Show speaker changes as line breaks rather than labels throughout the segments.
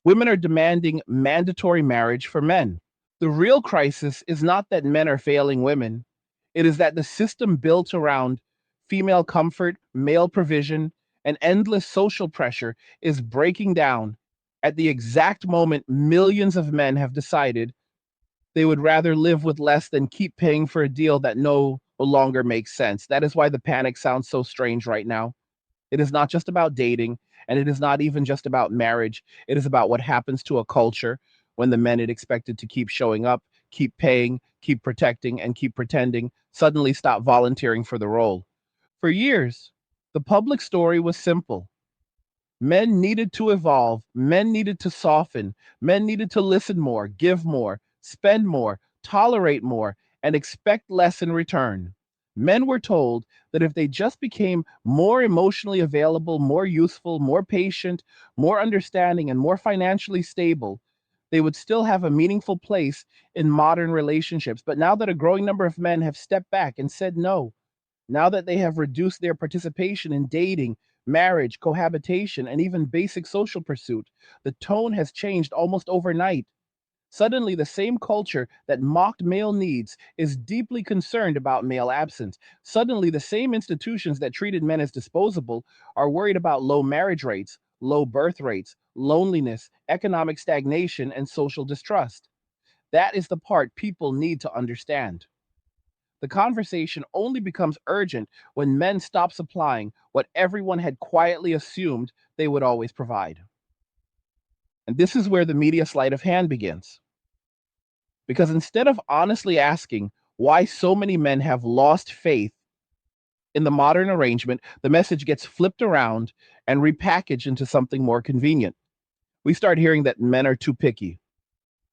Women are demanding mandatory marriage for men. The real crisis is not that men are failing women, it is that the system built around female comfort, male provision, and endless social pressure is breaking down at the exact moment millions of men have decided they would rather live with less than keep paying for a deal that no longer makes sense. That is why the panic sounds so strange right now. It is not just about dating, and it is not even just about marriage. It is about what happens to a culture when the men it expected to keep showing up, keep paying, keep protecting, and keep pretending suddenly stop volunteering for the role. For years, the public story was simple. Men needed to evolve, men needed to soften, men needed to listen more, give more, spend more, tolerate more, and expect less in return. Men were told that if they just became more emotionally available, more useful, more patient, more understanding, and more financially stable, they would still have a meaningful place in modern relationships. But now that a growing number of men have stepped back and said no, now that they have reduced their participation in dating, marriage, cohabitation, and even basic social pursuit, the tone has changed almost overnight. Suddenly, the same culture that mocked male needs is deeply concerned about male absence. Suddenly, the same institutions that treated men as disposable are worried about low marriage rates, low birth rates, loneliness, economic stagnation, and social distrust. That is the part people need to understand. The conversation only becomes urgent when men stop supplying what everyone had quietly assumed they would always provide. And this is where the media sleight of hand begins. Because instead of honestly asking why so many men have lost faith in the modern arrangement, the message gets flipped around and repackaged into something more convenient. We start hearing that men are too picky,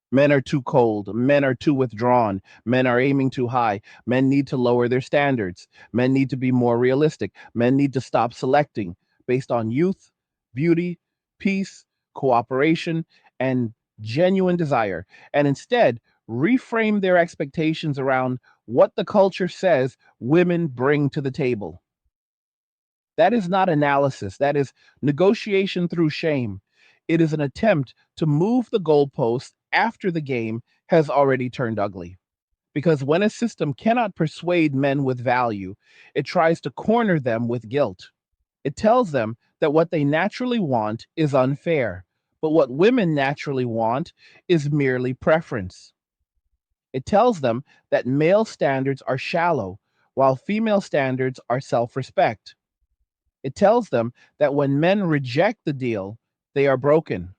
men are too cold, men are too withdrawn, men are aiming too high, men need to lower their standards, men need to be more realistic, men need to stop selecting based on youth, beauty, peace, cooperation, and genuine desire, and instead reframe their expectations around what the culture says women bring to the table. That is not analysis. That is negotiation through shame. It is an attempt to move the goalpost after the game has already turned ugly. Because when a system cannot persuade men with value, it tries to corner them with guilt. It tells them that what they naturally want is unfair, but what women naturally want is merely preference. It tells them that male standards are shallow, while female standards are self respect. It tells them that when men reject the deal, they are broken.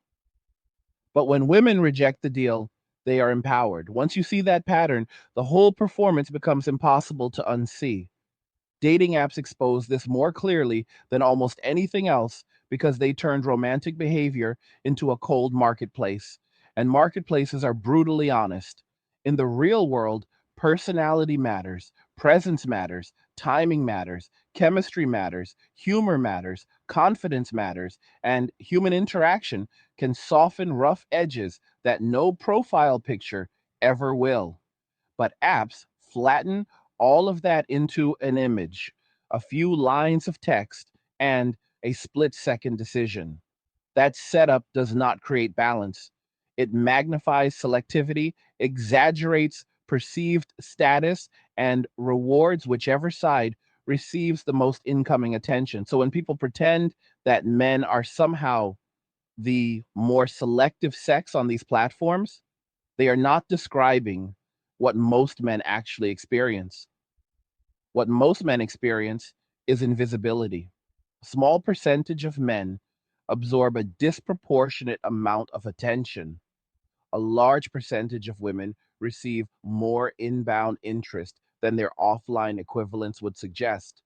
But when women reject the deal, they are empowered. Once you see that pattern, the whole performance becomes impossible to unsee. Dating apps expose this more clearly than almost anything else because they turned romantic behavior into a cold marketplace. And marketplaces are brutally honest. In the real world, personality matters, presence matters, timing matters, chemistry matters, humor matters, confidence matters, and human interaction can soften rough edges that no profile picture ever will. But apps flatten all of that into an image, a few lines of text, and a split-second decision. That setup does not create balance. It magnifies selectivity, exaggerates perceived status, and rewards whichever side receives the most incoming attention. So when people pretend that men are somehow the more selective sex on these platforms, they are not describing what most men actually experience. What most men experience is invisibility. A small percentage of men absorb a disproportionate amount of attention. A large percentage of women receive more inbound interest than their offline equivalents would suggest.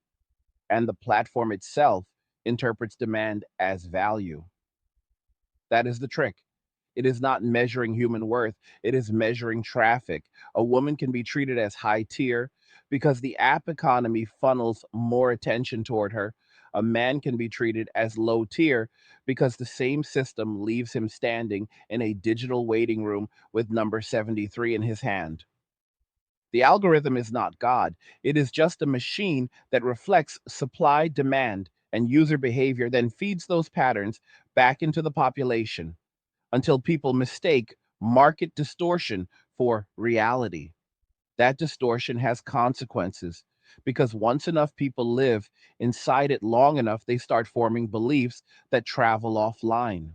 And the platform itself interprets demand as value. That is the trick. It is not measuring human worth, it is measuring traffic. A woman can be treated as high tier because the app economy funnels more attention toward her. A man can be treated as low tier because the same system leaves him standing in a digital waiting room with number 73 in his hand. The algorithm is not God, it is just a machine that reflects supply, demand, and user behavior, then feeds those patterns back into the population. until people mistake market distortion for reality. That distortion has consequences because once enough people live inside it long enough, they start forming beliefs that travel offline.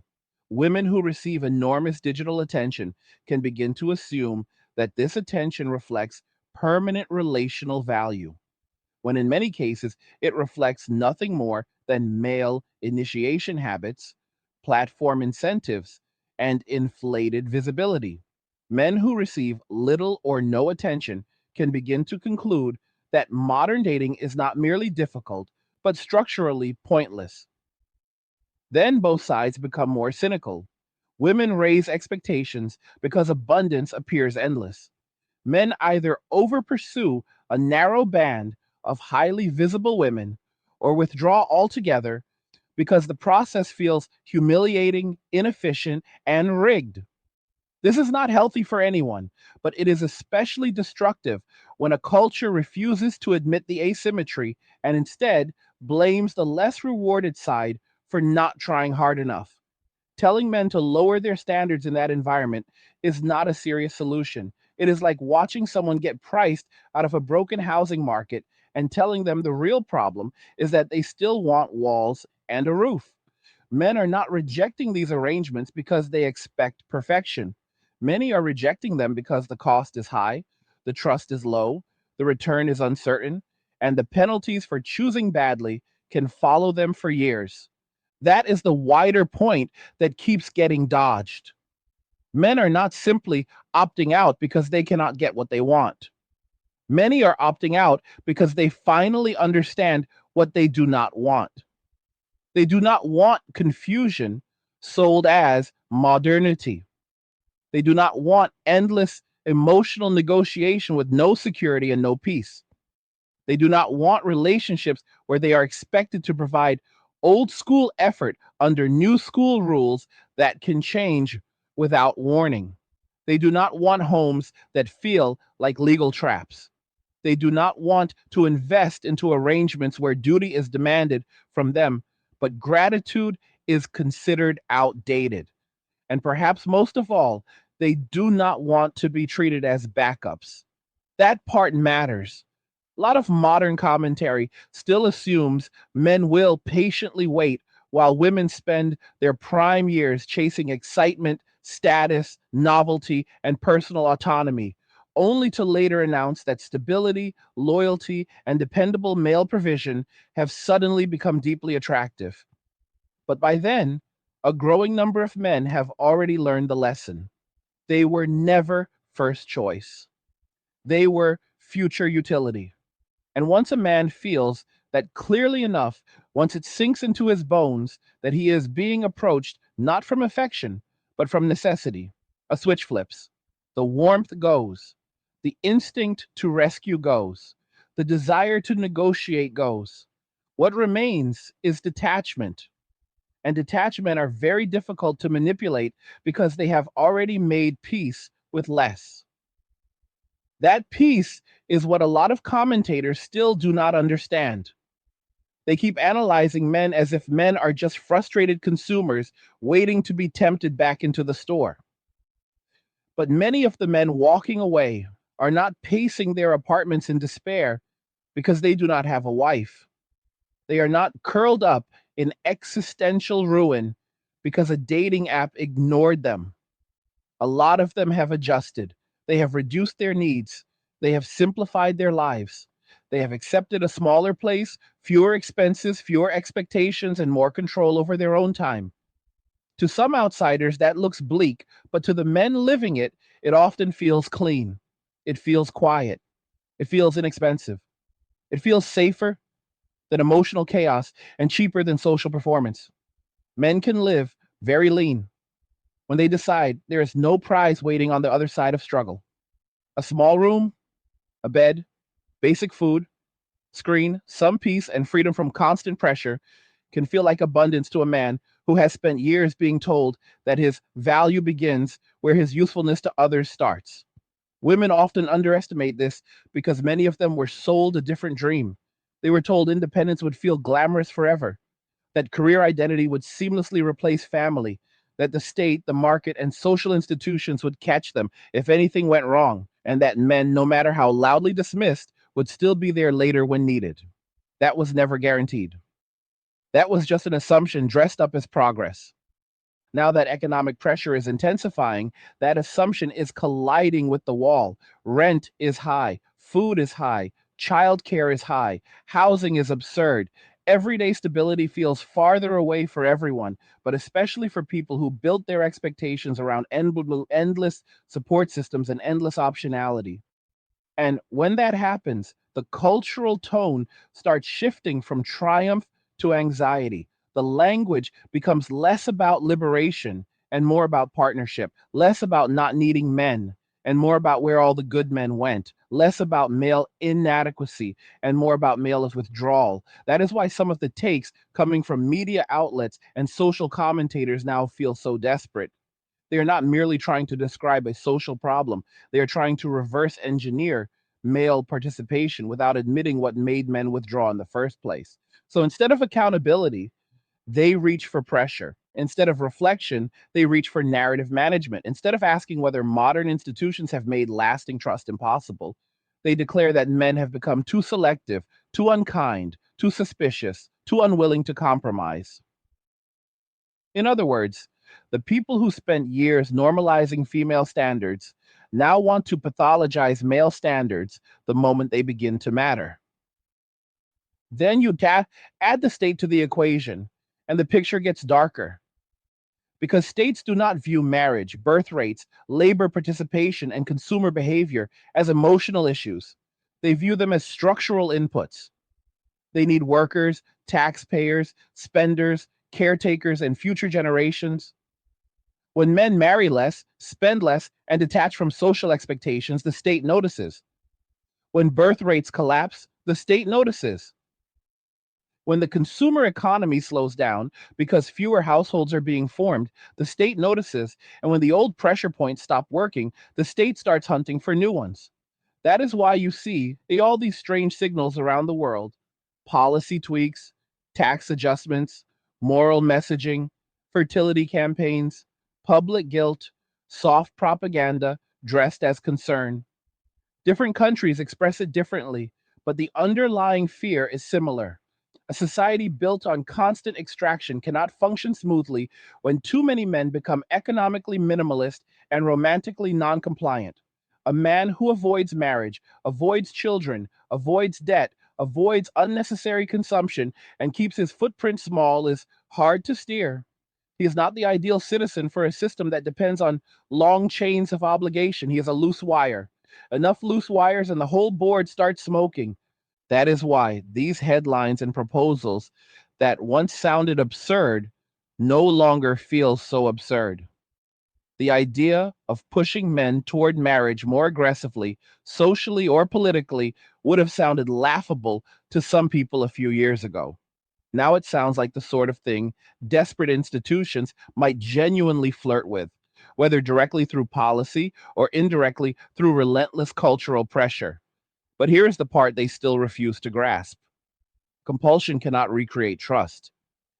Women who receive enormous digital attention can begin to assume that this attention reflects permanent relational value, when in many cases it reflects nothing more than male initiation habits, platform incentives, and inflated visibility. Men who receive little or no attention can begin to conclude that modern dating is not merely difficult, but structurally pointless. Then both sides become more cynical. Women raise expectations because abundance appears endless. Men either over pursue a narrow band of highly visible women or withdraw altogether because the process feels humiliating, inefficient, and rigged. This is not healthy for anyone, but it is especially destructive when a culture refuses to admit the asymmetry and instead blames the less rewarded side for not trying hard enough. Telling men to lower their standards in that environment is not a serious solution. It is like watching someone get priced out of a broken housing market and telling them the real problem is that they still want walls and a roof. Men are not rejecting these arrangements because they expect perfection. Many are rejecting them because the cost is high, the trust is low, the return is uncertain, and the penalties for choosing badly can follow them for years. That is the wider point that keeps getting dodged. Men are not simply opting out because they cannot get what they want. Many are opting out because they finally understand what they do not want. They do not want confusion sold as modernity. They do not want endless emotional negotiation with no security and no peace. They do not want relationships where they are expected to provide old school effort under new school rules that can change without warning. They do not want homes that feel like legal traps. They do not want to invest into arrangements where duty is demanded from them, but gratitude is considered outdated. And perhaps most of all, they do not want to be treated as backups. That part matters. A lot of modern commentary still assumes men will patiently wait while women spend their prime years chasing excitement, status, novelty, and personal autonomy, only to later announce that stability, loyalty, and dependable male provision have suddenly become deeply attractive. But by then, a growing number of men have already learned the lesson. They were never first choice, they were future utility. And once a man feels that clearly enough, once it sinks into his bones that he is being approached not from affection, but from necessity, a switch flips. The warmth goes. The instinct to rescue goes. The desire to negotiate goes. What remains is detachment. And detachment are very difficult to manipulate because they have already made peace with less. That peace is what a lot of commentators still do not understand. They keep analyzing men as if men are just frustrated consumers waiting to be tempted back into the store. But many of the men walking away are not pacing their apartments in despair because they do not have a wife. They are not curled up in existential ruin because a dating app ignored them. A lot of them have adjusted. They have reduced their needs. They have simplified their lives. They have accepted a smaller place, fewer expenses, fewer expectations, and more control over their own time. To some outsiders, that looks bleak, but to the men living it, it often feels clean. It feels quiet. It feels inexpensive. It feels safer than emotional chaos and cheaper than social performance. Men can live very lean when they decide there is no prize waiting on the other side of struggle. A small room, a bed, basic food, screen, some peace, and freedom from constant pressure can feel like abundance to a man who has spent years being told that his value begins where his usefulness to others starts. Women often underestimate this because many of them were sold a different dream. They were told independence would feel glamorous forever, that career identity would seamlessly replace family, that the state, the market, and social institutions would catch them if anything went wrong, and that men, no matter how loudly dismissed, would still be there later when needed. That was never guaranteed. That was just an assumption dressed up as progress. Now that economic pressure is intensifying, that assumption is colliding with the wall. Rent is high, food is high, childcare is high, housing is absurd. Everyday stability feels farther away for everyone, but especially for people who built their expectations around endless support systems and endless optionality. And when that happens, the cultural tone starts shifting from triumph to anxiety. The language becomes less about liberation and more about partnership, less about not needing men and more about where all the good men went, less about male inadequacy and more about male withdrawal. That is why some of the takes coming from media outlets and social commentators now feel so desperate. They are not merely trying to describe a social problem, they are trying to reverse engineer male participation without admitting what made men withdraw in the first place. So instead of accountability, they reach for pressure. Instead of reflection, they reach for narrative management. Instead of asking whether modern institutions have made lasting trust impossible, they declare that men have become too selective, too unkind, too suspicious, too unwilling to compromise. In other words, the people who spent years normalizing female standards now want to pathologize male standards the moment they begin to matter. Then add the state to the equation, and the picture gets darker. Because states do not view marriage, birth rates, labor participation, and consumer behavior as emotional issues. They view them as structural inputs. They need workers, taxpayers, spenders, caretakers, and future generations. When men marry less, spend less, and detach from social expectations, the state notices. When birth rates collapse, the state notices. When the consumer economy slows down because fewer households are being formed, the state notices. And when the old pressure points stop working, the state starts hunting for new ones. That is why you see all these strange signals around the world: policy tweaks, tax adjustments, moral messaging, fertility campaigns, public guilt, soft propaganda dressed as concern. Different countries express it differently, but the underlying fear is similar. A society built on constant extraction cannot function smoothly when too many men become economically minimalist and romantically non-compliant. A man who avoids marriage, avoids children, avoids debt, avoids unnecessary consumption, and keeps his footprint small is hard to steer. He is not the ideal citizen for a system that depends on long chains of obligation. He is a loose wire. Enough loose wires and the whole board starts smoking. That is why these headlines and proposals that once sounded absurd no longer feel so absurd. The idea of pushing men toward marriage more aggressively, socially or politically, would have sounded laughable to some people a few years ago. Now it sounds like the sort of thing desperate institutions might genuinely flirt with, whether directly through policy or indirectly through relentless cultural pressure. But here's the part they still refuse to grasp: compulsion cannot recreate trust.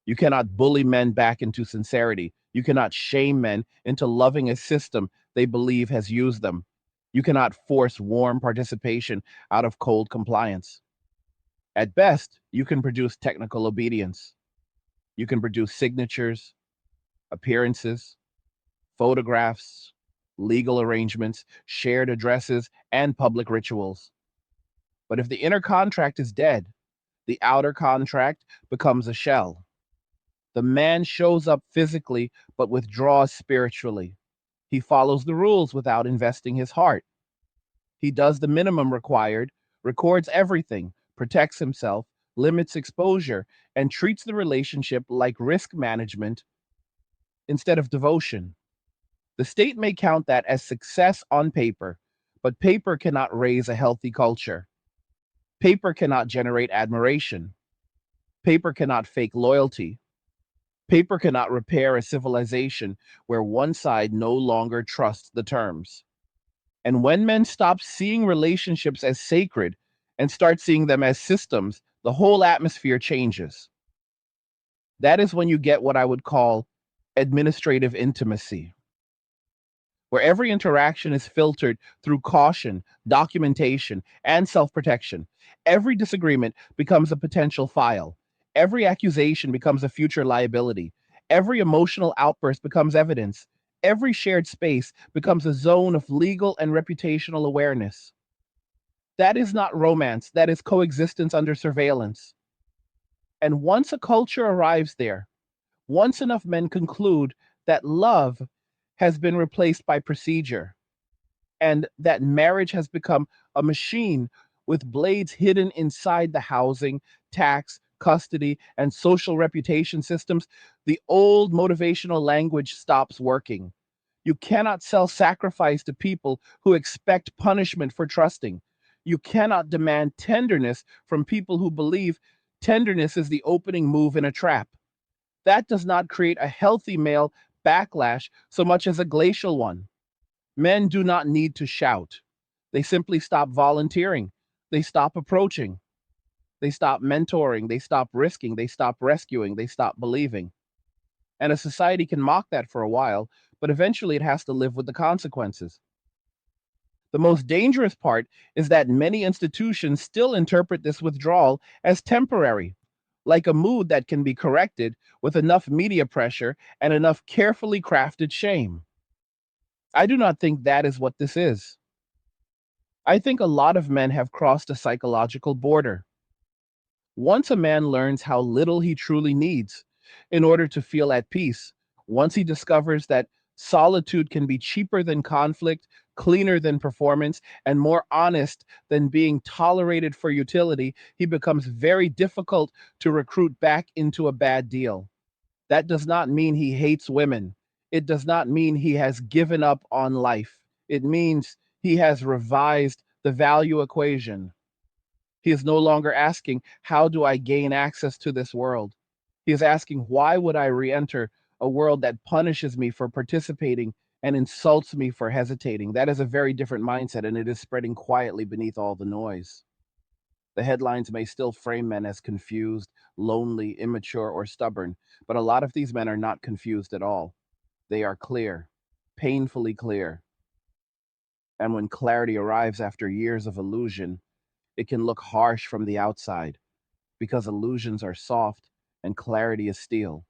You cannot bully men back into sincerity. You cannot shame men into loving a system they believe has used them. You cannot force warm participation out of cold compliance. At best, you can produce technical obedience. You can produce signatures, appearances, photographs, legal arrangements, shared addresses, and public rituals. But if the inner contract is dead, the outer contract becomes a shell. The man shows up physically but withdraws spiritually. He follows the rules without investing his heart. He does the minimum required, records everything, protects himself, limits exposure, and treats the relationship like risk management instead of devotion. The state may count that as success on paper, but paper cannot raise a healthy culture. Paper cannot generate admiration. Paper cannot fake loyalty. Paper cannot repair a civilization where one side no longer trusts the terms. And when men stop seeing relationships as sacred and start seeing them as systems, the whole atmosphere changes. That is when you get what I would call administrative intimacy, where every interaction is filtered through caution, documentation, and self protection. Every disagreement becomes a potential file. Every accusation becomes a future liability. Every emotional outburst becomes evidence. Every shared space becomes a zone of legal and reputational awareness. That is not romance, that is coexistence under surveillance. And once a culture arrives there, once enough men conclude that love has been replaced by procedure, and that marriage has become a machine with blades hidden inside the housing, tax, custody, and social reputation systems, the old motivational language stops working. You cannot sell sacrifice to people who expect punishment for trusting. You cannot demand tenderness from people who believe tenderness is the opening move in a trap. That does not create a healthy male backlash so much as a glacial one. Men do not need to shout. They simply stop volunteering. They stop approaching. They stop mentoring. They stop risking. They stop rescuing. They stop believing. And a society can mock that for a while, but eventually it has to live with the consequences. The most dangerous part is that many institutions still interpret this withdrawal as temporary, like a mood that can be corrected with enough media pressure and enough carefully crafted shame. I do not think that is what this is. I think a lot of men have crossed a psychological border. Once a man learns how little he truly needs in order to feel at peace, once he discovers that solitude can be cheaper than conflict, cleaner than performance, and more honest than being tolerated for utility, he becomes very difficult to recruit back into a bad deal. That does not mean he hates women. It does not mean he has given up on life. It means he has revised the value equation. He is no longer asking, how do I gain access to this world? He is asking, why would I re enter a world that punishes me for participating and insults me for hesitating? That is a very different mindset, and it is spreading quietly beneath all the noise. The headlines may still frame men as confused, lonely, immature, or stubborn, but a lot of these men are not confused at all. They are clear, painfully clear. And when clarity arrives after years of illusion, it can look harsh from the outside because illusions are soft and clarity is steel.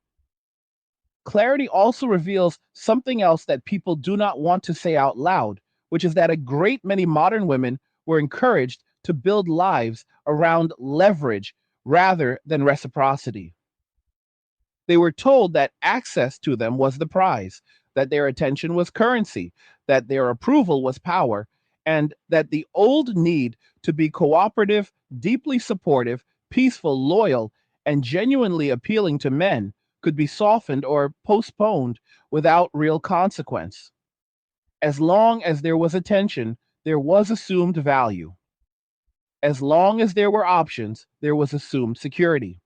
Clarity also reveals something else that people do not want to say out loud, which is that a great many modern women were encouraged to build lives around leverage rather than reciprocity. They were told that access to them was the prize, that their attention was currency, that their approval was power, and that the old need to be cooperative, deeply supportive, peaceful, loyal, and genuinely appealing to men could be softened or postponed without real consequence. As long as there was attention, there was assumed value. As long as there were options, there was assumed security.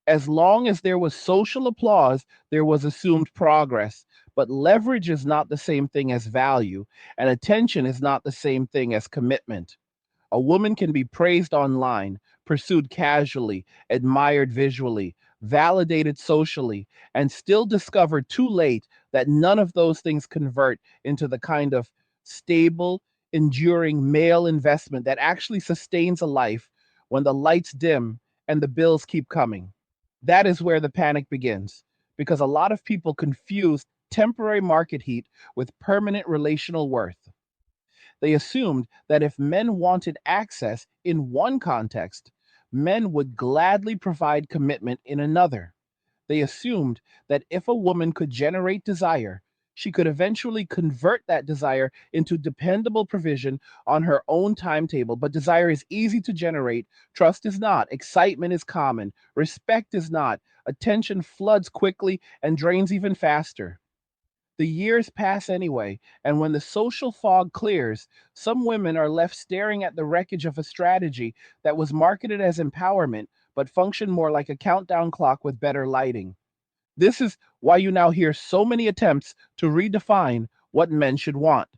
As long as there was social applause, there was assumed progress. But leverage is not the same thing as value, and attention is not the same thing as commitment. A woman can be praised online, pursued casually, admired visually, validated socially, and still discover too late that none of those things convert into the kind of stable, enduring male investment that actually sustains a life when the lights dim and the bills keep coming. That is where the panic begins, because a lot of people confuse temporary market heat with permanent relational worth. They assumed that if men wanted access in one context, men would gladly provide commitment in another. They assumed that if a woman could generate desire, she could eventually convert that desire into dependable provision on her own timetable. But desire is easy to generate, trust is not, excitement is common, respect is not, attention floods quickly and drains even faster. The years pass anyway, and when the social fog clears, some women are left staring at the wreckage of a strategy that was marketed as empowerment but functioned more like a countdown clock with better lighting. This is why you now hear so many attempts to redefine what men should want.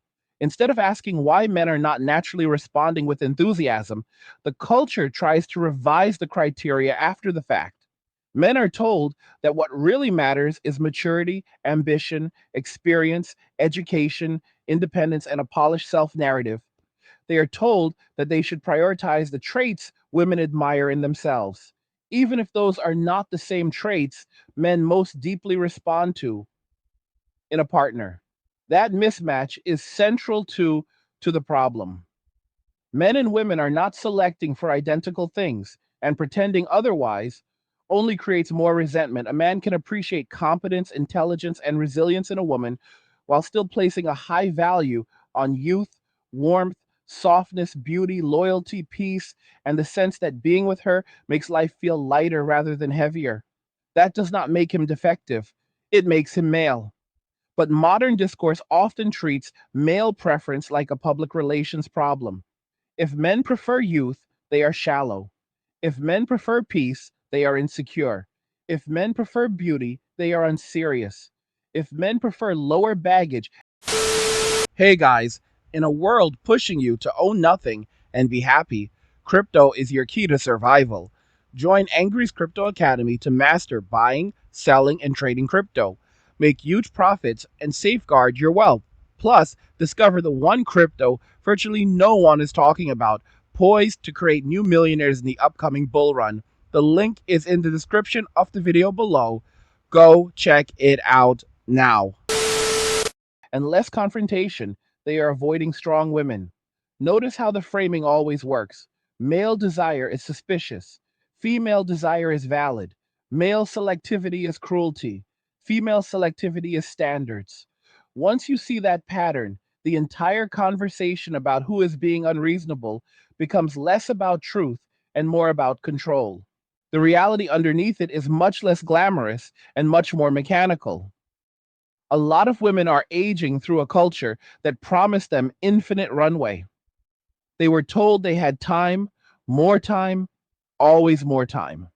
Instead of asking why men are not naturally responding with enthusiasm, the culture tries to revise the criteria after the fact. Men are told that what really matters is maturity, ambition, experience, education, independence, and a polished self narrative. They are told that they should prioritize the traits women admire in themselves, even if those are not the same traits men most deeply respond to in a partner. That mismatch is central to the problem. Men and women are not selecting for identical things, and pretending otherwise only creates more resentment. A man can appreciate competence, intelligence, and resilience in a woman while still placing a high value on youth, warmth, softness, beauty, loyalty, peace, and the sense that being with her makes life feel lighter rather than heavier. That does not make him defective, it makes him male. But modern discourse often treats male preference like a public relations problem. If men prefer youth, they are shallow. If men prefer peace, they are insecure. If men prefer beauty, they are unserious. If men prefer lower baggage, hey guys, in a world pushing you to own nothing and be happy, crypto is your key to survival. Join Angry's Crypto Academy to master buying, selling, and trading crypto. Make huge profits and safeguard your wealth. Plus, discover the one crypto virtually no one is talking about, poised to create new millionaires in the upcoming bull run. The link is in the description of the video below. Go check it out now. And less confrontation, they are avoiding strong women. Notice how the framing always works. Male desire is suspicious. Female desire is valid. Male selectivity is cruelty. Female selectivity is standards. Once you see that pattern, the entire conversation about who is being unreasonable becomes less about truth and more about control. The reality underneath it is much less glamorous and much more mechanical. A lot of women are aging through a culture that promised them infinite runway. They were told they had time, always more time.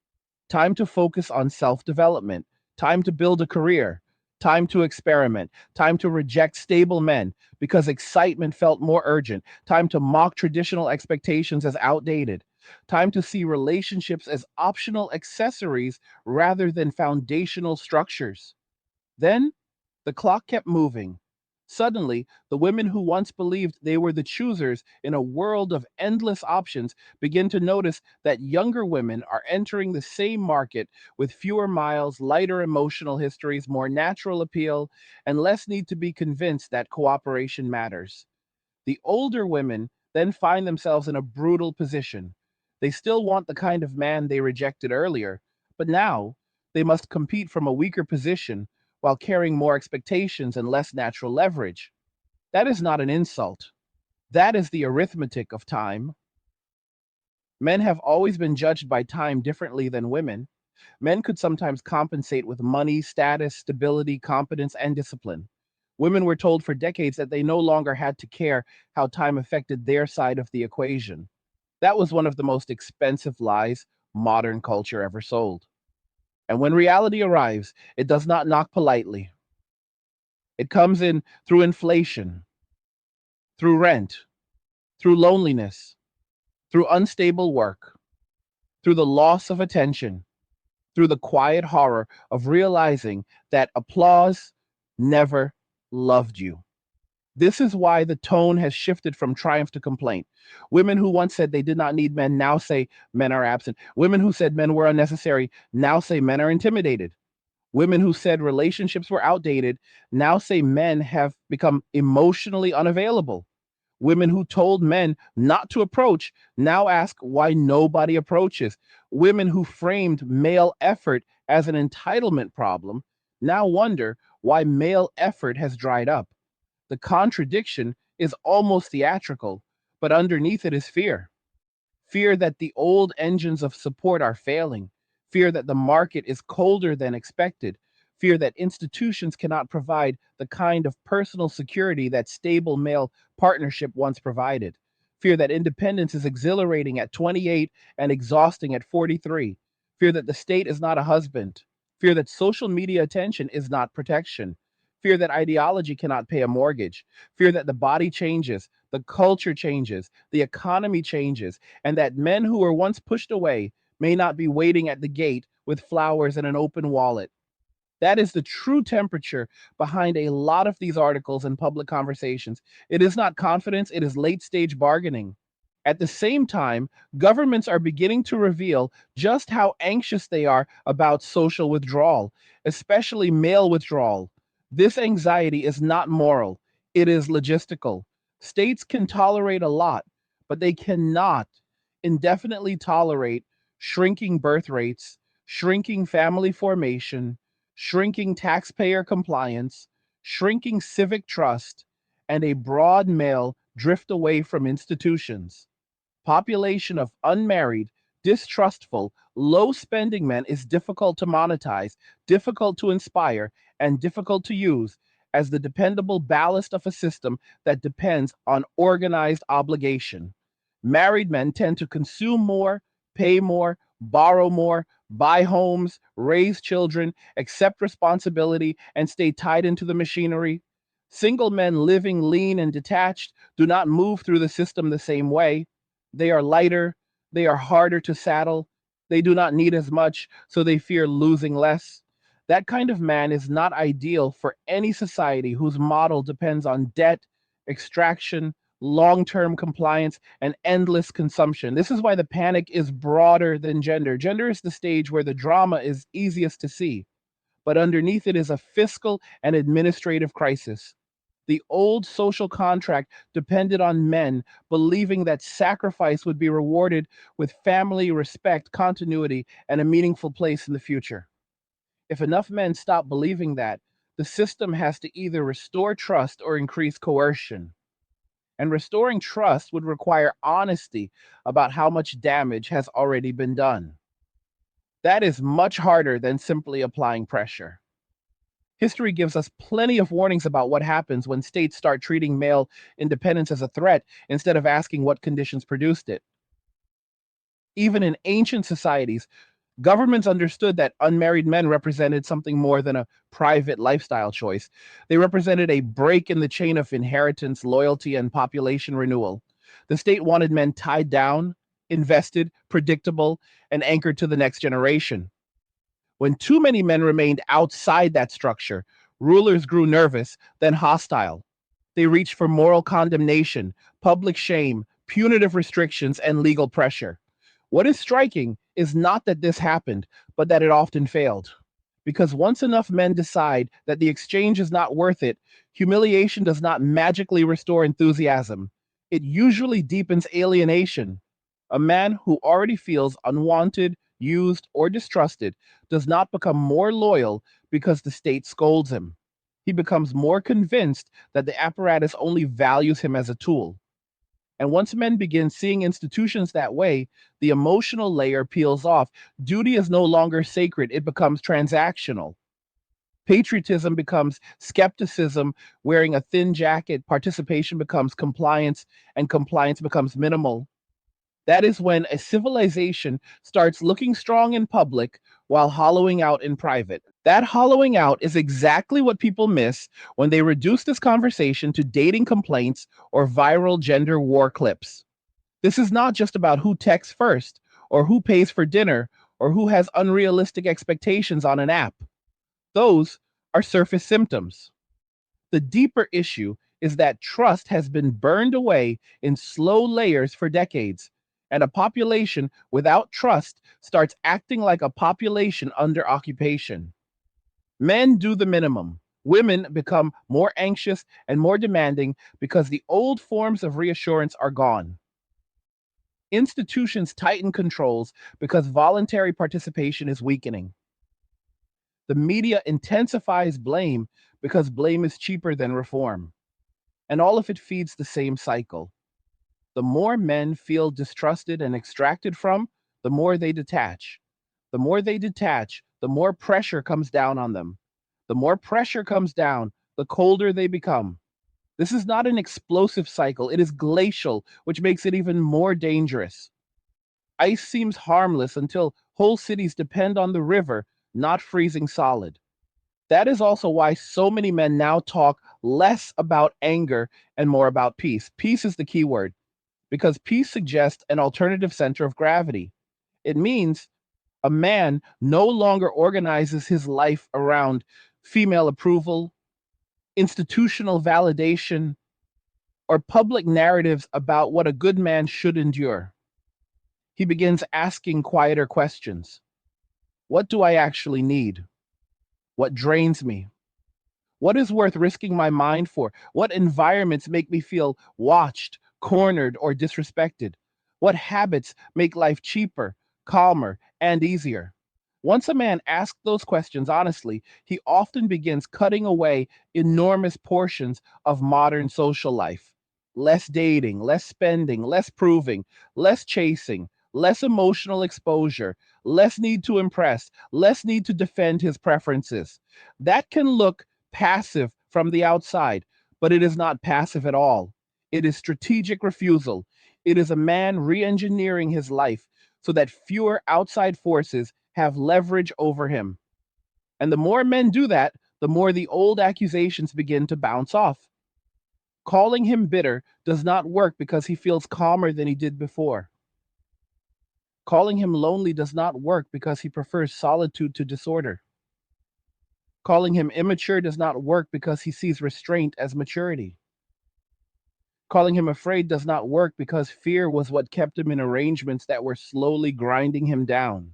Time to focus on self development, time to build a career, time to experiment, time to reject stable men because excitement felt more urgent, time to mock traditional expectations as outdated, time to see relationships as optional accessories rather than foundational structures. Then the clock kept moving. Suddenly, the women who once believed they were the choosers in a world of endless options begin to notice that younger women are entering the same market with fewer miles, lighter emotional histories, more natural appeal, and less need to be convinced that cooperation matters. The older women then find themselves in a brutal position. They still want the kind of man they rejected earlier, but now they must compete from a weaker position while carrying more expectations and less natural leverage. That is not an insult. That is the arithmetic of time. Men have always been judged by time differently than women. Men could sometimes compensate with money, status, stability, competence, and discipline. Women were told for decades that they no longer had to care how time affected their side of the equation. That was one of the most expensive lies modern culture ever sold. And when reality arrives, it does not knock politely. It comes in through inflation, through rent, through loneliness, through unstable work, through the loss of attention, through the quiet horror of realizing that applause never loved you. This is why the tone has shifted from triumph to complaint. Women who once said they did not need men now say men are absent. Women who said men were unnecessary now say men are intimidated. Women who said relationships were outdated now say men have become emotionally unavailable. Women who told men not to approach now ask why nobody approaches. Women who framed male effort as an entitlement problem now wonder why male effort has dried up. The contradiction is almost theatrical, but underneath it is fear. Fear that the old engines of support are failing, fear that the market is colder than expected, fear that institutions cannot provide the kind of personal security that stable male partnership once provided, fear that independence is exhilarating at 28 and exhausting at 43, fear that the state is not a husband, fear that social media attention is not protection, fear that ideology cannot pay a mortgage, fear that the body changes, the culture changes, the economy changes, and that men who were once pushed away may not be waiting at the gate with flowers and an open wallet. That is the true temperature behind a lot of these articles and public conversations. It is not confidence, it is late stage bargaining. At the same time, governments are beginning to reveal just how anxious they are about social withdrawal, especially male withdrawal. This anxiety is not moral, it is logistical. States can tolerate a lot, but they cannot indefinitely tolerate shrinking birth rates, shrinking family formation, shrinking taxpayer compliance, shrinking civic trust, and a broad male drift away from institutions. Population of unmarried, distrustful, low spending men is difficult to monetize, difficult to inspire, and difficult to use as the dependable ballast of a system that depends on organized obligation. Married men tend to consume more, pay more, borrow more, buy homes, raise children, accept responsibility, and stay tied into the machinery. Single men living lean and detached do not move through the system the same way. They are lighter, they are harder to saddle, they do not need as much, so they fear losing less. That kind of man is not ideal for any society whose model depends on debt, extraction, long term compliance, and endless consumption. This is why the panic is broader than gender. Gender is the stage where the drama is easiest to see, but underneath it is a fiscal and administrative crisis. The old social contract depended on men believing that sacrifice would be rewarded with family, respect, continuity, and a meaningful place in the future. If enough men stop believing that, the system has to either restore trust or increase coercion. And restoring trust would require honesty about how much damage has already been done. That is much harder than simply applying pressure. History gives us plenty of warnings about what happens when states start treating male independence as a threat instead of asking what conditions produced it. Even in ancient societies, governments understood that unmarried men represented something more than a private lifestyle choice. They represented a break in the chain of inheritance, loyalty, and population renewal. The state wanted men tied down, invested, predictable, and anchored to the next generation. When too many men remained outside that structure, rulers grew nervous, then hostile. They reached for moral condemnation, public shame, punitive restrictions, and legal pressure. What is striking is not that this happened, but that it often failed. Because once enough men decide that the exchange is not worth it, humiliation does not magically restore enthusiasm. It usually deepens alienation. A man who already feels unwanted, used, or distrusted does not become more loyal because the state scolds him. He becomes more convinced that the apparatus only values him as a tool. And once men begin seeing institutions that way, the emotional layer peels off. Duty is no longer sacred, it becomes transactional. Patriotism becomes skepticism, wearing a thin jacket, participation becomes compliance, and compliance becomes minimal. That is when a civilization starts looking strong in public while hollowing out in private. That hollowing out is exactly what people miss when they reduce this conversation to dating complaints or viral gender war clips. This is not just about who texts first, or who pays for dinner, or who has unrealistic expectations on an app. Those are surface symptoms. The deeper issue is that trust has been burned away in slow layers for decades, and a population without trust starts acting like a population under occupation. Men do the minimum. Women become more anxious and more demanding because the old forms of reassurance are gone. Institutions tighten controls because voluntary participation is weakening. The media intensifies blame because blame is cheaper than reform. And all of it feeds the same cycle. The more men feel distrusted and extracted from, the more they detach. The more they detach, the more pressure comes down on them. The more pressure comes down, the colder they become. This is not an explosive cycle, it is glacial, which makes it even more dangerous. Ice seems harmless until whole cities depend on the river, not freezing solid. That is also why so many men now talk less about anger and more about peace. Peace is the key word because peace suggests an alternative center of gravity. It means A man no longer organizes his life around female approval, institutional validation, or public narratives about what a good man should endure. He begins asking quieter questions. What do I actually need? What drains me? What is worth risking my mind for? What environments make me feel watched, cornered, or disrespected? What habits make life cheaper, calmer, and easier? Once a man asks those questions honestly, he often begins cutting away enormous portions of modern social life. Less dating, less spending, less proving, less chasing, less emotional exposure, less need to impress, less need to defend his preferences. That can look passive from the outside, but it is not passive at all. It is strategic refusal. It is a man re engineering his life so that fewer outside forces have leverage over him. And the more men do that, the more the old accusations begin to bounce off. Calling him bitter does not work because he feels calmer than he did before. Calling him lonely does not work because he prefers solitude to disorder. Calling him immature does not work because he sees restraint as maturity. Calling him afraid does not work because fear was what kept him in arrangements that were slowly grinding him down.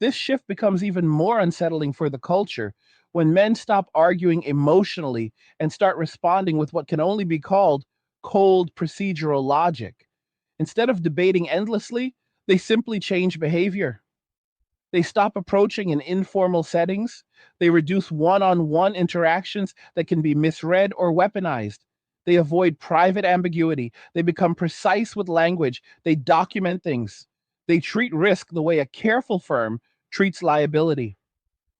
This shift becomes even more unsettling for the culture when men stop arguing emotionally and start responding with what can only be called cold procedural logic. Instead of debating endlessly, they simply change behavior. They stop approaching in informal settings. They reduce one on one interactions that can be misread or weaponized. They avoid private ambiguity. They become precise with language. They document things. They treat risk the way a careful firm treats liability.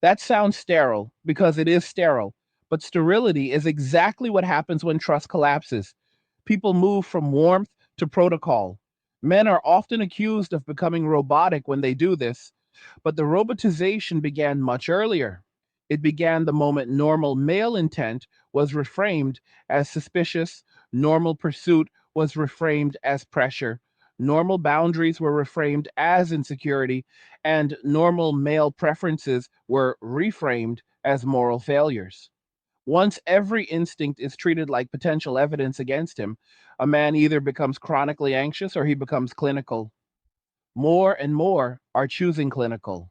That sounds sterile because it is sterile, but sterility is exactly what happens when trust collapses. People move from warmth to protocol. Men are often accused of becoming robotic when they do this, but the robotization began much earlier. It began the moment normal male intent was reframed as suspicious, normal pursuit was reframed as pressure, normal boundaries were reframed as insecurity, and normal male preferences were reframed as moral failures. Once every instinct is treated like potential evidence against him, a man either becomes chronically anxious or he becomes clinical. More and more are choosing clinical.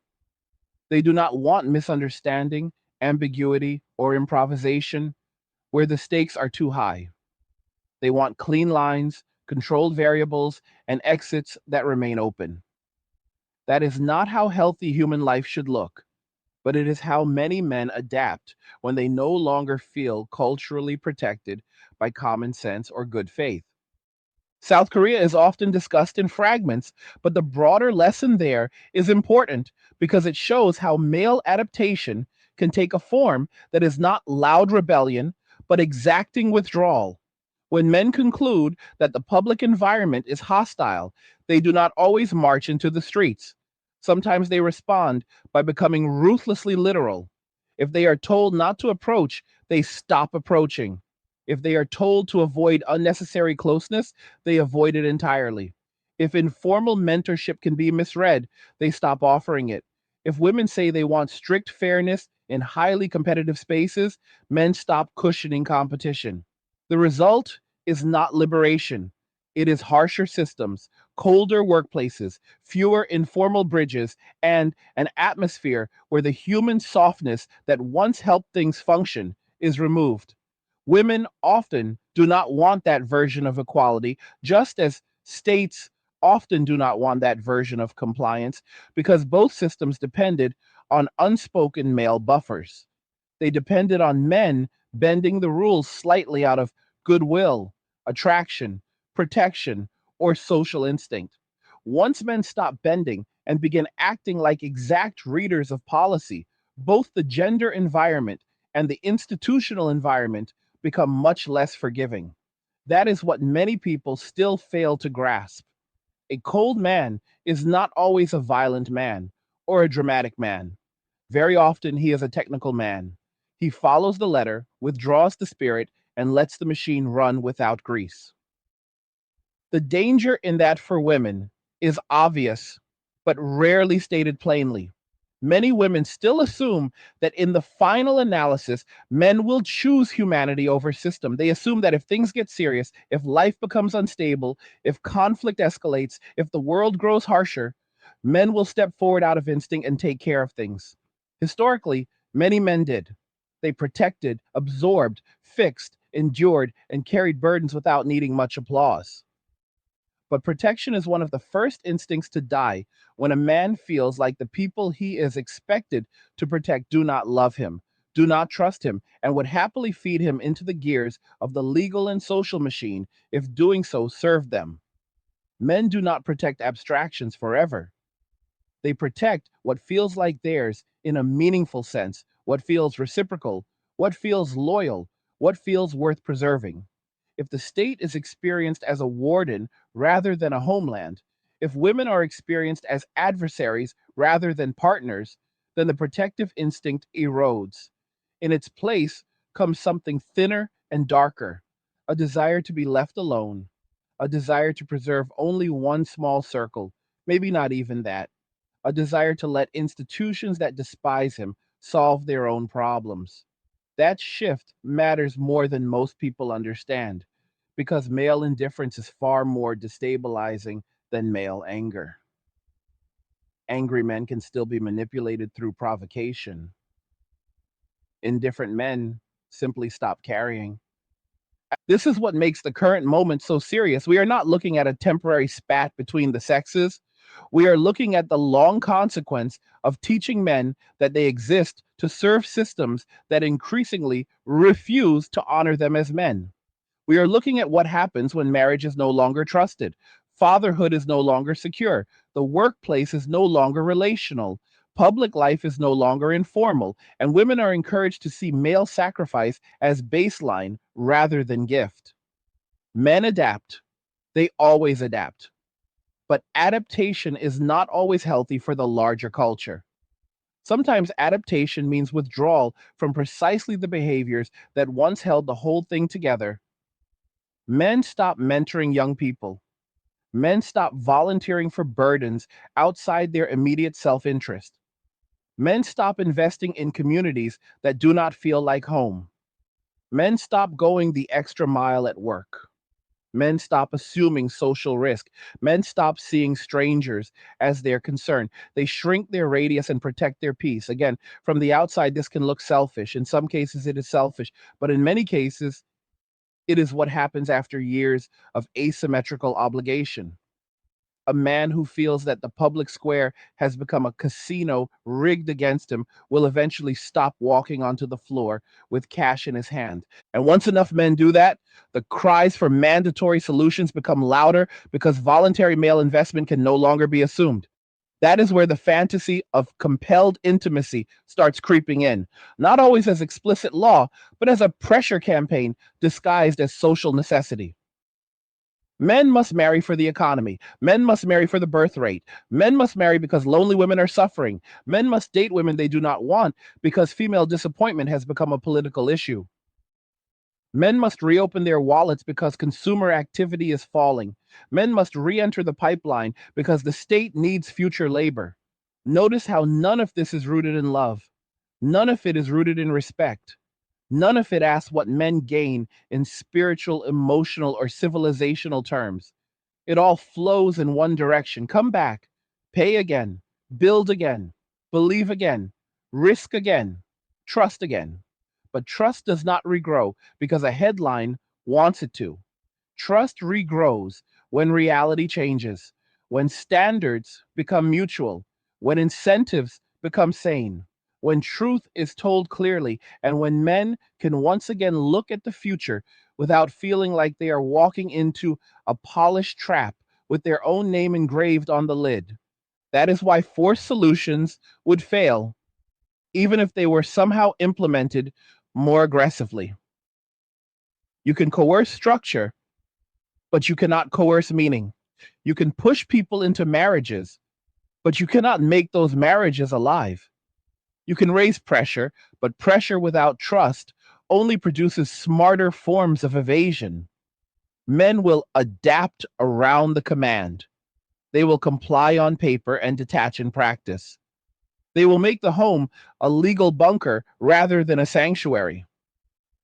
They do not want misunderstanding, ambiguity, or improvisation where the stakes are too high. They want clean lines, controlled variables, and exits that remain open. That is not how healthy human life should look, but it is how many men adapt when they no longer feel culturally protected by common sense or good faith. South Korea is often discussed in fragments, but the broader lesson there is important because it shows how male adaptation can take a form that is not loud rebellion, but exacting withdrawal. When men conclude that the public environment is hostile, they do not always march into the streets. Sometimes they respond by becoming ruthlessly literal. If they are told not to approach, they stop approaching. If they are told to avoid unnecessary closeness, they avoid it entirely. If informal mentorship can be misread, they stop offering it. If women say they want strict fairness in highly competitive spaces, men stop cushioning competition. The result is not liberation. It is harsher systems, colder workplaces, fewer informal bridges, and an atmosphere where the human softness that once helped things function is removed. Women often do not want that version of equality, just as states often do not want that version of compliance, because both systems depended on unspoken male buffers. They depended on men bending the rules slightly out of goodwill, attraction, protection, or social instinct. Once men stop bending and begin acting like exact readers of policy, both the gender environment and the institutional environment become much less forgiving. That is what many people still fail to grasp. A cold man is not always a violent man or a dramatic man. Very often, he is a technical man. He follows the letter, withdraws the spirit, and lets the machine run without grease. The danger in that for women is obvious, but rarely stated plainly. Many women still assume that in the final analysis, men will choose humanity over system. They assume that if things get serious, if life becomes unstable, if conflict escalates, if the world grows harsher, men will step forward out of instinct and take care of things. Historically, many men did. They protected, absorbed, fixed, endured, and carried burdens without needing much applause. But protection is one of the first instincts to die when a man feels like the people he is expected to protect do not love him, do not trust him, and would happily feed him into the gears of the legal and social machine if doing so served them. Men do not protect abstractions forever. They protect what feels like theirs in a meaningful sense, what feels reciprocal, what feels loyal, what feels worth preserving. If the state is experienced as a warden rather than a homeland, if women are experienced as adversaries rather than partners, then the protective instinct erodes. In its place comes something thinner and darker, a desire to be left alone, a desire to preserve only one small circle, maybe not even that, a desire to let institutions that despise him solve their own problems. That shift matters more than most people understand because male indifference is far more destabilizing than male anger. Angry men can still be manipulated through provocation. Indifferent men simply stop carrying. This is what makes the current moment so serious. We are not looking at a temporary spat between the sexes. We are looking at the long consequence of teaching men that they exist to serve systems that increasingly refuse to honor them as men. We are looking at what happens when marriage is no longer trusted, fatherhood is no longer secure, the workplace is no longer relational, public life is no longer informal, and women are encouraged to see male sacrifice as baseline rather than gift. Men adapt, they always adapt. But adaptation is not always healthy for the larger culture. Sometimes adaptation means withdrawal from precisely the behaviors that once held the whole thing together. Men stop mentoring young people. Men stop volunteering for burdens outside their immediate self interest. Men stop investing in communities that do not feel like home. Men stop going the extra mile at work. Men stop assuming social risk. Men stop seeing strangers as their concern. They shrink their radius and protect their peace. Again, from the outside, this can look selfish. In some cases, it is selfish, but in many cases, it is what happens after years of asymmetrical obligation. A man who feels that the public square has become a casino rigged against him will eventually stop walking onto the floor with cash in his hand. And once enough men do that, the cries for mandatory solutions become louder because voluntary male investment can no longer be assumed. That is where the fantasy of compelled intimacy starts creeping in, not always as explicit law, but as a pressure campaign disguised as social necessity. Men must marry for the economy. Men must marry for the birth rate. Men must marry because lonely women are suffering. Men must date women they do not want because female disappointment has become a political issue. Men must reopen their wallets because consumer activity is falling. Men must re enter the pipeline because the state needs future labor. Notice how none of this is rooted in love. None of it is rooted in respect. None of it asks what men gain in spiritual, emotional, or civilizational terms. It all flows in one direction. Come back, pay again, build again, believe again, risk again, trust again. But trust does not regrow because a headline wants it to. Trust regrows when reality changes, when standards become mutual, when incentives become sane, when truth is told clearly, and when men can once again look at the future without feeling like they are walking into a polished trap with their own name engraved on the lid. That is why forced solutions would fail, even if they were somehow implemented more aggressively. You can coerce structure, but you cannot coerce meaning. You can push people into marriages, but you cannot make those marriages alive. You can raise pressure, but pressure without trust only produces smarter forms of evasion. Men will adapt around the command. They will comply on paper and detach in practice. They will make the home a legal bunker rather than a sanctuary.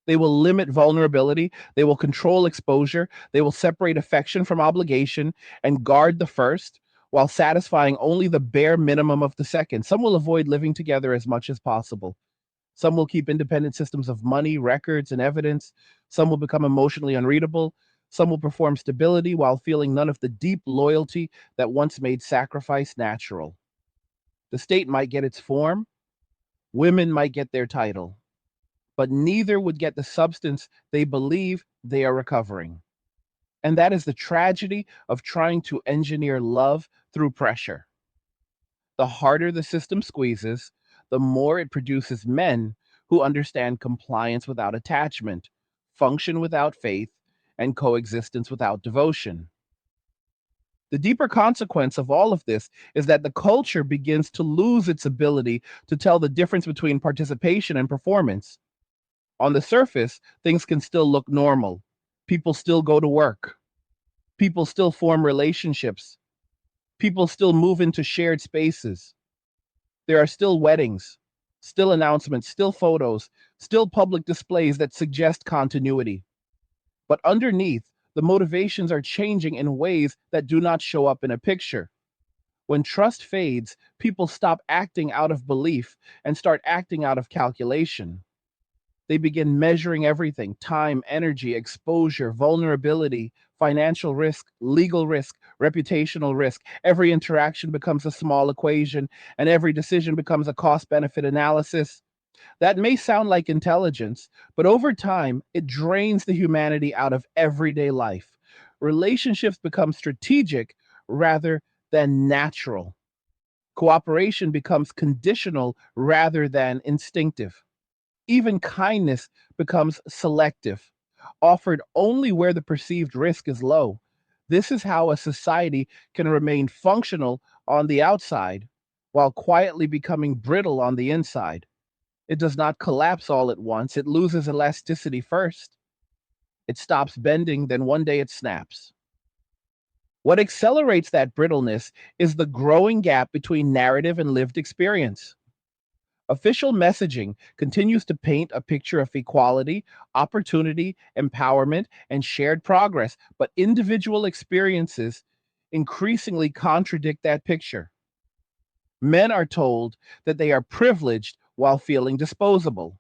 They will limit vulnerability. They will control exposure. They will separate affection from obligation and guard the first while satisfying only the bare minimum of the second. Some will avoid living together as much as possible. Some will keep independent systems of money, records, and evidence. Some will become emotionally unreadable. Some will perform stability while feeling none of the deep loyalty that once made sacrifice natural. The state might get its form, women might get their title, but neither would get the substance they believe they are recovering. And that is the tragedy of trying to engineer love through pressure. The harder the system squeezes, the more it produces men who understand compliance without attachment, function without faith, and coexistence without devotion. The deeper consequence of all of this is that the culture begins to lose its ability to tell the difference between participation and performance. On the surface, things can still look normal. People still go to work. People still form relationships. People still move into shared spaces. There are still weddings, still announcements, still photos, still public displays that suggest continuity. But underneath, the motivations are changing in ways that do not show up in a picture. When trust fades, people stop acting out of belief and start acting out of calculation. They begin measuring everything: time, energy, exposure, vulnerability, financial risk, legal risk, reputational risk. Every interaction becomes a small equation, and every decision becomes a cost benefit analysis. That may sound like intelligence, but over time, it drains the humanity out of everyday life. Relationships become strategic rather than natural. Cooperation becomes conditional rather than instinctive. Even kindness becomes selective, offered only where the perceived risk is low. This is how a society can remain functional on the outside while quietly becoming brittle on the inside. It does not collapse all at once, it loses elasticity first. It stops bending, then one day it snaps. What accelerates that brittleness is the growing gap between narrative and lived experience. Official messaging continues to paint a picture of equality, opportunity, empowerment, and shared progress, but individual experiences increasingly contradict that picture. Men are told that they are privileged while feeling disposable.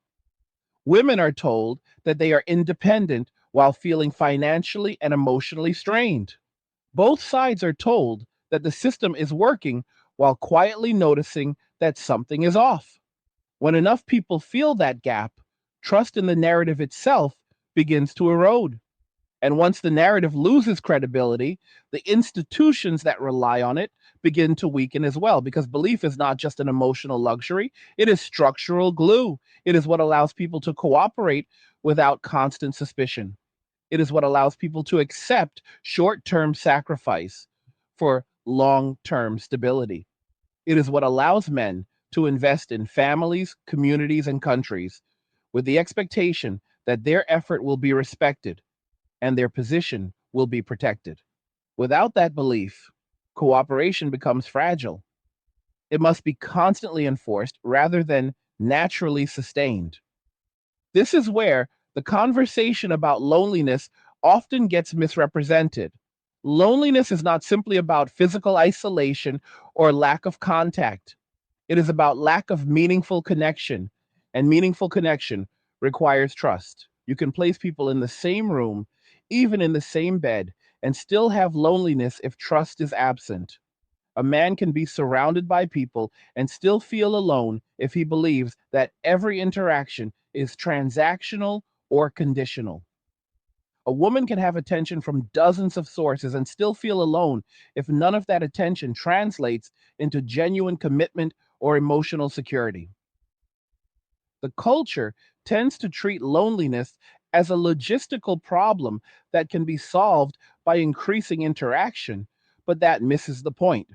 Women are told that they are independent while feeling financially and emotionally strained. Both sides are told that the system is working while quietly noticing that something is off. When enough people feel that gap, trust in the narrative itself begins to erode. And once the narrative loses credibility, the institutions that rely on it begin to weaken as well, because belief is not just an emotional luxury, it is structural glue. It is what allows people to cooperate without constant suspicion. It is what allows people to accept short term sacrifice for long term stability. It is what allows men to invest in families, communities, and countries with the expectation that their effort will be respected and their position will be protected. Without that belief, cooperation becomes fragile. It must be constantly enforced rather than naturally sustained. This is where the conversation about loneliness often gets misrepresented. Loneliness is not simply about physical isolation or lack of contact. It is about lack of meaningful connection, and meaningful connection requires trust. You can place people in the same room, even in the same bed, and still have loneliness if trust is absent. A man can be surrounded by people and still feel alone if he believes that every interaction is transactional or conditional. A woman can have attention from dozens of sources and still feel alone if none of that attention translates into genuine commitment or emotional security. The culture tends to treat loneliness as a logistical problem that can be solved by increasing interaction, but that misses the point.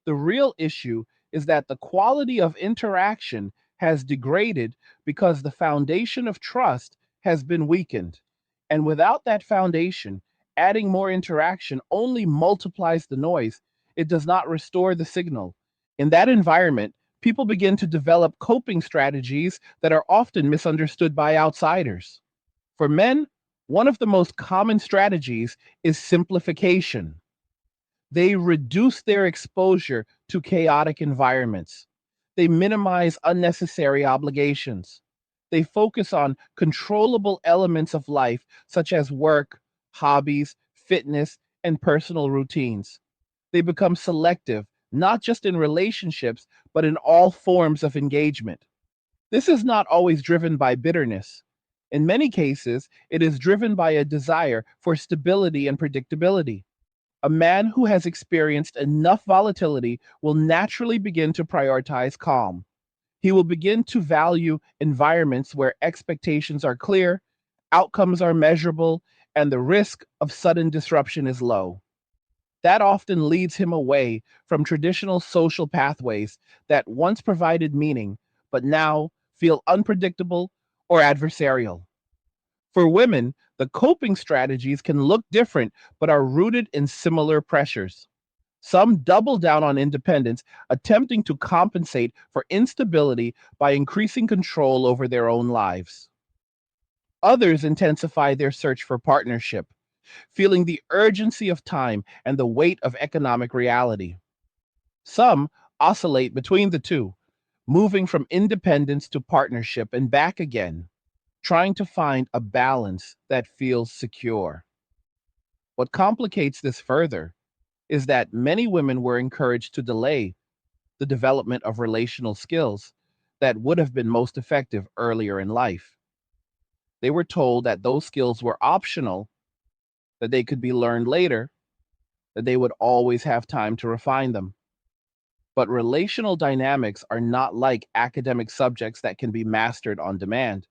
The real issue is that the quality of interaction has degraded because the foundation of trust has been weakened. And without that foundation, adding more interaction only multiplies the noise. it does not restore the signal. In that environment, people begin to develop coping strategies that are often misunderstood by outsiders. For men, one of the most common strategies is simplification. They reduce their exposure to chaotic environments. They minimize unnecessary obligations. They focus on controllable elements of life, such as work, hobbies, fitness, and personal routines. They become selective, not just in relationships, but in all forms of engagement. This is not always driven by bitterness. In many cases, it is driven by a desire for stability and predictability. A man who has experienced enough volatility will naturally begin to prioritize calm. He will begin to value environments where expectations are clear, outcomes are measurable, and the risk of sudden disruption is low. That often leads him away from traditional social pathways that once provided meaning, but now feel unpredictable or adversarial. For women, the coping strategies can look different but are rooted in similar pressures. Some double down on independence, attempting to compensate for instability by increasing control over their own lives. Others intensify their search for partnership, feeling the urgency of time and the weight of economic reality. Some oscillate between the two, moving from independence to partnership and back again, trying to find a balance that feels secure. What complicates this further is that many women were encouraged to delay the development of relational skills that would have been most effective earlier in life. They were told that those skills were optional, that they could be learned later, that they would always have time to refine them. But relational dynamics are not like academic subjects that can be mastered on demand.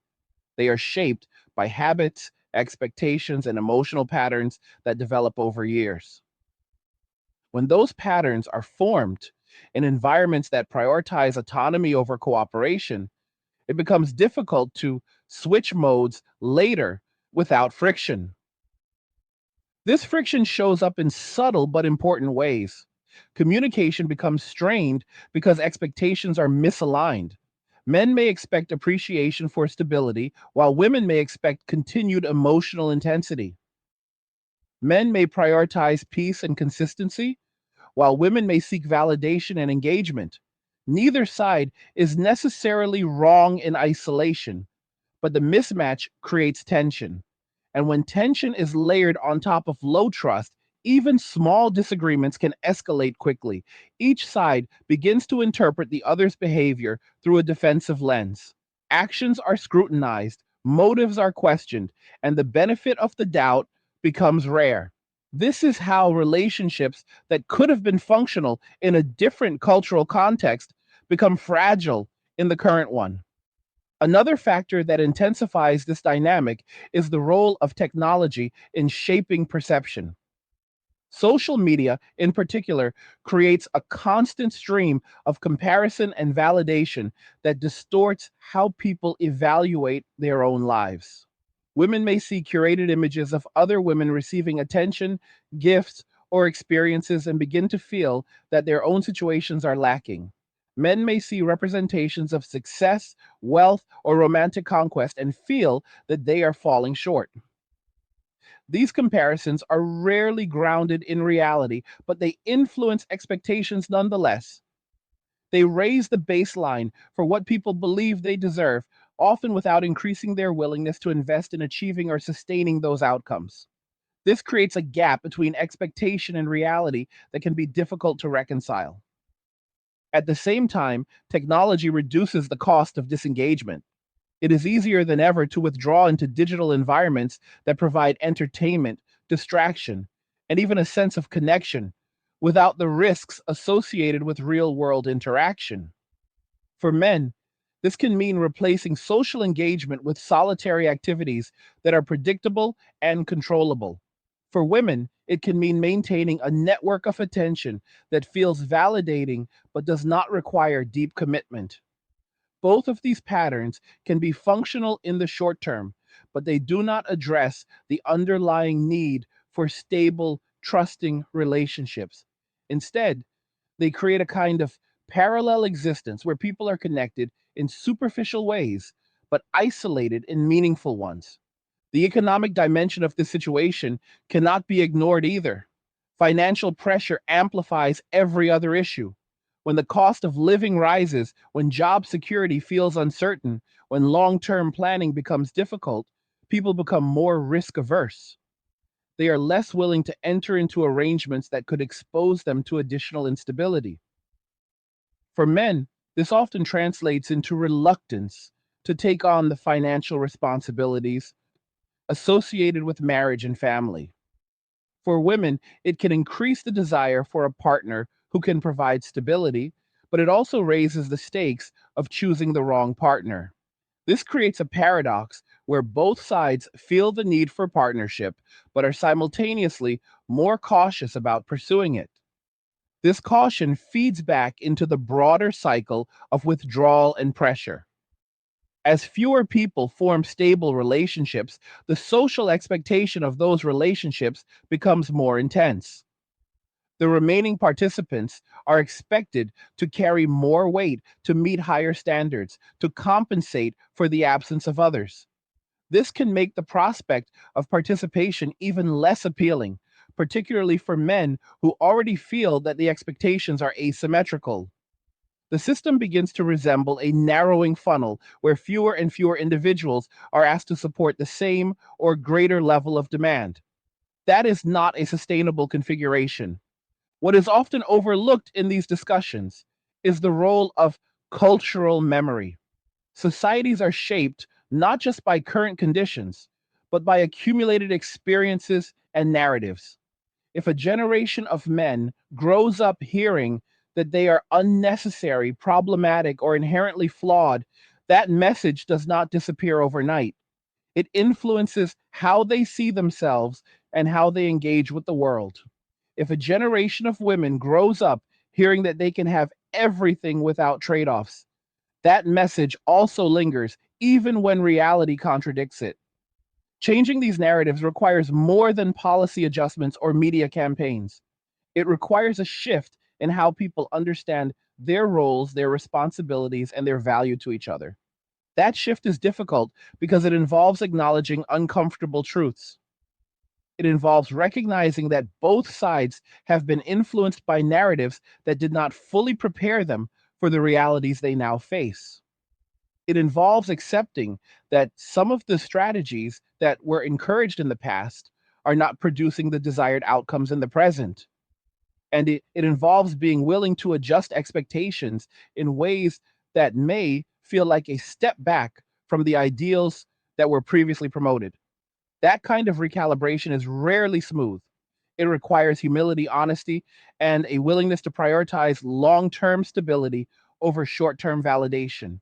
They are shaped by habits, expectations, and emotional patterns that develop over years. When those patterns are formed in environments that prioritize autonomy over cooperation, it becomes difficult to switch modes later without friction. This friction shows up in subtle but important ways. Communication becomes strained because expectations are misaligned. Men may expect appreciation for stability, while women may expect continued emotional intensity. Men may prioritize peace and consistency, while women may seek validation and engagement. Neither side is necessarily wrong in isolation, but the mismatch creates tension. And when tension is layered on top of low trust, even small disagreements can escalate quickly. Each side begins to interpret the other's behavior through a defensive lens. Actions are scrutinized, motives are questioned, and the benefit of the doubt becomes rare. This is how relationships that could have been functional in a different cultural context become fragile in the current one. Another factor that intensifies this dynamic is the role of technology in shaping perception. Social media, in particular, creates a constant stream of comparison and validation that distorts how people evaluate their own lives. Women may see curated images of other women receiving attention, gifts, or experiences and begin to feel that their own situations are lacking. Men may see representations of success, wealth, or romantic conquest and feel that they are falling short. These comparisons are rarely grounded in reality, but they influence expectations nonetheless. They raise the baseline for what people believe they deserve, often without increasing their willingness to invest in achieving or sustaining those outcomes. This creates a gap between expectation and reality that can be difficult to reconcile. At the same time, technology reduces the cost of disengagement. It is easier than ever to withdraw into digital environments that provide entertainment, distraction, and even a sense of connection without the risks associated with real world interaction. For men, this can mean replacing social engagement with solitary activities that are predictable and controllable. For women, it can mean maintaining a network of attention that feels validating but does not require deep commitment. Both of these patterns can be functional in the short term, but they do not address the underlying need for stable, trusting relationships. Instead, they create a kind of parallel existence where people are connected in superficial ways, but isolated in meaningful ones. The economic dimension of this situation cannot be ignored either. Financial pressure amplifies every other issue. When the cost of living rises, when job security feels uncertain, when long term planning becomes difficult, people become more risk averse. They are less willing to enter into arrangements that could expose them to additional instability. For men, this often translates into reluctance to take on the financial responsibilities associated with marriage and family. For women, it can increase the desire for a partner who can provide stability, but it also raises the stakes of choosing the wrong partner. This creates a paradox where both sides feel the need for partnership, but are simultaneously more cautious about pursuing it. This caution feeds back into the broader cycle of withdrawal and pressure. As fewer people form stable relationships, the social expectation of those relationships becomes more intense. The remaining participants are expected to carry more weight, to meet higher standards, to compensate for the absence of others. This can make the prospect of participation even less appealing, particularly for men who already feel that the expectations are asymmetrical. The system begins to resemble a narrowing funnel where fewer and fewer individuals are asked to support the same or greater level of demand. That is not a sustainable configuration. What is often overlooked in these discussions is the role of cultural memory. Societies are shaped not just by current conditions, but by accumulated experiences and narratives. If a generation of men grows up hearing that they are unnecessary, problematic, or inherently flawed, that message does not disappear overnight. It influences how they see themselves and how they engage with the world. If a generation of women grows up hearing that they can have everything without trade offs, that message also lingers even when reality contradicts it. Changing these narratives requires more than policy adjustments or media campaigns. It requires a shift in how people understand their roles, their responsibilities, and their value to each other. That shift is difficult because it involves acknowledging uncomfortable truths. It involves recognizing that both sides have been influenced by narratives that did not fully prepare them for the realities they now face. It involves accepting that some of the strategies that were encouraged in the past are not producing the desired outcomes in the present. And it involves being willing to adjust expectations in ways that may feel like a step back from the ideals that were previously promoted. That kind of recalibration is rarely smooth. It requires humility, honesty, and a willingness to prioritize long term stability over short term validation.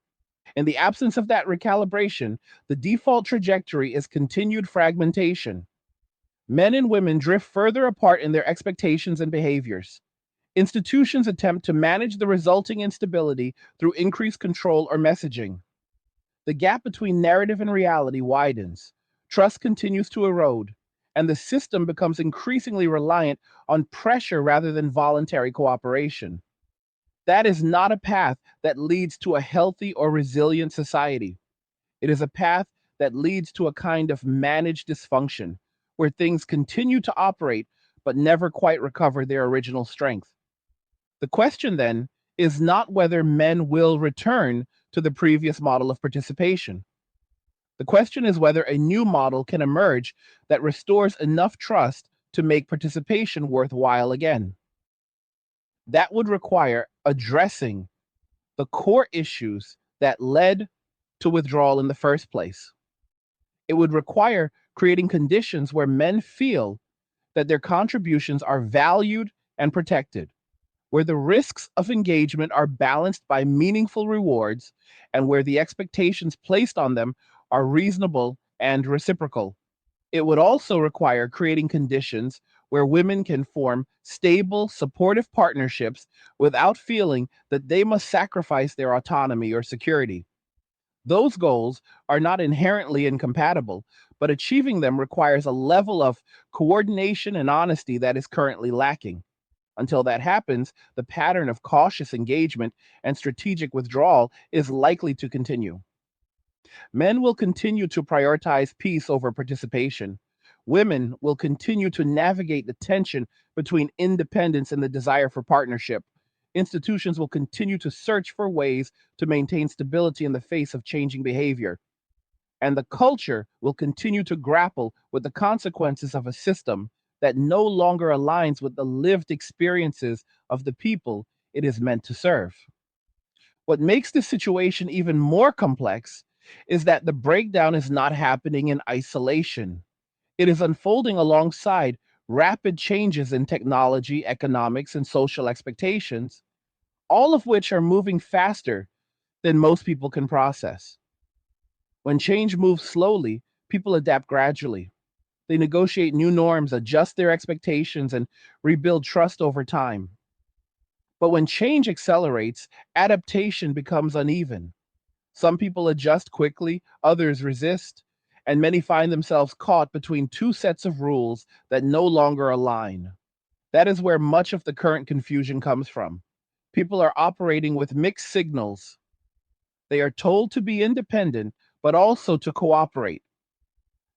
In the absence of that recalibration, the default trajectory is continued fragmentation. Men and women drift further apart in their expectations and behaviors. Institutions attempt to manage the resulting instability through increased control or messaging. The gap between narrative and reality widens. Trust continues to erode, and the system becomes increasingly reliant on pressure rather than voluntary cooperation. That is not a path that leads to a healthy or resilient society. It is a path that leads to a kind of managed dysfunction, where things continue to operate but never quite recover their original strength. The question then is not whether men will return to the previous model of participation. The question is whether a new model can emerge that restores enough trust to make participation worthwhile again. That would require addressing the core issues that led to withdrawal in the first place. It would require creating conditions where men feel that their contributions are valued and protected, where the risks of engagement are balanced by meaningful rewards, and where the expectations placed on them are reasonable and reciprocal. It would also require creating conditions where women can form stable, supportive partnerships without feeling that they must sacrifice their autonomy or security. Those goals are not inherently incompatible, but achieving them requires a level of coordination and honesty that is currently lacking. Until that happens, the pattern of cautious engagement and strategic withdrawal is likely to continue. Men will continue to prioritize peace over participation. Women will continue to navigate the tension between independence and the desire for partnership. Institutions will continue to search for ways to maintain stability in the face of changing behavior. And the culture will continue to grapple with the consequences of a system that no longer aligns with the lived experiences of the people it is meant to serve. What makes this situation even more complex is that the breakdown is not happening in isolation. It is unfolding alongside rapid changes in technology, economics, and social expectations, all of which are moving faster than most people can process. When change moves slowly, people adapt gradually. They negotiate new norms, adjust their expectations, and rebuild trust over time. But when change accelerates, adaptation becomes uneven. Some people adjust quickly, others resist, and many find themselves caught between two sets of rules that no longer align. That is where much of the current confusion comes from. People are operating with mixed signals. They are told to be independent, but also to cooperate.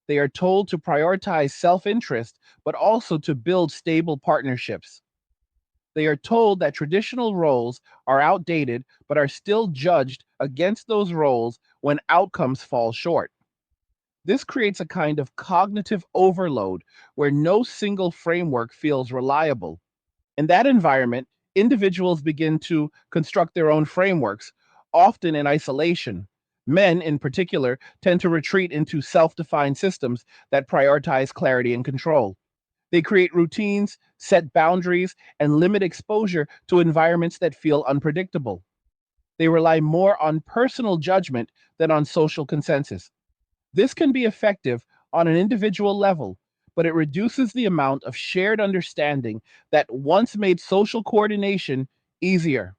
They are told to prioritize self interest, but also to build stable partnerships. They are told that traditional roles are outdated, but are still judged against those roles when outcomes fall short. This creates a kind of cognitive overload where no single framework feels reliable. In that environment, individuals begin to construct their own frameworks, often in isolation. Men, in particular, tend to retreat into self defined systems that prioritize clarity and control. They create routines, set boundaries, and limit exposure to environments that feel unpredictable. They rely more on personal judgment than on social consensus. This can be effective on an individual level, but it reduces the amount of shared understanding that once made social coordination easier.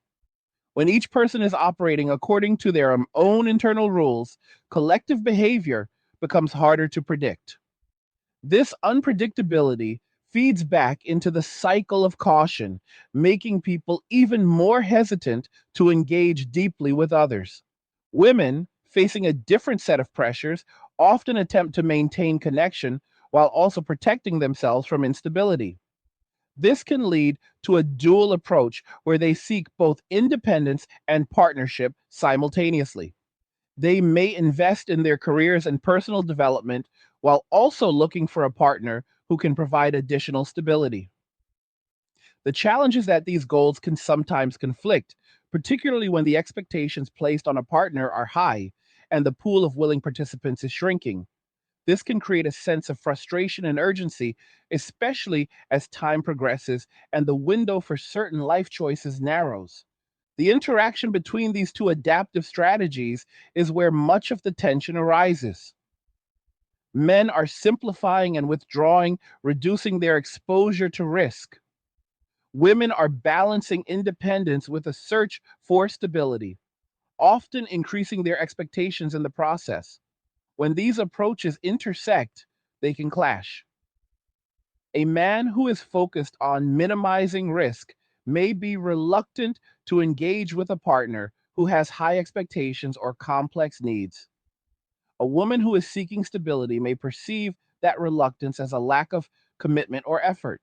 When each person is operating according to their own internal rules, collective behavior becomes harder to predict. This unpredictability feeds back into the cycle of caution, making people even more hesitant to engage deeply with others. Women, facing a different set of pressures, often attempt to maintain connection while also protecting themselves from instability. This can lead to a dual approach where they seek both independence and partnership simultaneously. They may invest in their careers and personal development while also looking for a partner who can provide additional stability. The challenge is that these goals can sometimes conflict, particularly when the expectations placed on a partner are high and the pool of willing participants is shrinking. This can create a sense of frustration and urgency, especially as time progresses and the window for certain life choices narrows. The interaction between these two adaptive strategies is where much of the tension arises. Men are simplifying and withdrawing, reducing their exposure to risk. Women are balancing independence with a search for stability, often increasing their expectations in the process. When these approaches intersect, they can clash. A man who is focused on minimizing risk may be reluctant to engage with a partner who has high expectations or complex needs. A woman who is seeking stability may perceive that reluctance as a lack of commitment or effort.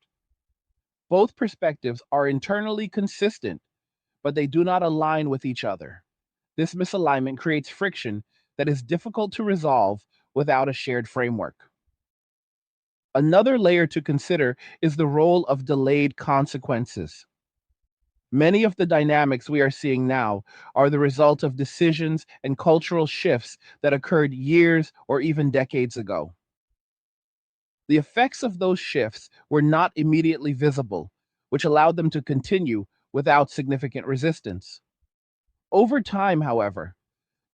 Both perspectives are internally consistent, but they do not align with each other. This misalignment creates friction that is difficult to resolve without a shared framework. Another layer to consider is the role of delayed consequences. Many of the dynamics we are seeing now are the result of decisions and cultural shifts that occurred years or even decades ago. The effects of those shifts were not immediately visible, which allowed them to continue without significant resistance. Over time, however,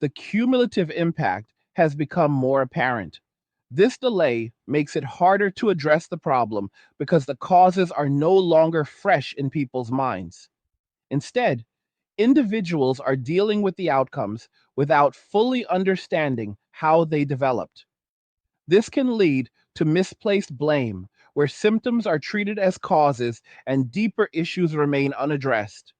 the cumulative impact has become more apparent. This delay makes it harder to address the problem because the causes are no longer fresh in people's minds. Instead, individuals are dealing with the outcomes without fully understanding how they developed. This can lead to misplaced blame, where symptoms are treated as causes and deeper issues remain unaddressed.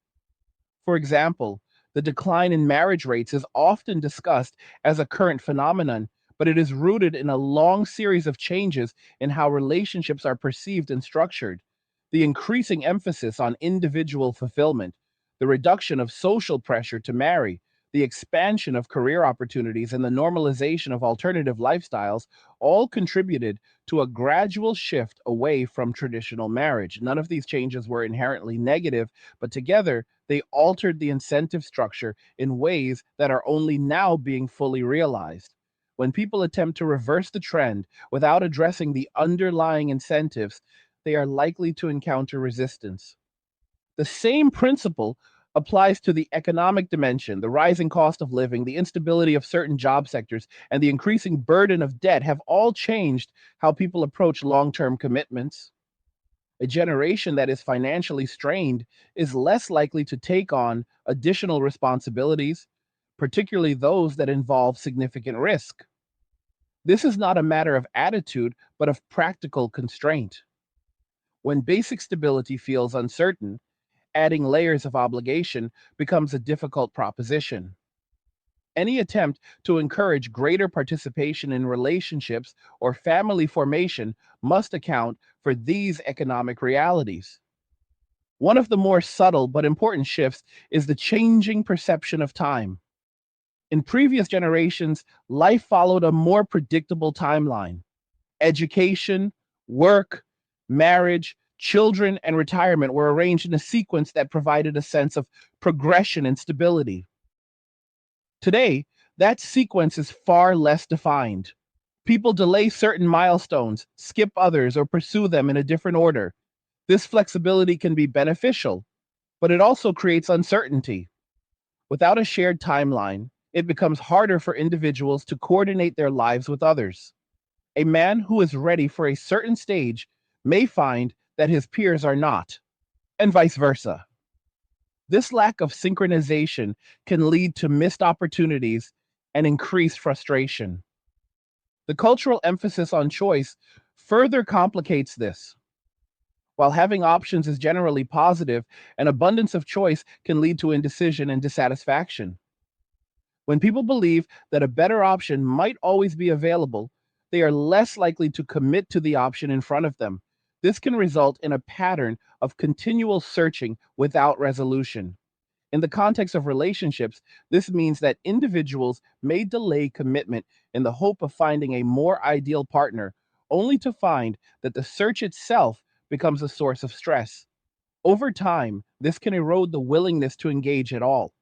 For example, the decline in marriage rates is often discussed as a current phenomenon, but it is rooted in a long series of changes in how relationships are perceived and structured. The increasing emphasis on individual fulfillment, the reduction of social pressure to marry, the expansion of career opportunities, and the normalization of alternative lifestyles all contributed to a gradual shift away from traditional marriage. None of these changes were inherently negative, but together they altered the incentive structure in ways that are only now being fully realized. When people attempt to reverse the trend without addressing the underlying incentives, they are likely to encounter resistance. The same principle applies to the economic dimension. The rising cost of living, the instability of certain job sectors, and the increasing burden of debt have all changed how people approach long term commitments. A generation that is financially strained is less likely to take on additional responsibilities, particularly those that involve significant risk. This is not a matter of attitude, but of practical constraint. When basic stability feels uncertain, adding layers of obligation becomes a difficult proposition. Any attempt to encourage greater participation in relationships or family formation must account for these economic realities. One of the more subtle but important shifts is the changing perception of time. In previous generations, life followed a more predictable timeline. Education, work, marriage, children, and retirement were arranged in a sequence that provided a sense of progression and stability. Today, that sequence is far less defined. People delay certain milestones, skip others, or pursue them in a different order. This flexibility can be beneficial, but it also creates uncertainty. Without a shared timeline, it becomes harder for individuals to coordinate their lives with others. A man who is ready for a certain stage may find that his peers are not, and vice versa. This lack of synchronization can lead to missed opportunities and increased frustration. The cultural emphasis on choice further complicates this. While having options is generally positive, an abundance of choice can lead to indecision and dissatisfaction. When people believe that a better option might always be available, they are less likely to commit to the option in front of them. This can result in a pattern of continual searching without resolution. In the context of relationships, this means that individuals may delay commitment in the hope of finding a more ideal partner, only to find that the search itself becomes a source of stress. Over time, this can erode the willingness to engage at all.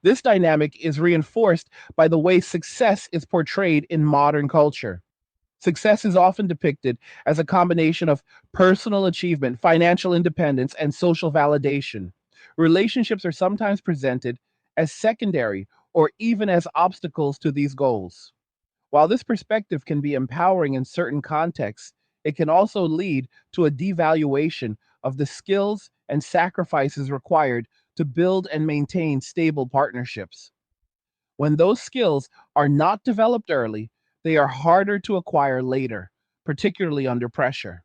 This dynamic is reinforced by the way success is portrayed in modern culture. Success is often depicted as a combination of personal achievement, financial independence, and social validation. Relationships are sometimes presented as secondary or even as obstacles to these goals. While this perspective can be empowering in certain contexts, it can also lead to a devaluation of the skills and sacrifices required to build and maintain stable partnerships. When those skills are not developed early, they are harder to acquire later, particularly under pressure.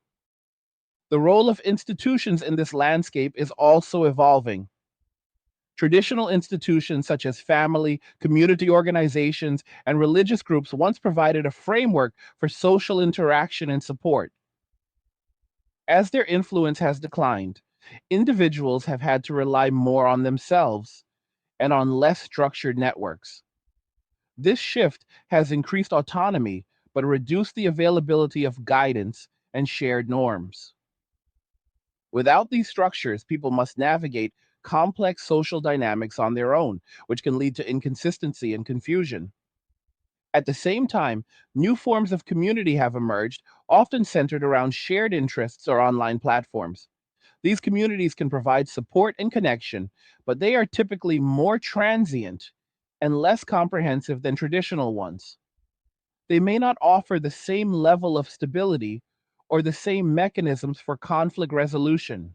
The role of institutions in this landscape is also evolving. Traditional institutions such as family, community organizations, and religious groups once provided a framework for social interaction and support. As their influence has declined, individuals have had to rely more on themselves and on less structured networks. This shift has increased autonomy but reduced the availability of guidance and shared norms. Without these structures, people must navigate complex social dynamics on their own, which can lead to inconsistency and confusion. At the same time, new forms of community have emerged, often centered around shared interests or online platforms. These communities can provide support and connection, but they are typically more transient and less comprehensive than traditional ones. They may not offer the same level of stability or the same mechanisms for conflict resolution.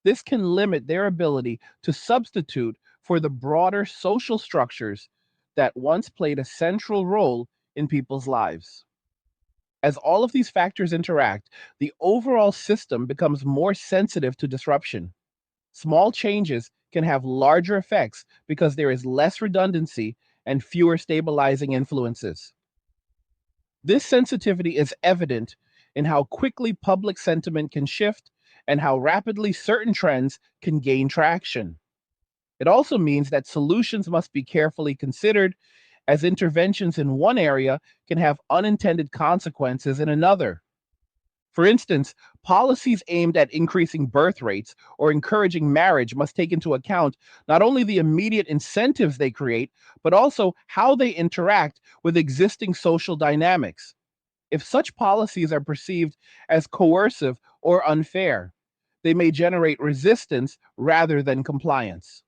This can limit their ability to substitute for the broader social structures that once played a central role in people's lives. As all of these factors interact, the overall system becomes more sensitive to disruption. Small changes can have larger effects because there is less redundancy and fewer stabilizing influences. This sensitivity is evident in how quickly public sentiment can shift and how rapidly certain trends can gain traction. It also means that solutions must be carefully considered, as interventions in one area can have unintended consequences in another. For instance, policies aimed at increasing birth rates or encouraging marriage must take into account not only the immediate incentives they create, but also how they interact with existing social dynamics. If such policies are perceived as coercive or unfair, they may generate resistance rather than compliance.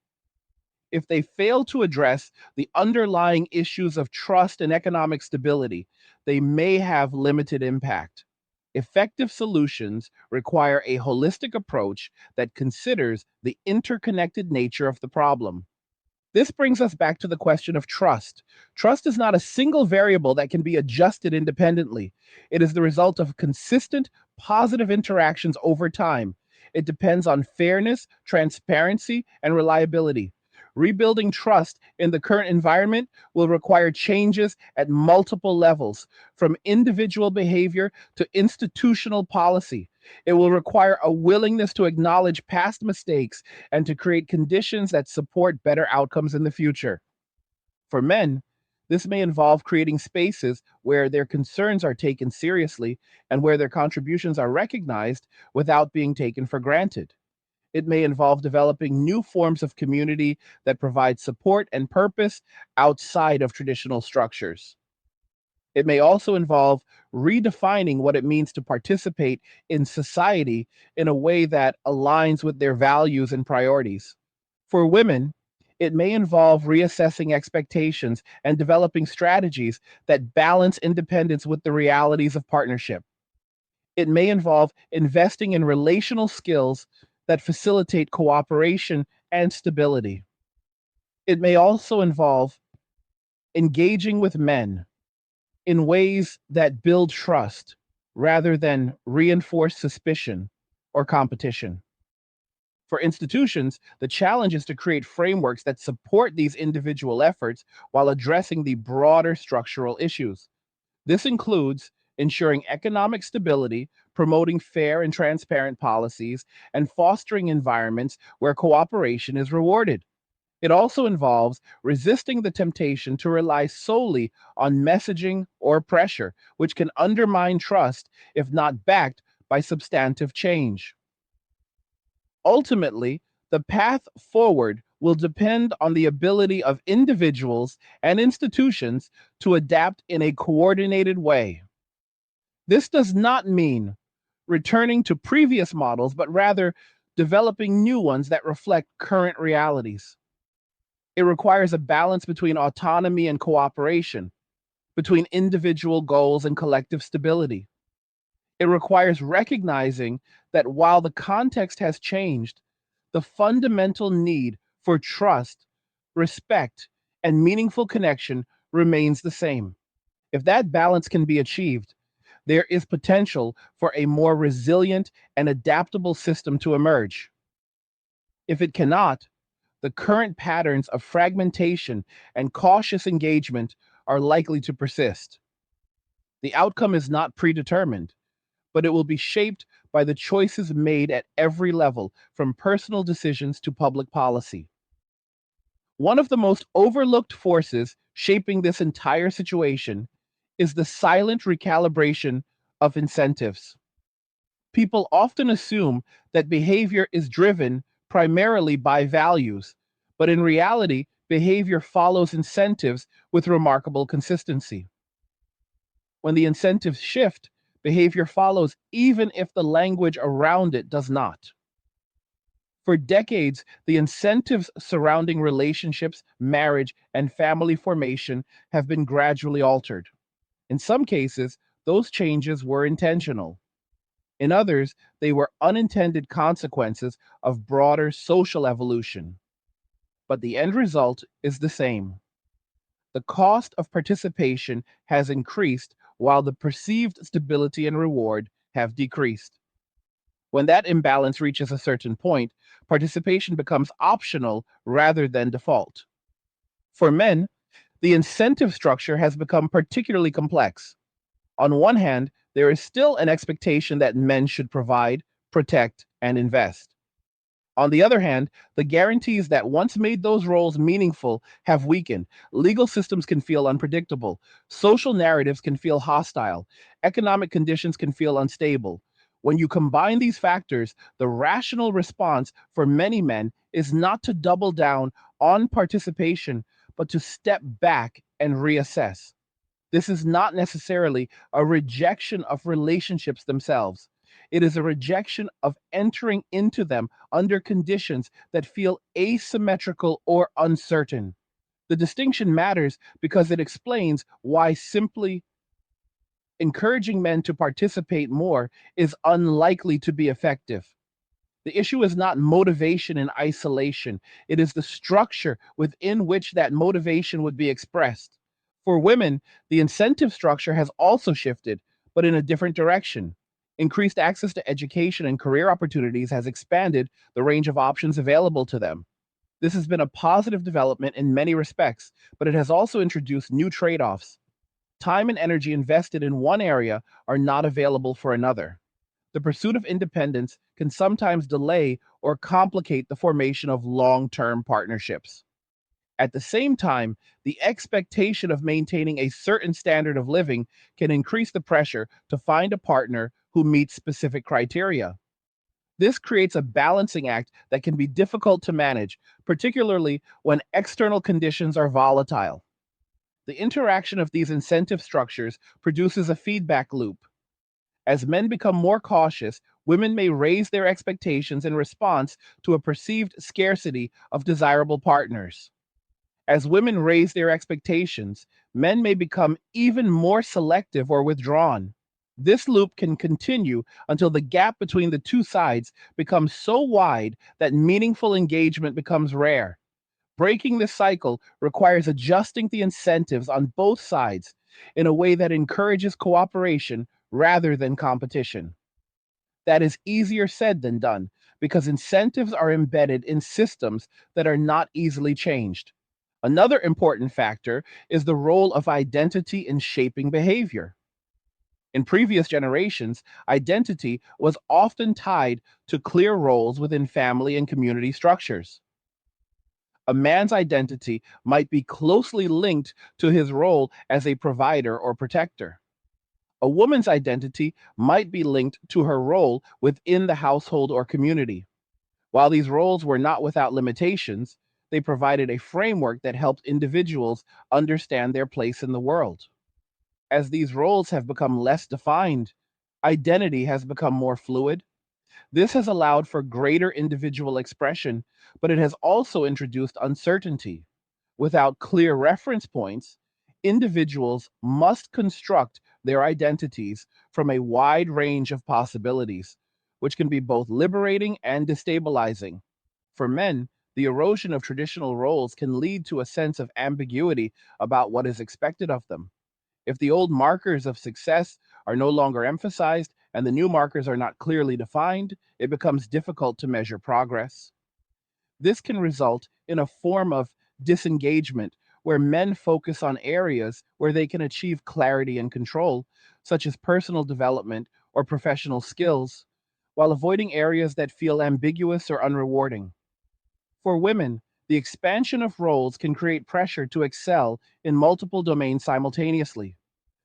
If they fail to address the underlying issues of trust and economic stability, they may have limited impact. Effective solutions require a holistic approach that considers the interconnected nature of the problem. This brings us back to the question of trust. Trust is not a single variable that can be adjusted independently. It is the result of consistent, positive interactions over time. It depends on fairness, transparency, and reliability. Rebuilding trust in the current environment will require changes at multiple levels, from individual behavior to institutional policy. It will require a willingness to acknowledge past mistakes and to create conditions that support better outcomes in the future. For men, this may involve creating spaces where their concerns are taken seriously and where their contributions are recognized without being taken for granted. It may involve developing new forms of community that provide support and purpose outside of traditional structures. It may also involve redefining what it means to participate in society in a way that aligns with their values and priorities. For women, it may involve reassessing expectations and developing strategies that balance independence with the realities of partnership. It may involve investing in relational skills that facilitate cooperation and stability. It may also involve engaging with men in ways that build trust rather than reinforce suspicion or competition. For institutions, the challenge is to create frameworks that support these individual efforts while addressing the broader structural issues. This includes ensuring economic stability, promoting fair and transparent policies, and fostering environments where cooperation is rewarded. It also involves resisting the temptation to rely solely on messaging or pressure, which can undermine trust if not backed by substantive change. Ultimately, the path forward will depend on the ability of individuals and institutions to adapt in a coordinated way. This does not mean returning to previous models, but rather developing new ones that reflect current realities. It requires a balance between autonomy and cooperation, between individual goals and collective stability. It requires recognizing that while the context has changed, the fundamental need for trust, respect, and meaningful connection remains the same. If that balance can be achieved, there is potential for a more resilient and adaptable system to emerge. If it cannot, the current patterns of fragmentation and cautious engagement are likely to persist. The outcome is not predetermined, but it will be shaped by the choices made at every level, from personal decisions to public policy. One of the most overlooked forces shaping this entire situation is the silent recalibration of incentives. People often assume that behavior is driven primarily by values, but in reality, behavior follows incentives with remarkable consistency. When the incentives shift, behavior follows even if the language around it does not. For decades, the incentives surrounding relationships, marriage, and family formation have been gradually altered. In some cases, those changes were intentional. In others, they were unintended consequences of broader social evolution. But the end result is the same. The cost of participation has increased while the perceived stability and reward have decreased. When that imbalance reaches a certain point, participation becomes optional rather than default. For men, the incentive structure has become particularly complex. On one hand, there is still an expectation that men should provide, protect, and invest. On the other hand, the guarantees that once made those roles meaningful have weakened. Legal systems can feel unpredictable. Social narratives can feel hostile. Economic conditions can feel unstable. When you combine these factors, the rational response for many men is not to double down on participation, but to step back and reassess. This is not necessarily a rejection of relationships themselves. It is a rejection of entering into them under conditions that feel asymmetrical or uncertain. The distinction matters because it explains why simply encouraging men to participate more is unlikely to be effective. The issue is not motivation in isolation, it is the structure within which that motivation would be expressed. For women, the incentive structure has also shifted, but in a different direction. Increased access to education and career opportunities has expanded the range of options available to them. This has been a positive development in many respects, but it has also introduced new trade offs. Time and energy invested in one area are not available for another. The pursuit of independence can sometimes delay or complicate the formation of long term partnerships. At the same time, the expectation of maintaining a certain standard of living can increase the pressure to find a partner who meets specific criteria. This creates a balancing act that can be difficult to manage, particularly when external conditions are volatile. The interaction of these incentive structures produces a feedback loop. As men become more cautious, women may raise their expectations in response to a perceived scarcity of desirable partners. As women raise their expectations, men may become even more selective or withdrawn. This loop can continue until the gap between the two sides becomes so wide that meaningful engagement becomes rare. Breaking this cycle requires adjusting the incentives on both sides in a way that encourages cooperation rather than competition. That is easier said than done because incentives are embedded in systems that are not easily changed. Another important factor is the role of identity in shaping behavior. In previous generations, identity was often tied to clear roles within family and community structures. A man's identity might be closely linked to his role as a provider or protector. A woman's identity might be linked to her role within the household or community. While these roles were not without limitations, they provided a framework that helped individuals understand their place in the world. As these roles have become less defined, identity has become more fluid. This has allowed for greater individual expression, but it has also introduced uncertainty. Without clear reference points, individuals must construct their identities from a wide range of possibilities, which can be both liberating and destabilizing. For men, the erosion of traditional roles can lead to a sense of ambiguity about what is expected of them. If the old markers of success are no longer emphasized and the new markers are not clearly defined, it becomes difficult to measure progress. This can result in a form of disengagement where men focus on areas where they can achieve clarity and control, such as personal development or professional skills, while avoiding areas that feel ambiguous or unrewarding. For women, the expansion of roles can create pressure to excel in multiple domains simultaneously.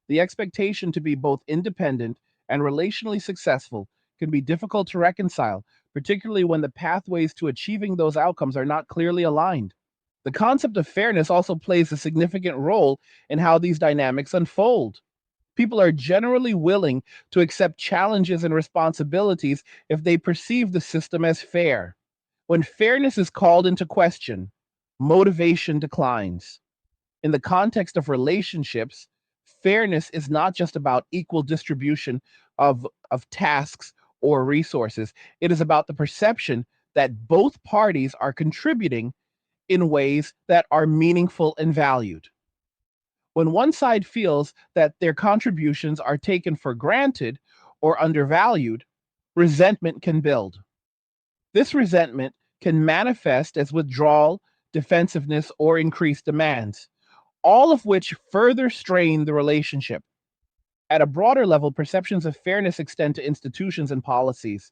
The expectation to be both independent and relationally successful can be difficult to reconcile, particularly when the pathways to achieving those outcomes are not clearly aligned. The concept of fairness also plays a significant role in how these dynamics unfold. People are generally willing to accept challenges and responsibilities if they perceive the system as fair. When fairness is called into question, motivation declines. In the context of relationships, fairness is not just about equal distribution of tasks or resources. It is about the perception that both parties are contributing in ways that are meaningful and valued. When one side feels that their contributions are taken for granted or undervalued, resentment can build. This resentment can manifest as withdrawal, defensiveness, or increased demands, all of which further strain the relationship. At a broader level, perceptions of fairness extend to institutions and policies.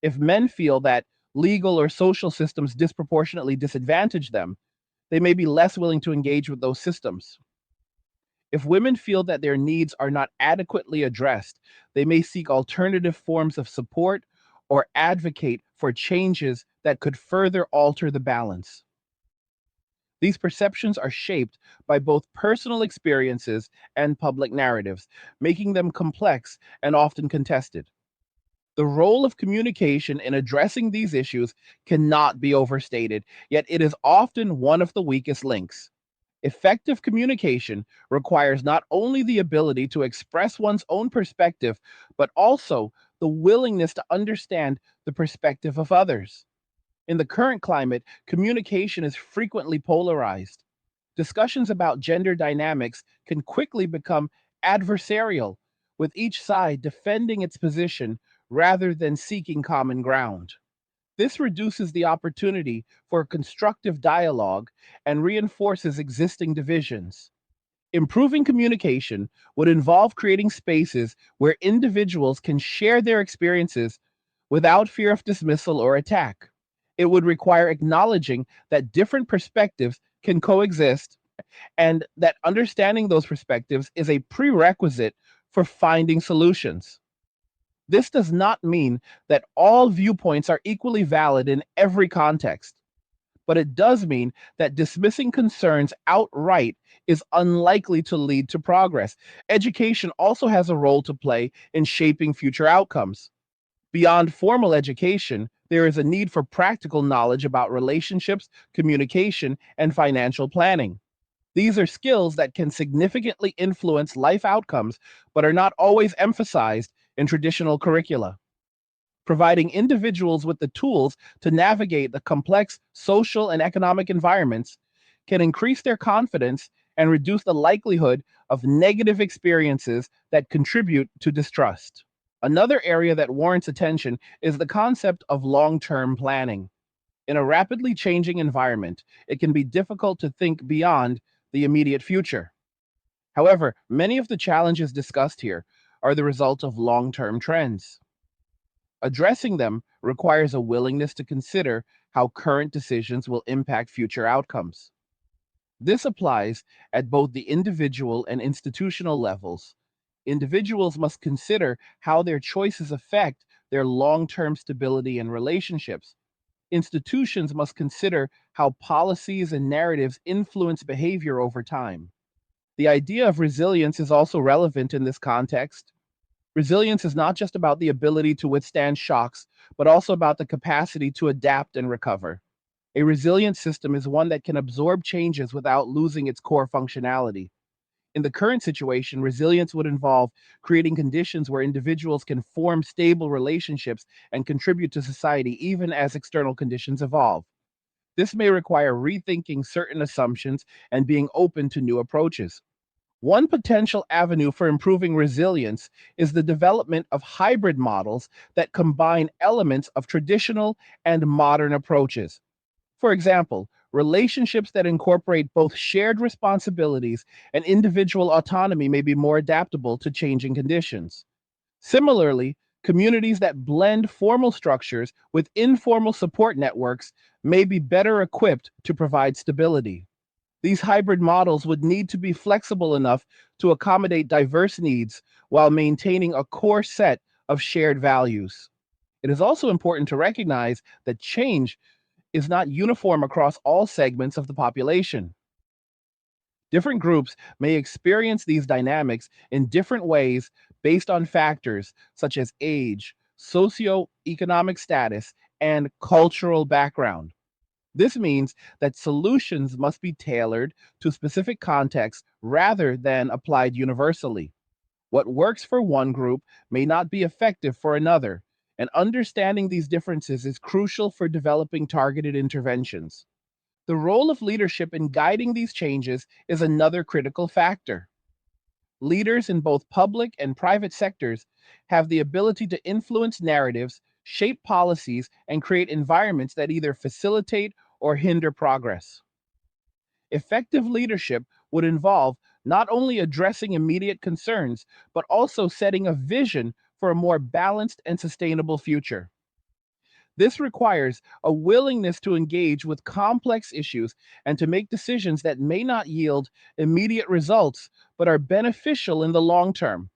If men feel that legal or social systems disproportionately disadvantage them, they may be less willing to engage with those systems. If women feel that their needs are not adequately addressed, they may seek alternative forms of support or advocate for changes that could further alter the balance. These perceptions are shaped by both personal experiences and public narratives, making them complex and often contested. The role of communication in addressing these issues cannot be overstated, yet it is often one of the weakest links. Effective communication requires not only the ability to express one's own perspective, but also the willingness to understand the perspective of others. In the current climate, communication is frequently polarized. Discussions about gender dynamics can quickly become adversarial, with each side defending its position rather than seeking common ground. This reduces the opportunity for constructive dialogue and reinforces existing divisions. Improving communication would involve creating spaces where individuals can share their experiences without fear of dismissal or attack. It would require acknowledging that different perspectives can coexist and that understanding those perspectives is a prerequisite for finding solutions. This does not mean that all viewpoints are equally valid in every context, but it does mean that dismissing concerns outright is unlikely to lead to progress. Education also has a role to play in shaping future outcomes. Beyond formal education, there is a need for practical knowledge about relationships, communication, and financial planning. These are skills that can significantly influence life outcomes, but are not always emphasized in traditional curricula. Providing individuals with the tools to navigate the complex social and economic environments can increase their confidence and reduce the likelihood of negative experiences that contribute to distrust. Another area that warrants attention is the concept of long term planning. In a rapidly changing environment, it can be difficult to think beyond the immediate future. However, many of the challenges discussed here are the result of long term trends. Addressing them requires a willingness to consider how current decisions will impact future outcomes. This applies at both the individual and institutional levels. Individuals must consider how their choices affect their long term stability and relationships. Institutions must consider how policies and narratives influence behavior over time. The idea of resilience is also relevant in this context. Resilience is not just about the ability to withstand shocks, but also about the capacity to adapt and recover. A resilient system is one that can absorb changes without losing its core functionality. In the current situation, resilience would involve creating conditions where individuals can form stable relationships and contribute to society even as external conditions evolve. This may require rethinking certain assumptions and being open to new approaches. One potential avenue for improving resilience is the development of hybrid models that combine elements of traditional and modern approaches. For example, relationships that incorporate both shared responsibilities and individual autonomy may be more adaptable to changing conditions. Similarly, communities that blend formal structures with informal support networks may be better equipped to provide stability. These hybrid models would need to be flexible enough to accommodate diverse needs while maintaining a core set of shared values. It is also important to recognize that change is not uniform across all segments of the population. Different groups may experience these dynamics in different ways based on factors such as age, socioeconomic status, and cultural background. This means that solutions must be tailored to specific contexts rather than applied universally. What works for one group may not be effective for another, and understanding these differences is crucial for developing targeted interventions. The role of leadership in guiding these changes is another critical factor. Leaders in both public and private sectors have the ability to influence narratives, shape policies, and create environments that either facilitate or hinder progress. Effective leadership would involve not only addressing immediate concerns, but also setting a vision for a more balanced and sustainable future. This requires a willingness to engage with complex issues and to make decisions that may not yield immediate results, but are beneficial in the long term.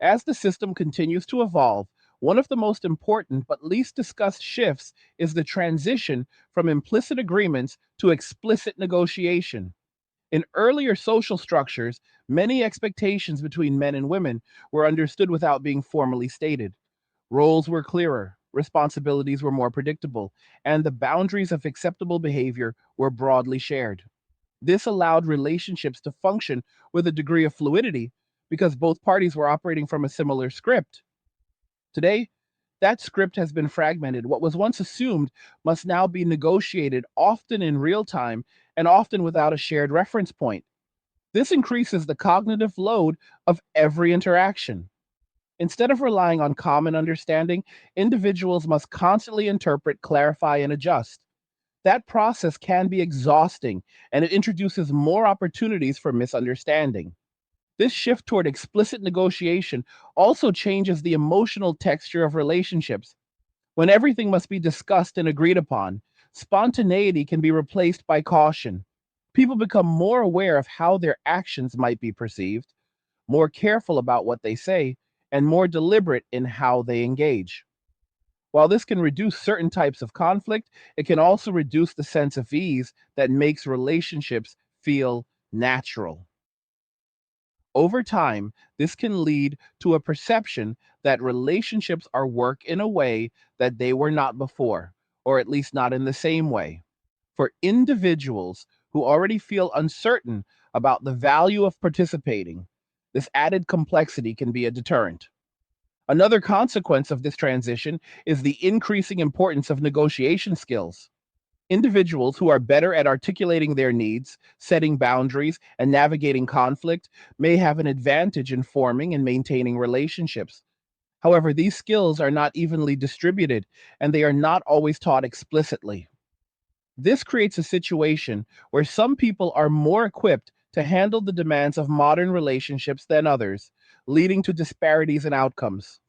As the system continues to evolve, one of the most important but least discussed shifts is the transition from implicit agreements to explicit negotiation. In earlier social structures, many expectations between men and women were understood without being formally stated. Roles were clearer, responsibilities were more predictable, and the boundaries of acceptable behavior were broadly shared. This allowed relationships to function with a degree of fluidity because both parties were operating from a similar script. Today, that script has been fragmented. What was once assumed must now be negotiated, often in real time and often without a shared reference point. This increases the cognitive load of every interaction. Instead of relying on common understanding, individuals must constantly interpret, clarify, and adjust. That process can be exhausting, and it introduces more opportunities for misunderstanding. This shift toward explicit negotiation also changes the emotional texture of relationships. When everything must be discussed and agreed upon, spontaneity can be replaced by caution. People become more aware of how their actions might be perceived, more careful about what they say, and more deliberate in how they engage. While this can reduce certain types of conflict, it can also reduce the sense of ease that makes relationships feel natural. Over time, this can lead to a perception that relationships are work in a way that they were not before, or at least not in the same way. For individuals who already feel uncertain about the value of participating, this added complexity can be a deterrent. Another consequence of this transition is the increasing importance of negotiation skills. Individuals who are better at articulating their needs, setting boundaries, and navigating conflict may have an advantage in forming and maintaining relationships. However, these skills are not evenly distributed and they are not always taught explicitly. This creates a situation where some people are more equipped to handle the demands of modern relationships than others, leading to disparities in outcomes.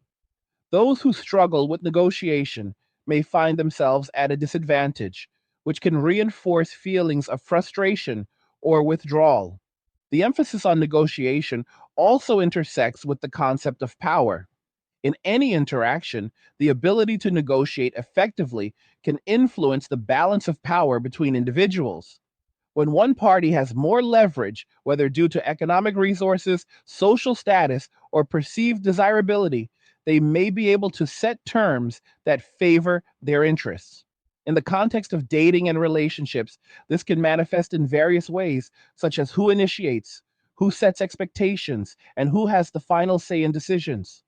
Those who struggle with negotiation may find themselves at a disadvantage, which can reinforce feelings of frustration or withdrawal. The emphasis on negotiation also intersects with the concept of power. In any interaction, the ability to negotiate effectively can influence the balance of power between individuals. When one party has more leverage, whether due to economic resources, social status, or perceived desirability, they may be able to set terms that favor their interests. In the context of dating and relationships, this can manifest in various ways, such as who initiates, who sets expectations, and who has the final say in decisions.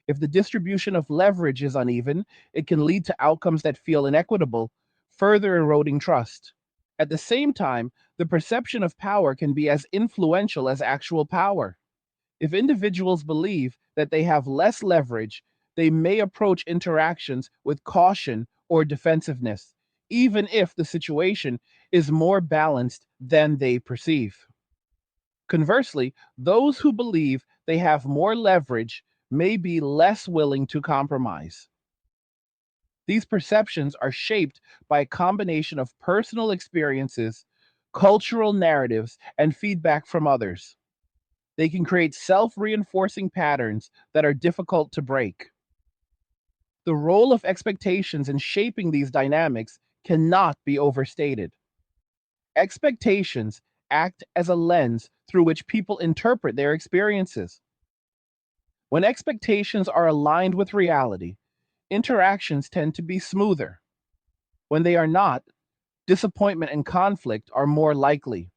If the distribution of leverage is uneven, it can lead to outcomes that feel inequitable, further eroding trust. At the same time, the perception of power can be as influential as actual power. If individuals believe that they have less leverage, they may approach interactions with caution or defensiveness, even if the situation is more balanced than they perceive. Conversely, those who believe they have more leverage may be less willing to compromise. These perceptions are shaped by a combination of personal experiences, cultural narratives, and feedback from others. They can create self reinforcing patterns that are difficult to break. The role of expectations in shaping these dynamics cannot be overstated. Expectations act as a lens through which people interpret their experiences. When expectations are aligned with reality, interactions tend to be smoother. When they are not, disappointment and conflict are more likely.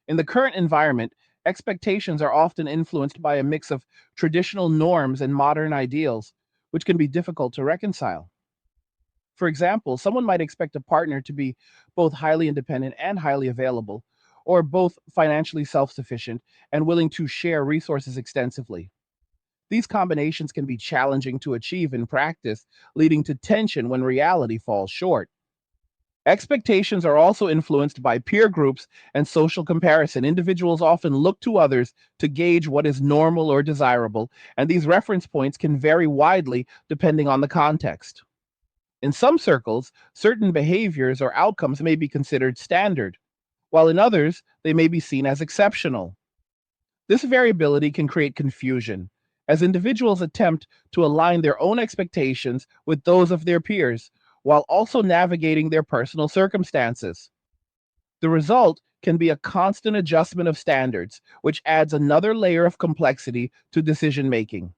In the current environment, expectations are often influenced by a mix of traditional norms and modern ideals, which can be difficult to reconcile. For example, someone might expect a partner to be both highly independent and highly available, or both financially self sufficient and willing to share resources extensively. These combinations can be challenging to achieve in practice, leading to tension when reality falls short. Expectations are also influenced by peer groups and social comparison. Individuals often look to others to gauge what is normal or desirable, and these reference points can vary widely depending on the context. In some circles, certain behaviors or outcomes may be considered standard, while in others, they may be seen as exceptional. This variability can create confusion as individuals attempt to align their own expectations with those of their peers while also navigating their personal circumstances. The result can be a constant adjustment of standards, which adds another layer of complexity to decision making.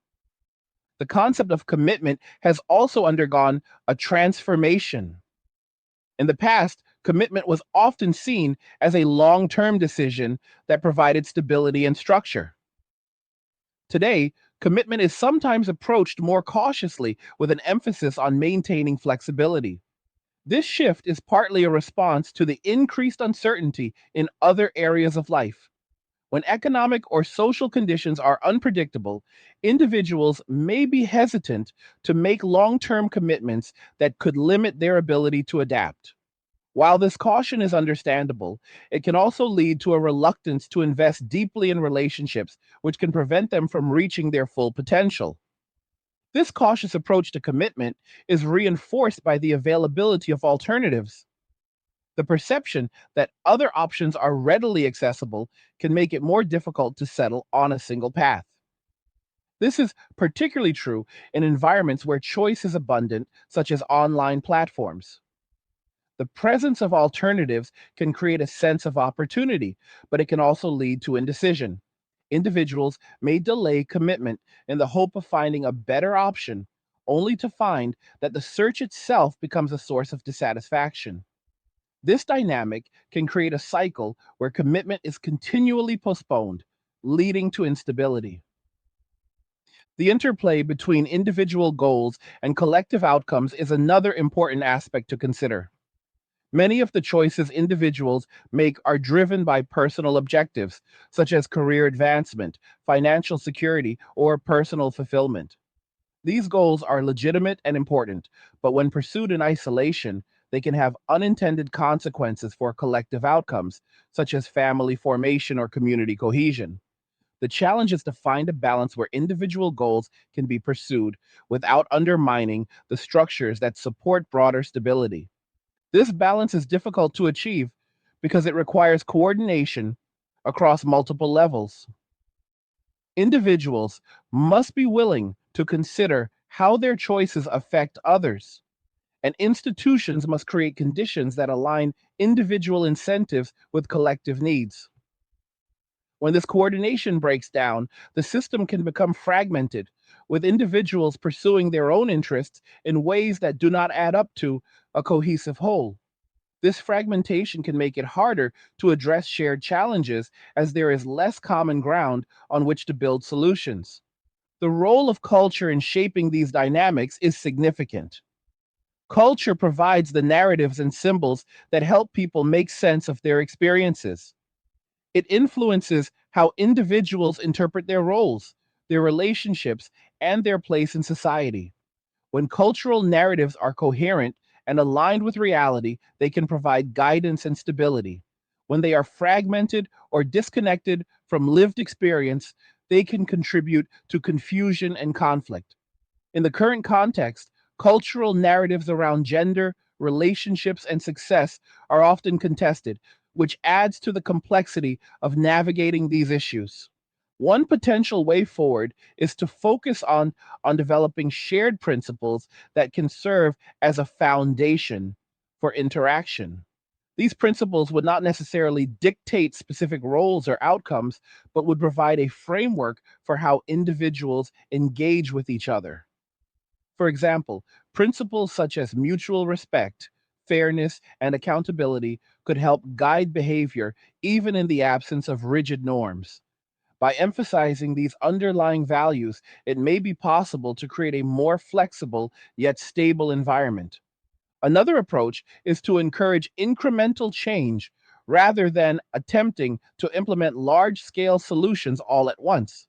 The concept of commitment has also undergone a transformation. In the past, commitment was often seen as a long term decision that provided stability and structure. Today, commitment is sometimes approached more cautiously with an emphasis on maintaining flexibility. This shift is partly a response to the increased uncertainty in other areas of life. When economic or social conditions are unpredictable, individuals may be hesitant to make long term commitments that could limit their ability to adapt. While this caution is understandable, it can also lead to a reluctance to invest deeply in relationships, which can prevent them from reaching their full potential. This cautious approach to commitment is reinforced by the availability of alternatives. The perception that other options are readily accessible can make it more difficult to settle on a single path. This is particularly true in environments where choice is abundant, such as online platforms. The presence of alternatives can create a sense of opportunity, but it can also lead to indecision. Individuals may delay commitment in the hope of finding a better option, only to find that the search itself becomes a source of dissatisfaction. This dynamic can create a cycle where commitment is continually postponed, leading to instability. The interplay between individual goals and collective outcomes is another important aspect to consider. Many of the choices individuals make are driven by personal objectives, such as career advancement, financial security, or personal fulfillment. These goals are legitimate and important, but when pursued in isolation, they can have unintended consequences for collective outcomes, such as family formation or community cohesion. The challenge is to find a balance where individual goals can be pursued without undermining the structures that support broader stability. This balance is difficult to achieve because it requires coordination across multiple levels. Individuals must be willing to consider how their choices affect others, and institutions must create conditions that align individual incentives with collective needs. When this coordination breaks down, the system can become fragmented, with individuals pursuing their own interests in ways that do not add up to a cohesive whole. This fragmentation can make it harder to address shared challenges as there is less common ground on which to build solutions. The role of culture in shaping these dynamics is significant. Culture provides the narratives and symbols that help people make sense of their experiences. It influences how individuals interpret their roles, their relationships, and their place in society. When cultural narratives are coherent and aligned with reality, they can provide guidance and stability. When they are fragmented or disconnected from lived experience, they can contribute to confusion and conflict. In the current context, cultural narratives around gender, relationships, and success are often contested, which adds to the complexity of navigating these issues. One potential way forward is to focus on developing shared principles that can serve as a foundation for interaction. These principles would not necessarily dictate specific roles or outcomes, but would provide a framework for how individuals engage with each other. For example, principles such as mutual respect, fairness, and accountability could help guide behavior even in the absence of rigid norms. By emphasizing these underlying values, it may be possible to create a more flexible yet stable environment. Another approach is to encourage incremental change rather than attempting to implement large scale solutions all at once.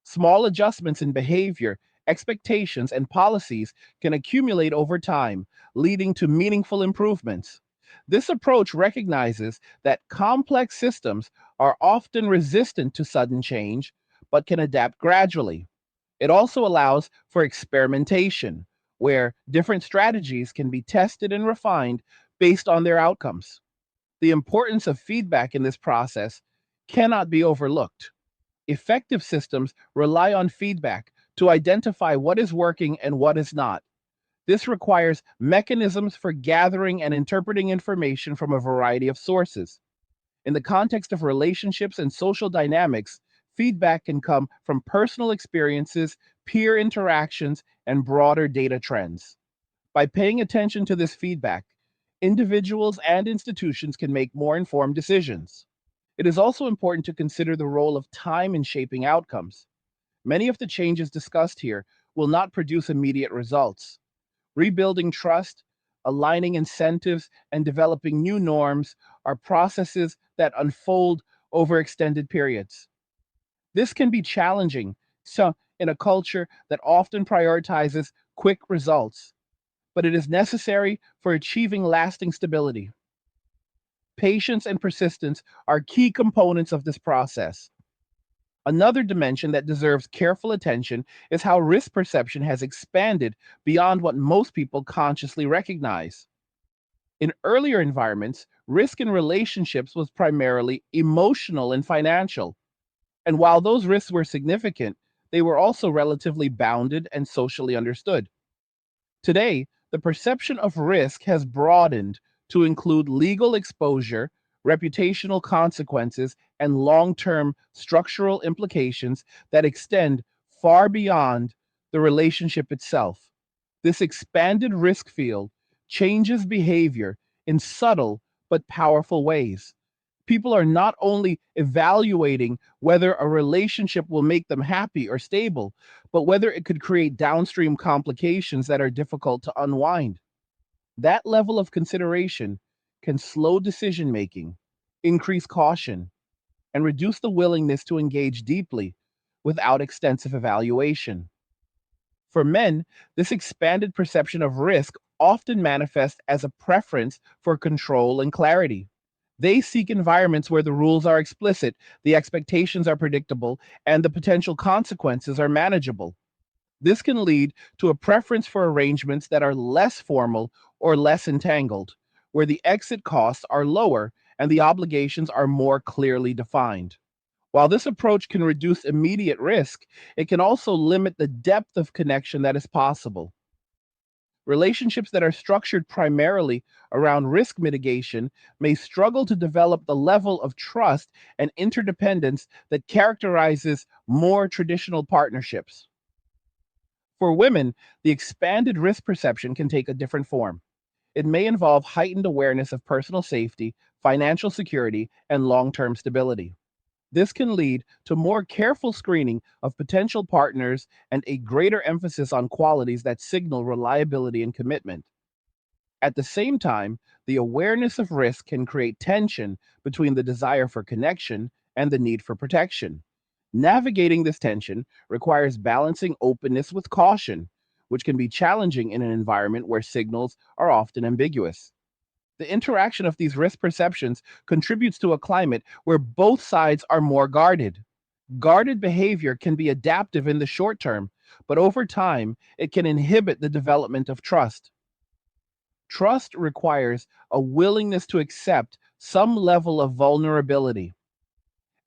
Small adjustments in behavior, expectations, and policies can accumulate over time, leading to meaningful improvements. This approach recognizes that complex systems are often resistant to sudden change, but can adapt gradually. It also allows for experimentation, where different strategies can be tested and refined based on their outcomes. The importance of feedback in this process cannot be overlooked. Effective systems rely on feedback to identify what is working and what is not. This requires mechanisms for gathering and interpreting information from a variety of sources. In the context of relationships and social dynamics, feedback can come from personal experiences, peer interactions, and broader data trends. By paying attention to this feedback, individuals and institutions can make more informed decisions. It is also important to consider the role of time in shaping outcomes. Many of the changes discussed here will not produce immediate results. Rebuilding trust, aligning incentives, and developing new norms are processes that unfold over extended periods. This can be challenging so in a culture that often prioritizes quick results, but it is necessary for achieving lasting stability. Patience and persistence are key components of this process. Another dimension that deserves careful attention is how risk perception has expanded beyond what most people consciously recognize. In earlier environments, risk in relationships was primarily emotional and financial. And while those risks were significant, they were also relatively bounded and socially understood. Today, the perception of risk has broadened to include legal exposure, reputational consequences, and long term structural implications that extend far beyond the relationship itself. This expanded risk field changes behavior in subtle but powerful ways. People are not only evaluating whether a relationship will make them happy or stable, but whether it could create downstream complications that are difficult to unwind. That level of consideration can slow decision making, increase caution, and reduce the willingness to engage deeply without extensive evaluation. For men, this expanded perception of risk often manifests as a preference for control and clarity. They seek environments where the rules are explicit, the expectations are predictable, and the potential consequences are manageable. This can lead to a preference for arrangements that are less formal or less entangled, where the exit costs are lower and the obligations are more clearly defined. While this approach can reduce immediate risk, it can also limit the depth of connection that is possible. Relationships that are structured primarily around risk mitigation may struggle to develop the level of trust and interdependence that characterizes more traditional partnerships. For women, the expanded risk perception can take a different form. It may involve heightened awareness of personal safety, financial security, and long term stability. This can lead to more careful screening of potential partners and a greater emphasis on qualities that signal reliability and commitment. At the same time, the awareness of risk can create tension between the desire for connection and the need for protection. Navigating this tension requires balancing openness with caution, which can be challenging in an environment where signals are often ambiguous. The interaction of these risk perceptions contributes to a climate where both sides are more guarded. Guarded behavior can be adaptive in the short term, but over time, it can inhibit the development of trust. Trust requires a willingness to accept some level of vulnerability.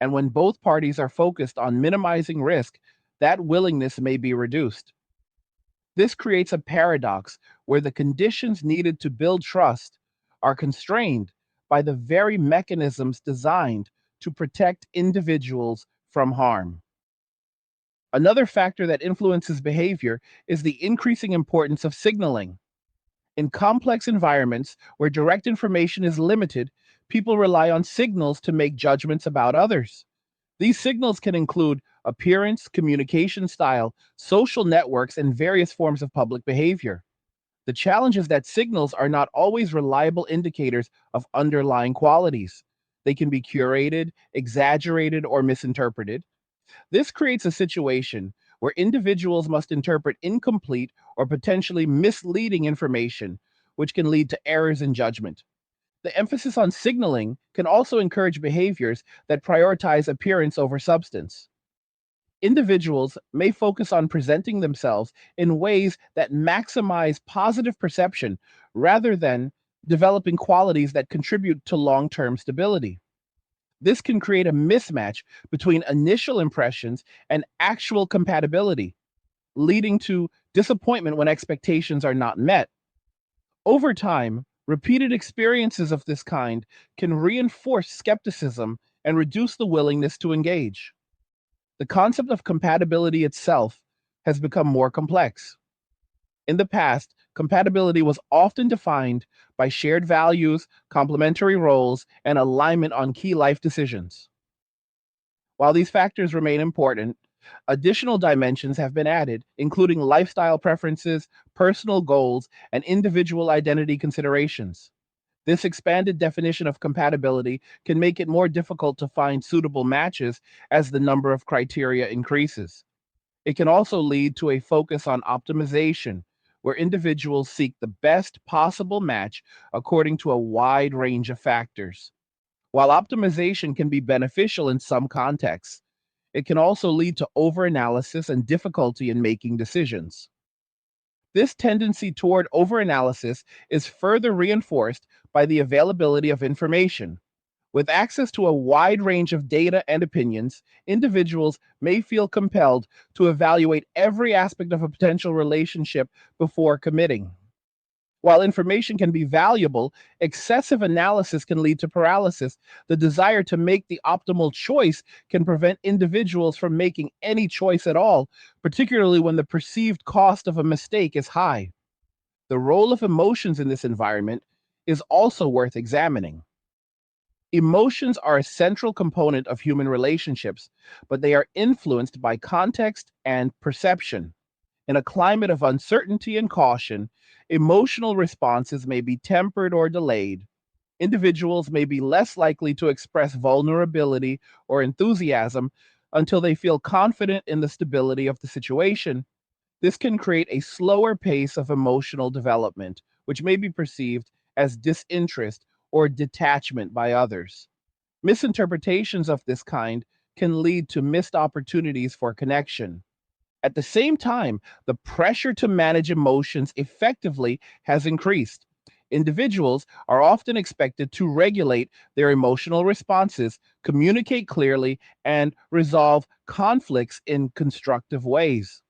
And when both parties are focused on minimizing risk, that willingness may be reduced. This creates a paradox where the conditions needed to build trust are constrained by the very mechanisms designed to protect individuals from harm. Another factor that influences behavior is the increasing importance of signaling. In complex environments where direct information is limited, people rely on signals to make judgments about others. These signals can include appearance, communication style, social networks, and various forms of public behavior. The challenge is that signals are not always reliable indicators of underlying qualities. They can be curated, exaggerated, or misinterpreted. This creates a situation where individuals must interpret incomplete or potentially misleading information, which can lead to errors in judgment. The emphasis on signaling can also encourage behaviors that prioritize appearance over substance. Individuals may focus on presenting themselves in ways that maximize positive perception rather than developing qualities that contribute to long term stability. This can create a mismatch between initial impressions and actual compatibility, leading to disappointment when expectations are not met. Over time, repeated experiences of this kind can reinforce skepticism and reduce the willingness to engage. The concept of compatibility itself has become more complex. In the past, compatibility was often defined by shared values, complementary roles, and alignment on key life decisions. While these factors remain important, additional dimensions have been added, including lifestyle preferences, personal goals, and individual identity considerations. This expanded definition of compatibility can make it more difficult to find suitable matches as the number of criteria increases. It can also lead to a focus on optimization, where individuals seek the best possible match according to a wide range of factors. While optimization can be beneficial in some contexts, it can also lead to overanalysis and difficulty in making decisions. This tendency toward overanalysis is further reinforced by the availability of information. With access to a wide range of data and opinions, individuals may feel compelled to evaluate every aspect of a potential relationship before committing. While information can be valuable, excessive analysis can lead to paralysis. The desire to make the optimal choice can prevent individuals from making any choice at all, particularly when the perceived cost of a mistake is high. The role of emotions in this environment is also worth examining. Emotions are a central component of human relationships, but they are influenced by context and perception. In a climate of uncertainty and caution, emotional responses may be tempered or delayed. Individuals may be less likely to express vulnerability or enthusiasm until they feel confident in the stability of the situation. This can create a slower pace of emotional development, which may be perceived as disinterest or detachment by others. Misinterpretations of this kind can lead to missed opportunities for connection. At the same time, the pressure to manage emotions effectively has increased. Individuals are often expected to regulate their emotional responses, communicate clearly, and resolve conflicts in constructive ways.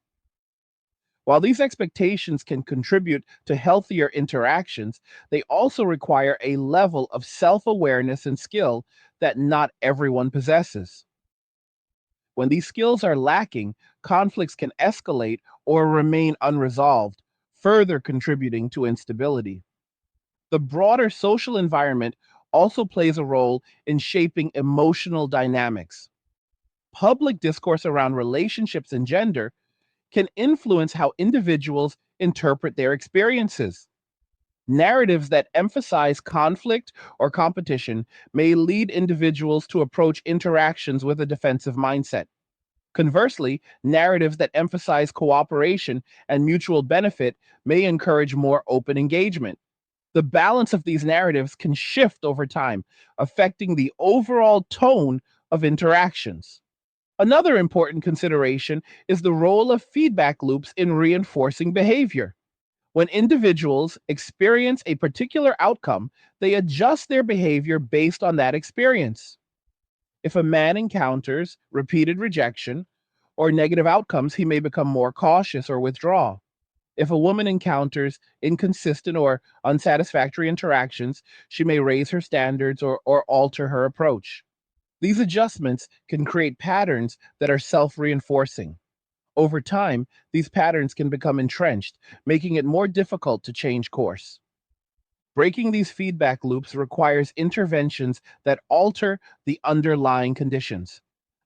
While these expectations can contribute to healthier interactions, they also require a level of self awareness and skill that not everyone possesses. When these skills are lacking, conflicts can escalate or remain unresolved, further contributing to instability. The broader social environment also plays a role in shaping emotional dynamics. Public discourse around relationships and gender can influence how individuals interpret their experiences. Narratives that emphasize conflict or competition may lead individuals to approach interactions with a defensive mindset. Conversely, narratives that emphasize cooperation and mutual benefit may encourage more open engagement. The balance of these narratives can shift over time, affecting the overall tone of interactions. Another important consideration is the role of feedback loops in reinforcing behavior. When individuals experience a particular outcome, they adjust their behavior based on that experience. If a man encounters repeated rejection or negative outcomes, he may become more cautious or withdraw. If a woman encounters inconsistent or unsatisfactory interactions, she may raise her standards or alter her approach. These adjustments can create patterns that are self reinforcing. Over time, these patterns can become entrenched, making it more difficult to change course. Breaking these feedback loops requires interventions that alter the underlying conditions.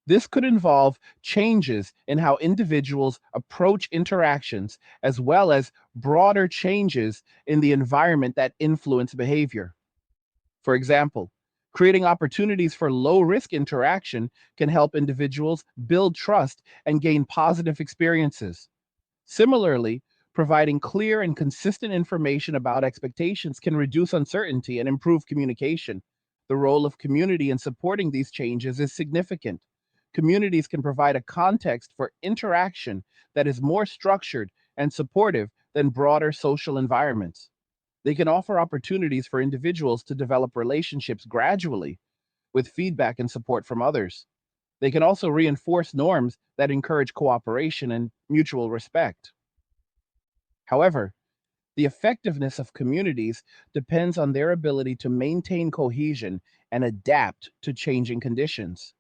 This could involve changes in how individuals approach interactions, as well as broader changes in the environment that influence behavior. For example, creating opportunities for low risk interaction can help individuals build trust and gain positive experiences. Similarly, providing clear and consistent information about expectations can reduce uncertainty and improve communication. The role of community in supporting these changes is significant. Communities can provide a context for interaction that is more structured and supportive than broader social environments. They can offer opportunities for individuals to develop relationships gradually with feedback and support from others. They can also reinforce norms that encourage cooperation and mutual respect. However, the effectiveness of communities depends on their ability to maintain cohesion and adapt to changing conditions.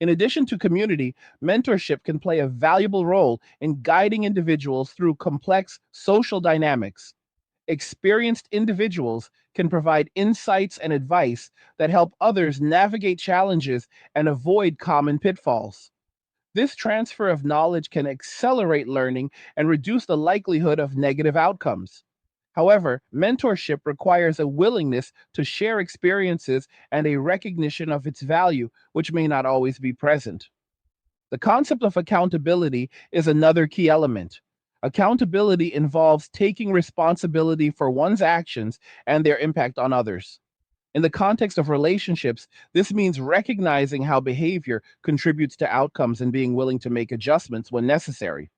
In addition to community, mentorship can play a valuable role in guiding individuals through complex social dynamics. Experienced individuals can provide insights and advice that help others navigate challenges and avoid common pitfalls. This transfer of knowledge can accelerate learning and reduce the likelihood of negative outcomes. However, mentorship requires a willingness to share experiences and a recognition of its value, which may not always be present. The concept of accountability is another key element. Accountability involves taking responsibility for one's actions and their impact on others. In the context of relationships, this means recognizing how behavior contributes to outcomes and being willing to make adjustments when necessary.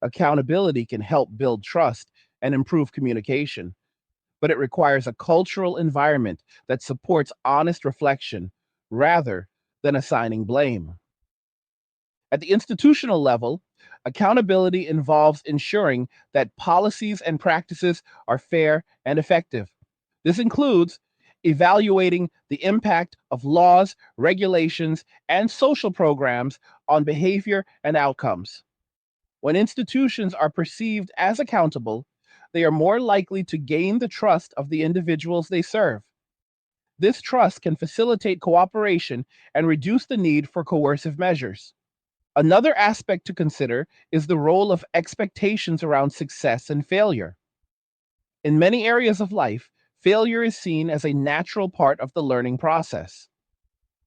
Accountability can help build trust and improve communication, but it requires a cultural environment that supports honest reflection rather than assigning blame. At the institutional level, accountability involves ensuring that policies and practices are fair and effective. This includes evaluating the impact of laws, regulations, and social programs on behavior and outcomes. When institutions are perceived as accountable, they are more likely to gain the trust of the individuals they serve. This trust can facilitate cooperation and reduce the need for coercive measures. Another aspect to consider is the role of expectations around success and failure. In many areas of life, failure is seen as a natural part of the learning process.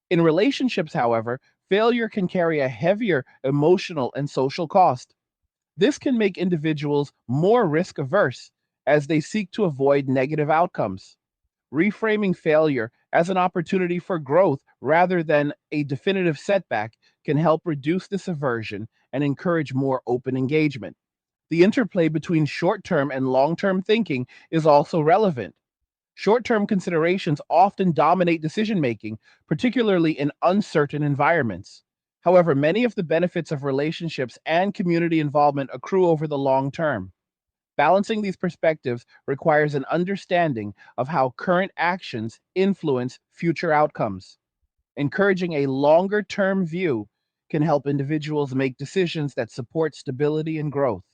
In relationships, however, failure can carry a heavier emotional and social cost. This can make individuals more risk averse as they seek to avoid negative outcomes. Reframing failure as an opportunity for growth rather than a definitive setback can help reduce this aversion and encourage more open engagement. The interplay between short term and long term thinking is also relevant. Short term considerations often dominate decision making, particularly in uncertain environments. However, many of the benefits of relationships and community involvement accrue over the long term. Balancing these perspectives requires an understanding of how current actions influence future outcomes. Encouraging a longer term view can help individuals make decisions that support stability and growth.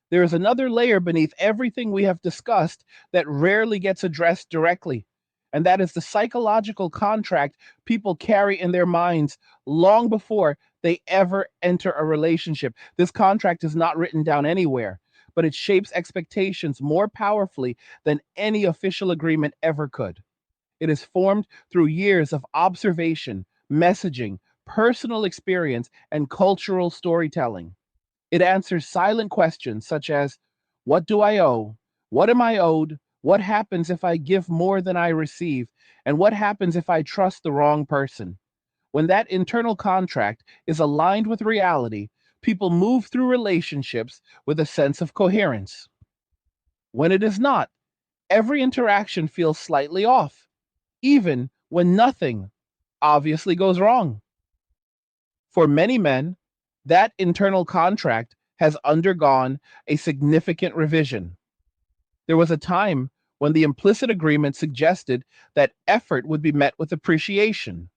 There is another layer beneath everything we have discussed that rarely gets addressed directly, and that is the psychological contract people carry in their minds long before they ever enter a relationship. This contract is not written down anywhere, but it shapes expectations more powerfully than any official agreement ever could. It is formed through years of observation, messaging, personal experience, and cultural storytelling. It answers silent questions such as, what do I owe? What am I owed? What happens if I give more than I receive? And what happens if I trust the wrong person? When that internal contract is aligned with reality, people move through relationships with a sense of coherence. When it is not, every interaction feels slightly off, even when nothing obviously goes wrong. For many men, that internal contract has undergone a significant revision. There was a time when the implicit agreement suggested that effort would be met with appreciation,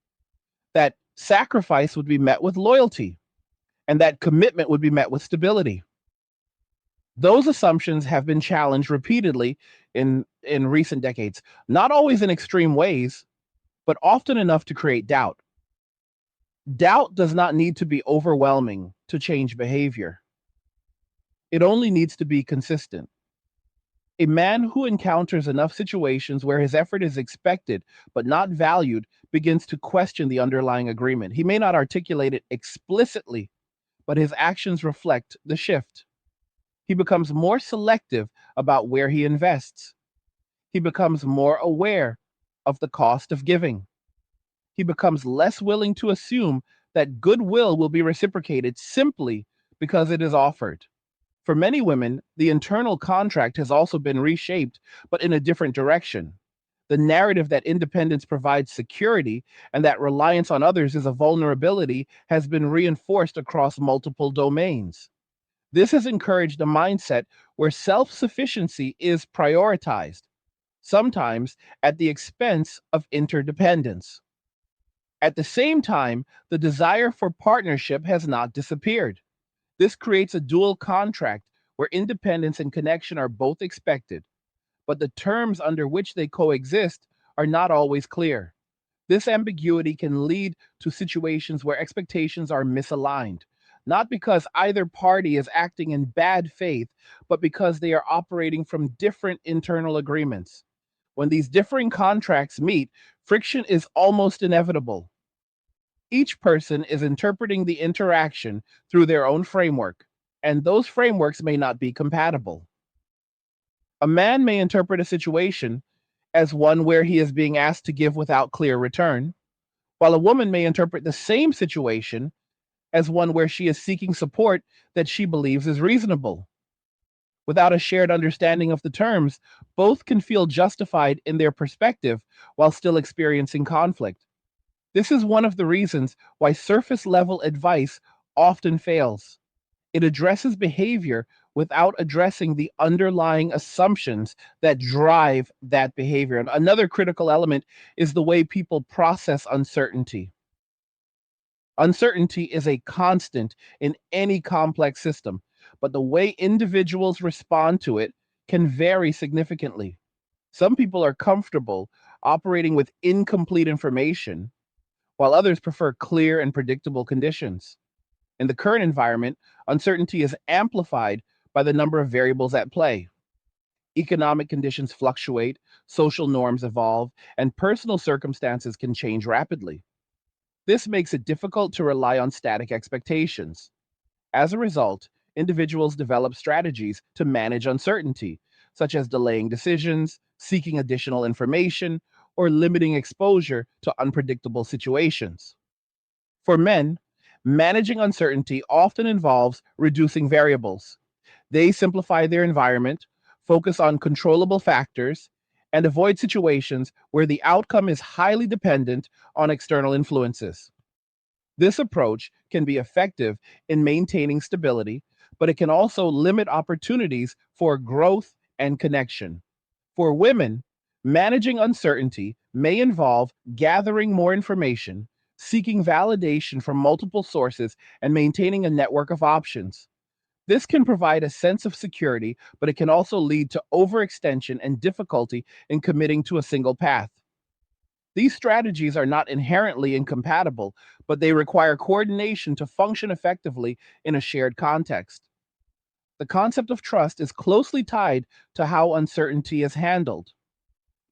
that sacrifice would be met with loyalty, and that commitment would be met with stability. Those assumptions have been challenged repeatedly in recent decades, not always in extreme ways, but often enough to create doubt. Doubt does not need to be overwhelming to change behavior. It only needs to be consistent. A man who encounters enough situations where his effort is expected but not valued begins to question the underlying agreement. He may not articulate it explicitly, but his actions reflect the shift. He becomes more selective about where he invests. He becomes more aware of the cost of giving. He becomes less willing to assume that goodwill will be reciprocated simply because it is offered. For many women, the internal contract has also been reshaped, but in a different direction. The narrative that independence provides security and that reliance on others is a vulnerability has been reinforced across multiple domains. This has encouraged a mindset where self sufficiency is prioritized, sometimes at the expense of interdependence. At the same time, the desire for partnership has not disappeared. This creates a dual contract where independence and connection are both expected, but the terms under which they coexist are not always clear. This ambiguity can lead to situations where expectations are misaligned, not because either party is acting in bad faith, but because they are operating from different internal agreements. When these differing contracts meet, friction is almost inevitable. Each person is interpreting the interaction through their own framework, and those frameworks may not be compatible. A man may interpret a situation as one where he is being asked to give without clear return, while a woman may interpret the same situation as one where she is seeking support that she believes is reasonable. Without a shared understanding of the terms, both can feel justified in their perspective while still experiencing conflict. This is one of the reasons why surface level advice often fails. It addresses behavior without addressing the underlying assumptions that drive that behavior. And another critical element is the way people process uncertainty. Uncertainty is a constant in any complex system, but the way individuals respond to it can vary significantly. Some people are comfortable operating with incomplete information, while others prefer clear and predictable conditions. In the current environment, uncertainty is amplified by the number of variables at play. Economic conditions fluctuate, social norms evolve, and personal circumstances can change rapidly. This makes it difficult to rely on static expectations. As a result, individuals develop strategies to manage uncertainty, such as delaying decisions, seeking additional information, or limiting exposure to unpredictable situations. For men, managing uncertainty often involves reducing variables. They simplify their environment, focus on controllable factors, and avoid situations where the outcome is highly dependent on external influences. This approach can be effective in maintaining stability, but it can also limit opportunities for growth and connection. For women, managing uncertainty may involve gathering more information, seeking validation from multiple sources, and maintaining a network of options. This can provide a sense of security, but it can also lead to overextension and difficulty in committing to a single path. These strategies are not inherently incompatible, but they require coordination to function effectively in a shared context. The concept of trust is closely tied to how uncertainty is handled.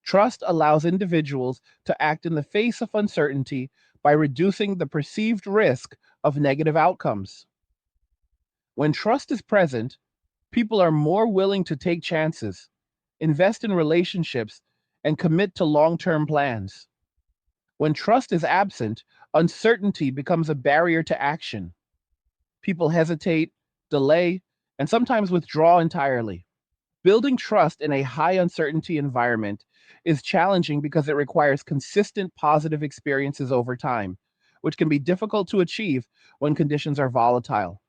Trust allows individuals to act in the face of uncertainty by reducing the perceived risk of negative outcomes. When trust is present, people are more willing to take chances, invest in relationships, and commit to long term plans. When trust is absent, uncertainty becomes a barrier to action. People hesitate, delay, and sometimes withdraw entirely. Building trust in a high uncertainty environment is challenging because it requires consistent positive experiences over time, which can be difficult to achieve when conditions are volatile.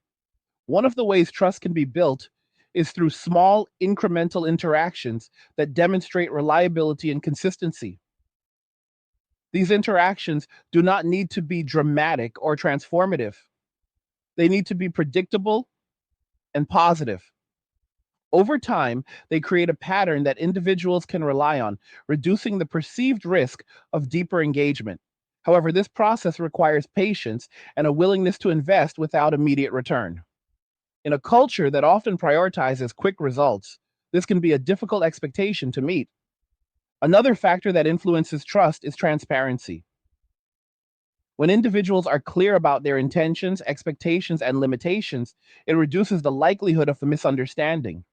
One of the ways trust can be built is through small incremental interactions that demonstrate reliability and consistency. These interactions do not need to be dramatic or transformative. They need to be predictable and positive. Over time, they create a pattern that individuals can rely on, reducing the perceived risk of deeper engagement. However, this process requires patience and a willingness to invest without immediate return. In a culture that often prioritizes quick results, this can be a difficult expectation to meet. Another factor that influences trust is transparency. When individuals are clear about their intentions, expectations, and limitations, it reduces the likelihood of a misunderstanding.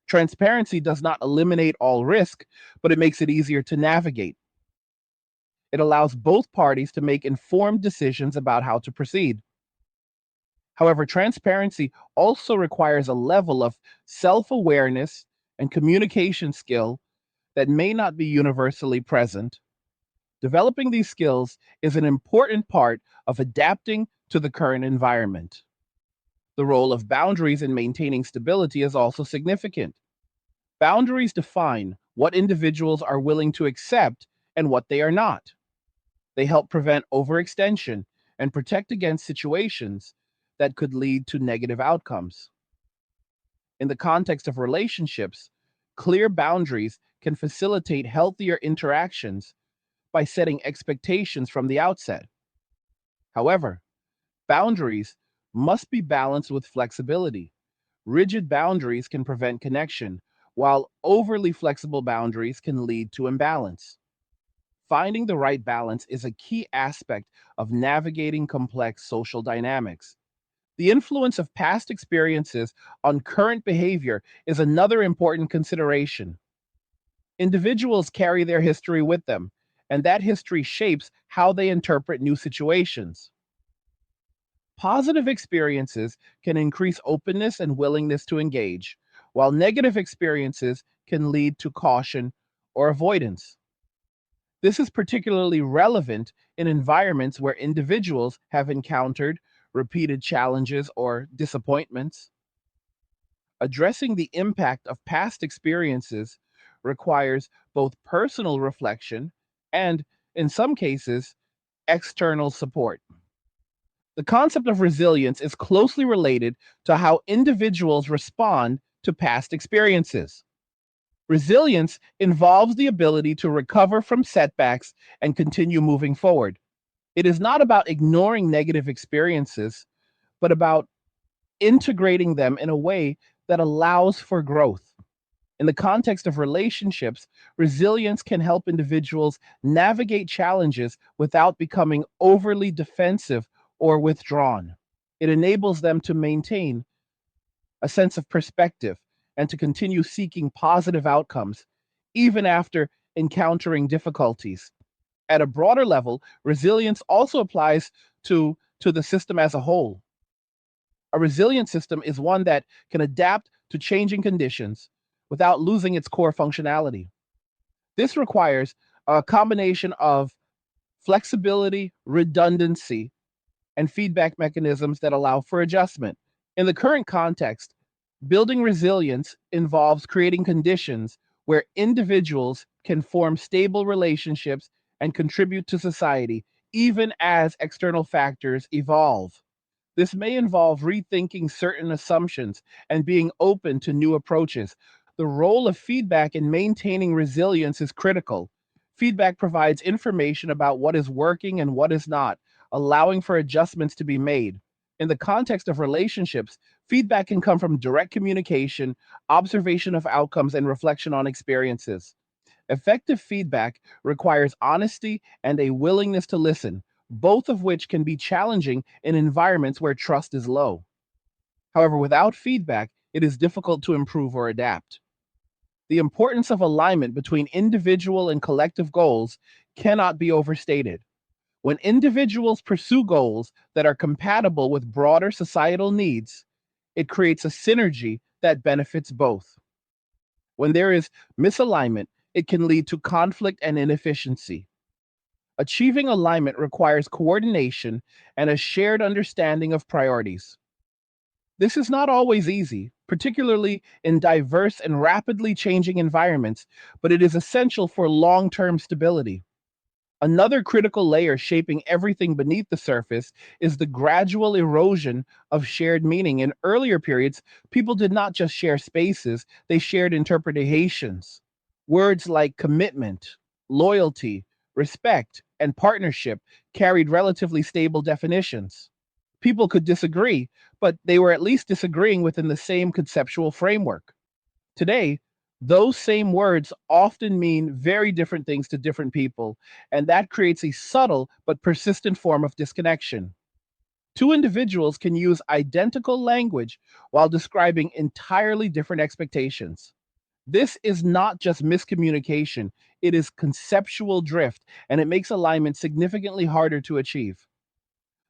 Transparency does not eliminate all risk, but it makes it easier to navigate. It allows both parties to make informed decisions about how to proceed. However, transparency also requires a level of self awareness and communication skill that may not be universally present. Developing these skills is an important part of adapting to the current environment. The role of boundaries in maintaining stability is also significant. Boundaries define what individuals are willing to accept and what they are not. They help prevent overextension and protect against situations that could lead to negative outcomes. In the context of relationships, clear boundaries can facilitate healthier interactions by setting expectations from the outset. However, boundaries must be balanced with flexibility. Rigid boundaries can prevent connection, while overly flexible boundaries can lead to imbalance. Finding the right balance is a key aspect of navigating complex social dynamics. The influence of past experiences on current behavior is another important consideration. Individuals carry their history with them, and that history shapes how they interpret new situations. Positive experiences can increase openness and willingness to engage, while negative experiences can lead to caution or avoidance. This is particularly relevant in environments where individuals have encountered repeated challenges or disappointments. Addressing the impact of past experiences requires both personal reflection and, in some cases, external support. The concept of resilience is closely related to how individuals respond to past experiences. Resilience involves the ability to recover from setbacks and continue moving forward. It is not about ignoring negative experiences, but about integrating them in a way that allows for growth. In the context of relationships, resilience can help individuals navigate challenges without becoming overly defensive or withdrawn. It enables them to maintain a sense of perspective and to continue seeking positive outcomes, even after encountering difficulties. At a broader level, resilience also applies to the system as a whole. A resilient system is one that can adapt to changing conditions without losing its core functionality. This requires a combination of flexibility, redundancy, and feedback mechanisms that allow for adjustment. In the current context, building resilience involves creating conditions where individuals can form stable relationships and contribute to society, even as external factors evolve. This may involve rethinking certain assumptions and being open to new approaches. The role of feedback in maintaining resilience is critical. Feedback provides information about what is working and what is not, allowing for adjustments to be made. In the context of relationships, feedback can come from direct communication, observation of outcomes, and reflection on experiences. Effective feedback requires honesty and a willingness to listen, both of which can be challenging in environments where trust is low. However, without feedback, it is difficult to improve or adapt. The importance of alignment between individual and collective goals cannot be overstated. When individuals pursue goals that are compatible with broader societal needs, it creates a synergy that benefits both. When there is misalignment, it can lead to conflict and inefficiency. Achieving alignment requires coordination and a shared understanding of priorities. This is not always easy, particularly in diverse and rapidly changing environments, but it is essential for long term stability. Another critical layer shaping everything beneath the surface is the gradual erosion of shared meaning. In earlier periods, people did not just share spaces, they shared interpretations. Words like commitment, loyalty, respect, and partnership carried relatively stable definitions. People could disagree, but they were at least disagreeing within the same conceptual framework. Today, those same words often mean very different things to different people, and that creates a subtle but persistent form of disconnection. Two individuals can use identical language while describing entirely different expectations. This is not just miscommunication, it is conceptual drift, and it makes alignment significantly harder to achieve.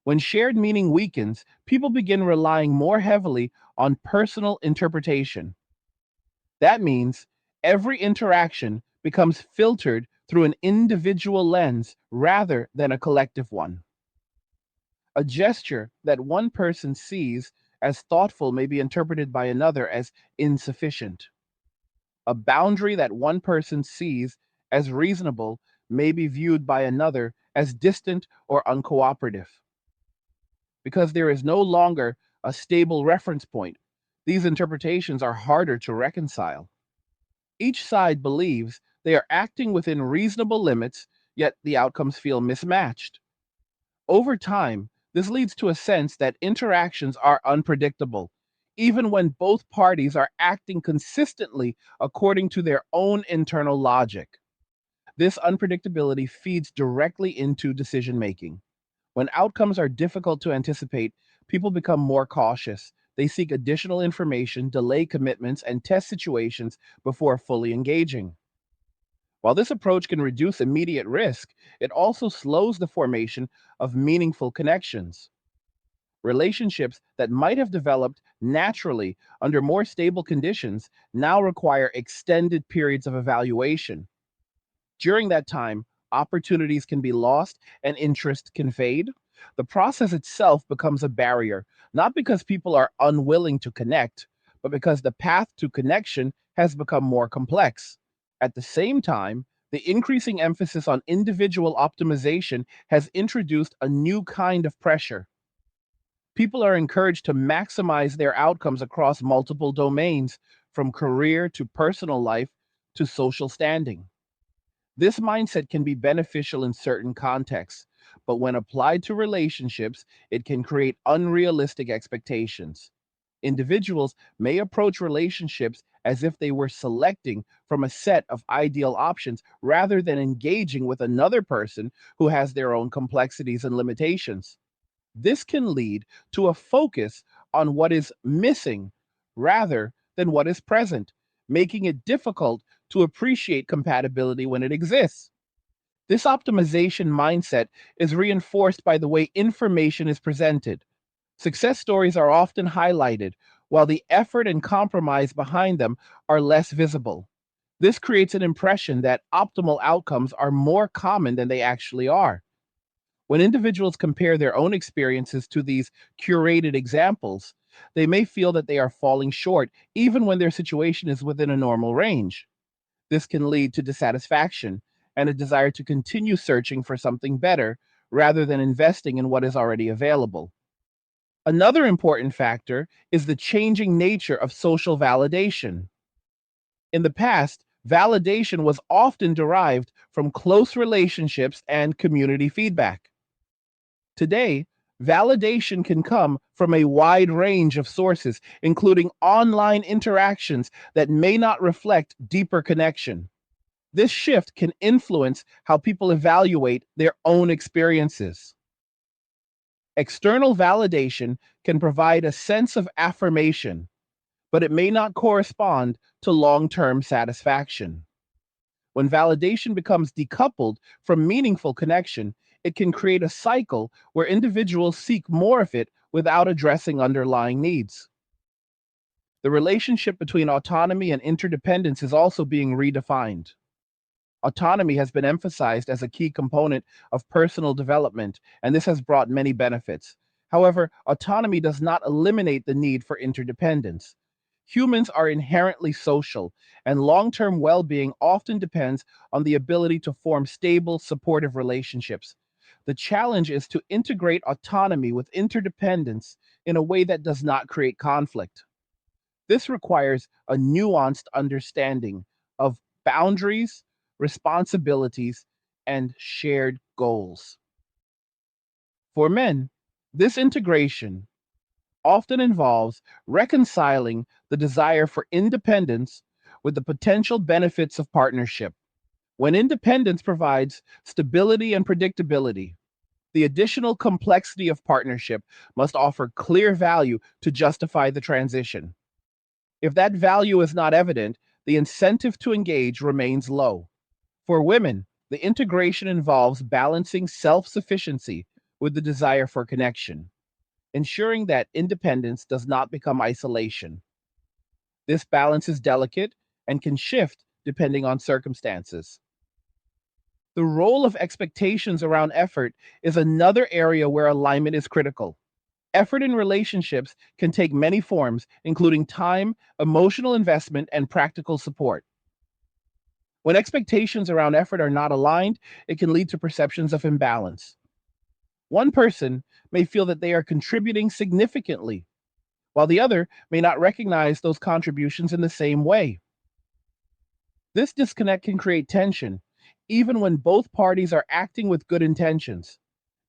When shared meaning weakens, people begin relying more heavily on personal interpretation. That means every interaction becomes filtered through an individual lens rather than a collective one. A gesture that one person sees as thoughtful may be interpreted by another as insufficient. A boundary that one person sees as reasonable may be viewed by another as distant or uncooperative. Because there is no longer a stable reference point, these interpretations are harder to reconcile. Each side believes they are acting within reasonable limits, yet the outcomes feel mismatched. Over time, this leads to a sense that interactions are unpredictable, even when both parties are acting consistently according to their own internal logic. This unpredictability feeds directly into decision making. When outcomes are difficult to anticipate, people become more cautious. They seek additional information, delay commitments, and test situations before fully engaging. While this approach can reduce immediate risk, it also slows the formation of meaningful connections. Relationships that might have developed naturally under more stable conditions now require extended periods of evaluation. During that time, opportunities can be lost and interest can fade. The process itself becomes a barrier, not because people are unwilling to connect, but because the path to connection has become more complex. At the same time, the increasing emphasis on individual optimization has introduced a new kind of pressure. People are encouraged to maximize their outcomes across multiple domains, from career to personal life to social standing. This mindset can be beneficial in certain contexts, but when applied to relationships, it can create unrealistic expectations. Individuals may approach relationships as if they were selecting from a set of ideal options rather than engaging with another person who has their own complexities and limitations. This can lead to a focus on what is missing rather than what is present, making it difficult to appreciate compatibility when it exists. This optimization mindset is reinforced by the way information is presented. Success stories are often highlighted, while the effort and compromise behind them are less visible. This creates an impression that optimal outcomes are more common than they actually are. When individuals compare their own experiences to these curated examples, they may feel that they are falling short, even when their situation is within a normal range. This can lead to dissatisfaction and a desire to continue searching for something better rather than investing in what is already available. Another important factor is the changing nature of social validation. In the past, validation was often derived from close relationships and community feedback. Today, validation can come from a wide range of sources, including online interactions that may not reflect deeper connection. This shift can influence how people evaluate their own experiences. External validation can provide a sense of affirmation, but it may not correspond to long term satisfaction. When validation becomes decoupled from meaningful connection, it can create a cycle where individuals seek more of it without addressing underlying needs. The relationship between autonomy and interdependence is also being redefined. Autonomy has been emphasized as a key component of personal development, and this has brought many benefits. However, autonomy does not eliminate the need for interdependence. Humans are inherently social, and long term well being often depends on the ability to form stable, supportive relationships. The challenge is to integrate autonomy with interdependence in a way that does not create conflict. This requires a nuanced understanding of boundaries, responsibilities, and shared goals. For men, this integration often involves reconciling the desire for independence with the potential benefits of partnership. When independence provides stability and predictability, the additional complexity of partnership must offer clear value to justify the transition. If that value is not evident, the incentive to engage remains low. For women, the integration involves balancing self sufficiency with the desire for connection, ensuring that independence does not become isolation. This balance is delicate and can shift depending on circumstances. The role of expectations around effort is another area where alignment is critical. Effort in relationships can take many forms, including time, emotional investment, and practical support. When expectations around effort are not aligned, it can lead to perceptions of imbalance. One person may feel that they are contributing significantly, while the other may not recognize those contributions in the same way. This disconnect can create tension, even when both parties are acting with good intentions.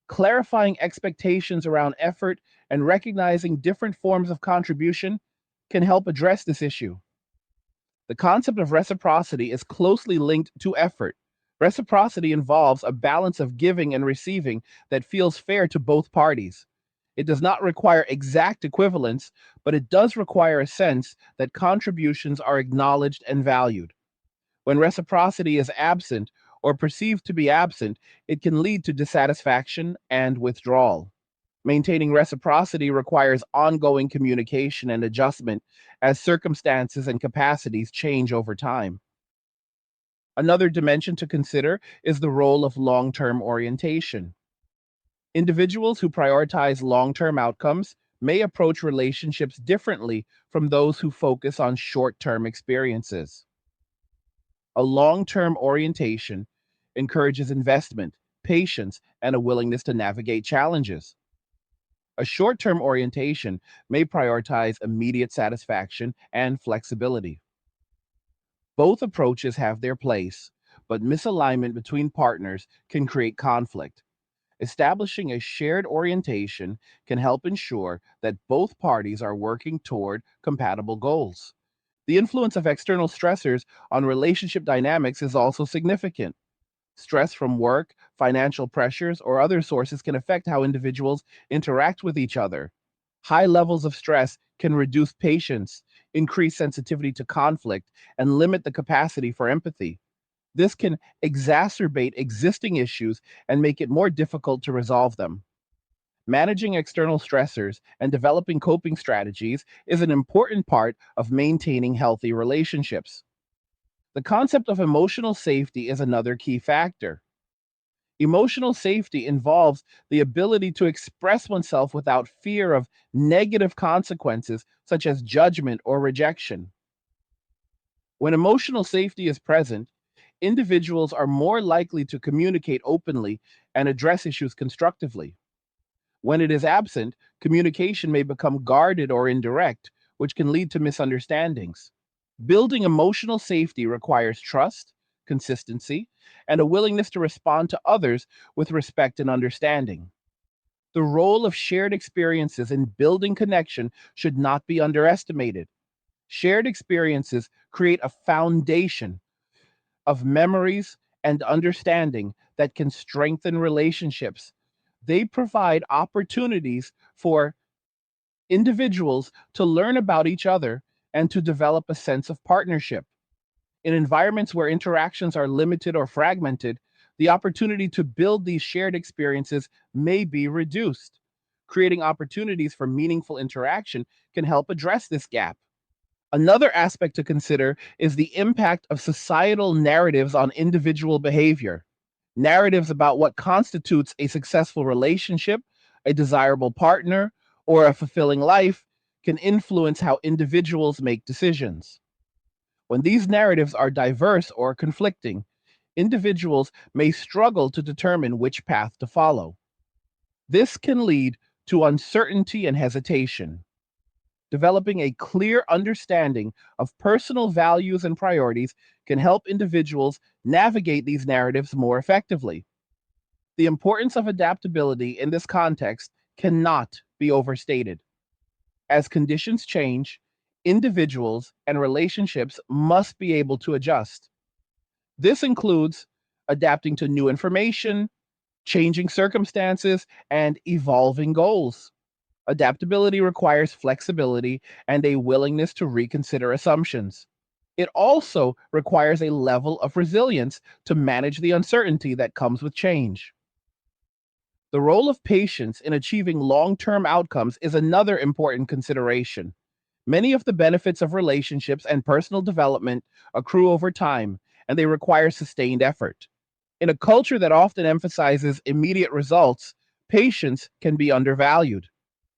Clarifying expectations around effort and recognizing different forms of contribution can help address this issue. The concept of reciprocity is closely linked to effort. Reciprocity involves a balance of giving and receiving that feels fair to both parties. It does not require exact equivalence, but it does require a sense that contributions are acknowledged and valued. When reciprocity is absent or perceived to be absent, it can lead to dissatisfaction and withdrawal. Maintaining reciprocity requires ongoing communication and adjustment as circumstances and capacities change over time. Another dimension to consider is the role of long term orientation. Individuals who prioritize long term outcomes may approach relationships differently from those who focus on short term experiences. A long term orientation encourages investment, patience, and a willingness to navigate challenges. A short term orientation may prioritize immediate satisfaction and flexibility. Both approaches have their place, but misalignment between partners can create conflict. Establishing a shared orientation can help ensure that both parties are working toward compatible goals. The influence of external stressors on relationship dynamics is also significant. Stress from work, financial pressures, or other sources can affect how individuals interact with each other. High levels of stress can reduce patience, increase sensitivity to conflict, and limit the capacity for empathy. This can exacerbate existing issues and make it more difficult to resolve them. Managing external stressors and developing coping strategies is an important part of maintaining healthy relationships. The concept of emotional safety is another key factor. Emotional safety involves the ability to express oneself without fear of negative consequences, such as judgment or rejection. When emotional safety is present, individuals are more likely to communicate openly and address issues constructively. When it is absent, communication may become guarded or indirect, which can lead to misunderstandings. Building emotional safety requires trust, consistency, and a willingness to respond to others with respect and understanding. The role of shared experiences in building connection should not be underestimated. Shared experiences create a foundation of memories and understanding that can strengthen relationships. They provide opportunities for individuals to learn about each other and to develop a sense of partnership. In environments where interactions are limited or fragmented, the opportunity to build these shared experiences may be reduced. Creating opportunities for meaningful interaction can help address this gap. Another aspect to consider is the impact of societal narratives on individual behavior. Narratives about what constitutes a successful relationship, a desirable partner, or a fulfilling life can influence how individuals make decisions. When these narratives are diverse or conflicting, individuals may struggle to determine which path to follow. This can lead to uncertainty and hesitation. Developing a clear understanding of personal values and priorities can help individuals navigate these narratives more effectively. The importance of adaptability in this context cannot be overstated. As conditions change, individuals and relationships must be able to adjust. This includes adapting to new information, changing circumstances, and evolving goals. Adaptability requires flexibility and a willingness to reconsider assumptions. It also requires a level of resilience to manage the uncertainty that comes with change. The role of patience in achieving long term outcomes is another important consideration. Many of the benefits of relationships and personal development accrue over time, and they require sustained effort. In a culture that often emphasizes immediate results, patience can be undervalued.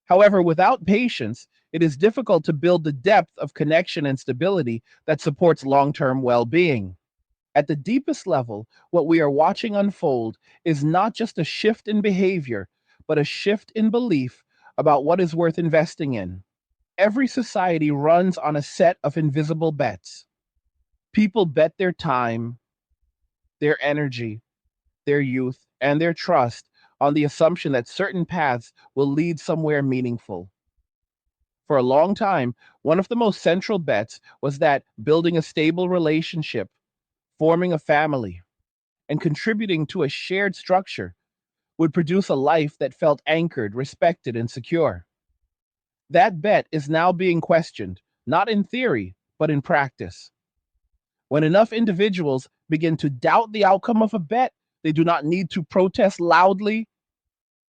However, without patience, it is difficult to build the depth of connection and stability that supports long term well being. At the deepest level, what we are watching unfold is not just a shift in behavior, but a shift in belief about what is worth investing in. Every society runs on a set of invisible bets. People bet their time, their energy, their youth, and their trust on the assumption that certain paths will lead somewhere meaningful. For a long time, one of the most central bets was that building a stable relationship, forming a family, and contributing to a shared structure would produce a life that felt anchored, respected, and secure. That bet is now being questioned, not in theory, but in practice. When enough individuals begin to doubt the outcome of a bet, they do not need to protest loudly.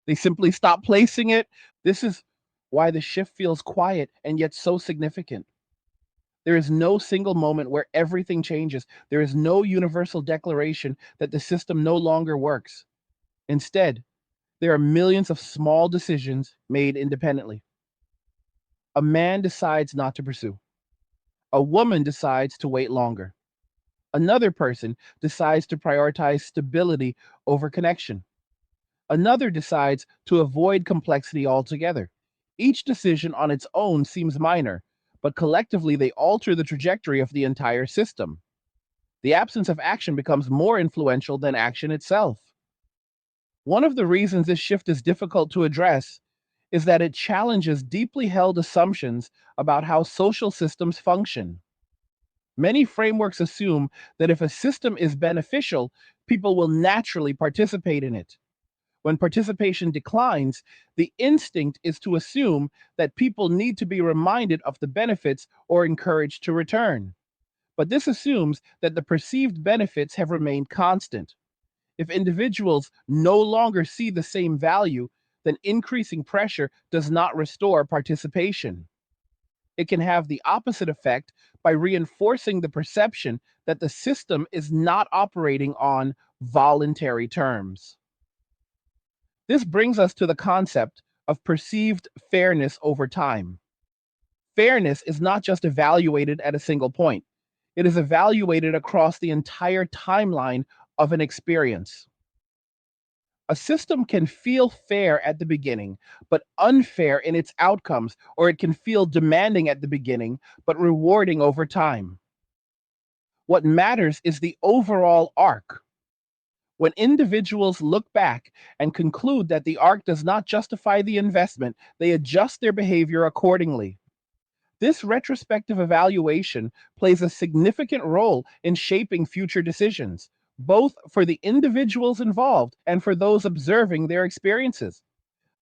They simply stop placing it. This is why the shift feels quiet and yet so significant. There is no single moment where everything changes. There is no universal declaration that the system no longer works. Instead, there are millions of small decisions made independently. A man decides not to pursue. A woman decides to wait longer. Another person decides to prioritize stability over connection. Another decides to avoid complexity altogether. Each decision on its own seems minor, but collectively they alter the trajectory of the entire system. The absence of action becomes more influential than action itself. One of the reasons this shift is difficult to address is that it challenges deeply held assumptions about how social systems function. Many frameworks assume that if a system is beneficial, people will naturally participate in it. When participation declines, the instinct is to assume that people need to be reminded of the benefits or encouraged to return. But this assumes that the perceived benefits have remained constant. If individuals no longer see the same value, then increasing pressure does not restore participation. It can have the opposite effect by reinforcing the perception that the system is not operating on voluntary terms. This brings us to the concept of perceived fairness over time. Fairness is not just evaluated at a single point, it is evaluated across the entire timeline of an experience. A system can feel fair at the beginning, but unfair in its outcomes, or it can feel demanding at the beginning, but rewarding over time. What matters is the overall arc. When individuals look back and conclude that the arc does not justify the investment, they adjust their behavior accordingly. This retrospective evaluation plays a significant role in shaping future decisions, both for the individuals involved and for those observing their experiences.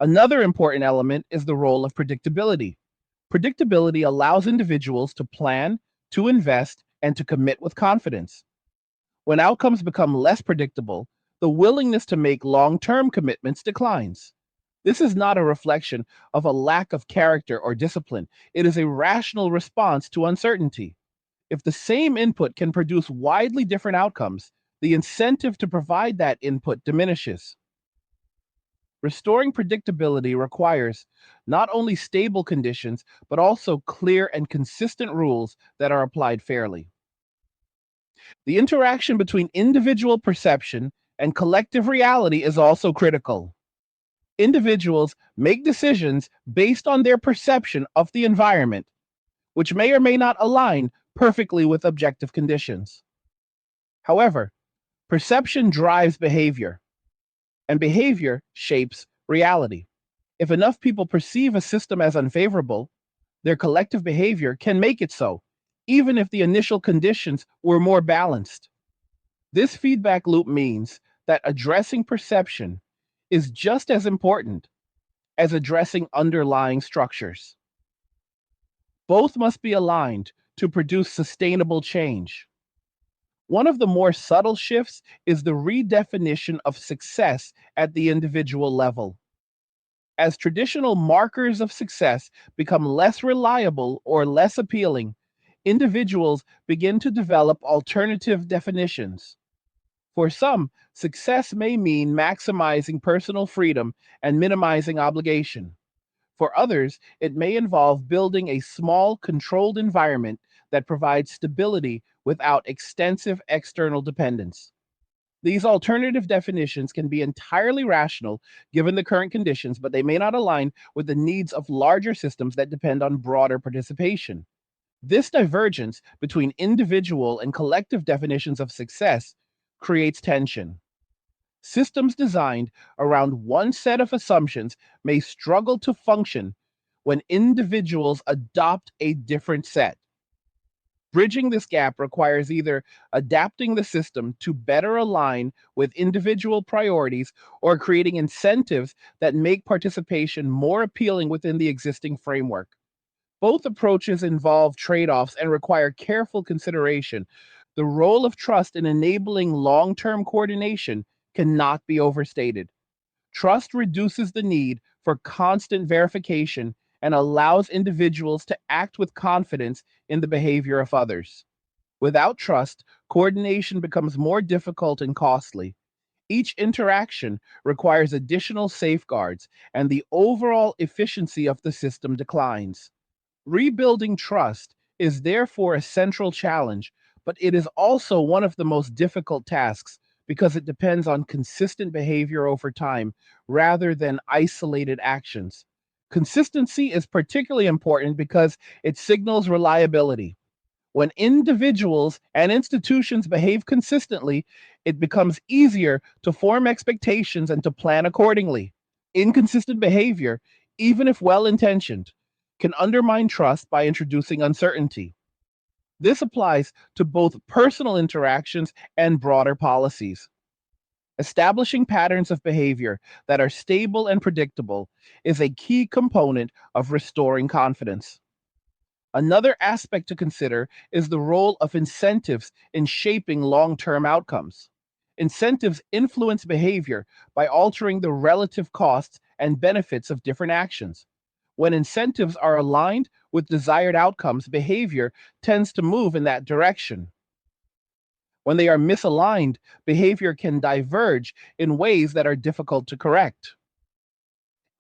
Another important element is the role of predictability. Predictability allows individuals to plan, to invest, and to commit with confidence. When outcomes become less predictable, the willingness to make long term commitments declines. This is not a reflection of a lack of character or discipline. It is a rational response to uncertainty. If the same input can produce widely different outcomes, the incentive to provide that input diminishes. Restoring predictability requires not only stable conditions, but also clear and consistent rules that are applied fairly. The interaction between individual perception and collective reality is also critical. Individuals make decisions based on their perception of the environment, which may or may not align perfectly with objective conditions. However, perception drives behavior, and behavior shapes reality. If enough people perceive a system as unfavorable, their collective behavior can make it so, even if the initial conditions were more balanced. This feedback loop means that addressing perception is just as important as addressing underlying structures. Both must be aligned to produce sustainable change. One of the more subtle shifts is the redefinition of success at the individual level. As traditional markers of success become less reliable or less appealing, individuals begin to develop alternative definitions. For some, success may mean maximizing personal freedom and minimizing obligation. For others, it may involve building a small, controlled environment that provides stability without extensive external dependence. These alternative definitions can be entirely rational given the current conditions, but they may not align with the needs of larger systems that depend on broader participation. This divergence between individual and collective definitions of success creates tension. Systems designed around one set of assumptions may struggle to function when individuals adopt a different set. Bridging this gap requires either adapting the system to better align with individual priorities or creating incentives that make participation more appealing within the existing framework. Both approaches involve trade offs and require careful consideration. The role of trust in enabling long term coordination cannot be overstated. Trust reduces the need for constant verification and allows individuals to act with confidence in the behavior of others. Without trust, coordination becomes more difficult and costly. Each interaction requires additional safeguards, and the overall efficiency of the system declines. Rebuilding trust is therefore a central challenge, but it is also one of the most difficult tasks because it depends on consistent behavior over time rather than isolated actions. Consistency is particularly important because it signals reliability. When individuals and institutions behave consistently, it becomes easier to form expectations and to plan accordingly. Inconsistent behavior, even if well intentioned, can undermine trust by introducing uncertainty. This applies to both personal interactions and broader policies. Establishing patterns of behavior that are stable and predictable is a key component of restoring confidence. Another aspect to consider is the role of incentives in shaping long term outcomes. Incentives influence behavior by altering the relative costs and benefits of different actions. When incentives are aligned with desired outcomes, behavior tends to move in that direction. When they are misaligned, behavior can diverge in ways that are difficult to correct.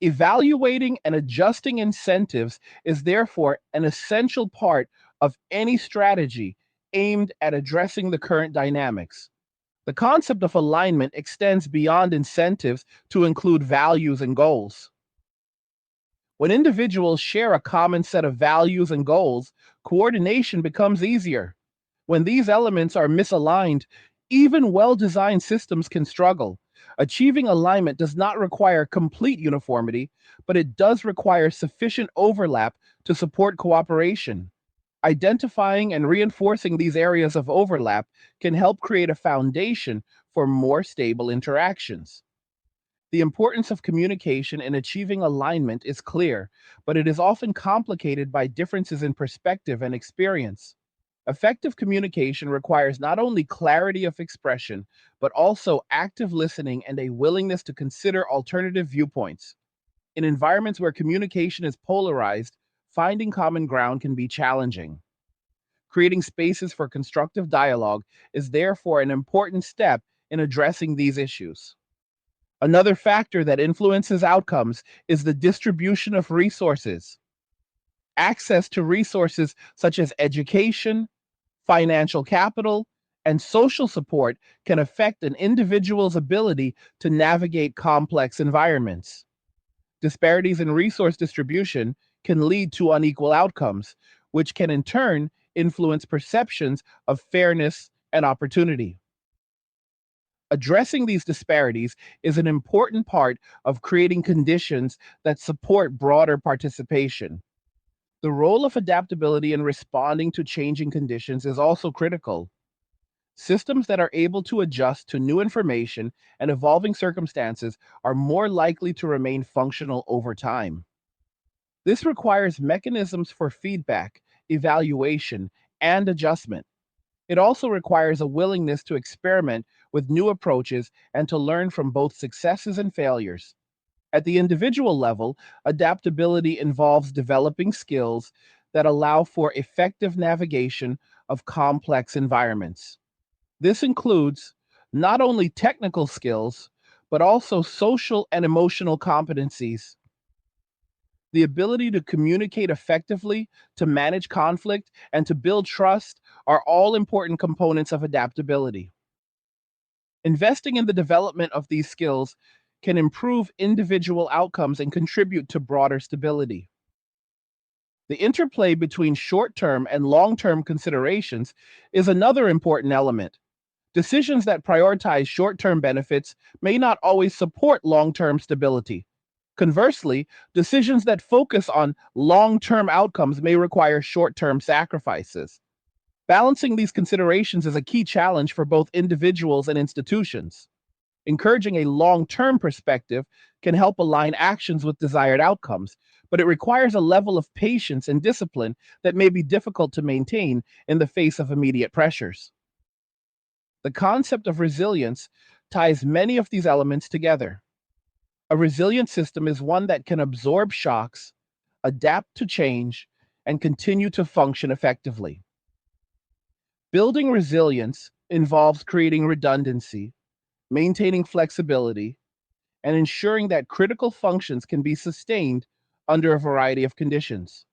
Evaluating and adjusting incentives is therefore an essential part of any strategy aimed at addressing the current dynamics. The concept of alignment extends beyond incentives to include values and goals. When individuals share a common set of values and goals, coordination becomes easier. When these elements are misaligned, even well designed systems can struggle. Achieving alignment does not require complete uniformity, but it does require sufficient overlap to support cooperation. Identifying and reinforcing these areas of overlap can help create a foundation for more stable interactions. The importance of communication in achieving alignment is clear, but it is often complicated by differences in perspective and experience. Effective communication requires not only clarity of expression, but also active listening and a willingness to consider alternative viewpoints. In environments where communication is polarized, finding common ground can be challenging. Creating spaces for constructive dialogue is therefore an important step in addressing these issues. Another factor that influences outcomes is the distribution of resources. Access to resources such as education, financial capital, and social support can affect an individual's ability to navigate complex environments. Disparities in resource distribution can lead to unequal outcomes, which can in turn influence perceptions of fairness and opportunity. Addressing these disparities is an important part of creating conditions that support broader participation. The role of adaptability in responding to changing conditions is also critical. Systems that are able to adjust to new information and evolving circumstances are more likely to remain functional over time. This requires mechanisms for feedback, evaluation, and adjustment. It also requires a willingness to experiment with new approaches and to learn from both successes and failures. At the individual level, adaptability involves developing skills that allow for effective navigation of complex environments. This includes not only technical skills, but also social and emotional competencies. The ability to communicate effectively, to manage conflict, and to build trust are all important components of adaptability. Investing in the development of these skills can improve individual outcomes and contribute to broader stability. The interplay between short term and long term considerations is another important element. Decisions that prioritize short term benefits may not always support long term stability. Conversely, decisions that focus on long term outcomes may require short term sacrifices. Balancing these considerations is a key challenge for both individuals and institutions. Encouraging a long term perspective can help align actions with desired outcomes, but it requires a level of patience and discipline that may be difficult to maintain in the face of immediate pressures. The concept of resilience ties many of these elements together. A resilient system is one that can absorb shocks, adapt to change, and continue to function effectively. Building resilience involves creating redundancy, maintaining flexibility, and ensuring that critical functions can be sustained under a variety of conditions.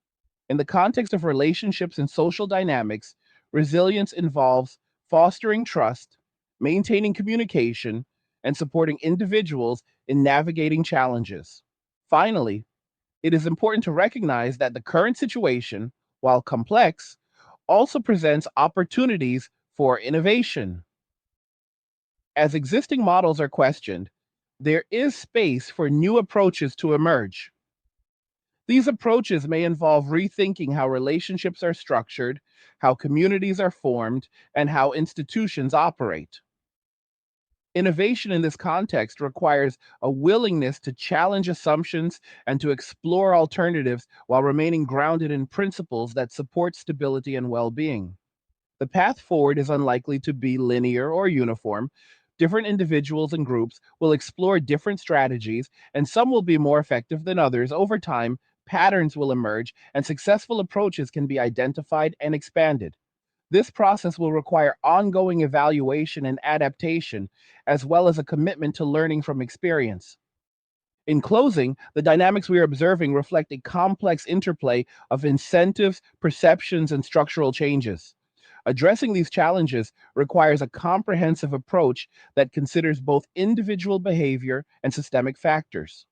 In the context of relationships and social dynamics, resilience involves fostering trust, maintaining communication, and supporting individuals in navigating challenges. Finally, it is important to recognize that the current situation, while complex, also presents opportunities for innovation. As existing models are questioned, there is space for new approaches to emerge. These approaches may involve rethinking how relationships are structured, how communities are formed, and how institutions operate. Innovation in this context requires a willingness to challenge assumptions and to explore alternatives while remaining grounded in principles that support stability and well being. The path forward is unlikely to be linear or uniform. Different individuals and groups will explore different strategies, and some will be more effective than others. Over time, patterns will emerge, and successful approaches can be identified and expanded. This process will require ongoing evaluation and adaptation, as well as a commitment to learning from experience. In closing, the dynamics we are observing reflect a complex interplay of incentives, perceptions, and structural changes. Addressing these challenges requires a comprehensive approach that considers both individual behavior and systemic factors.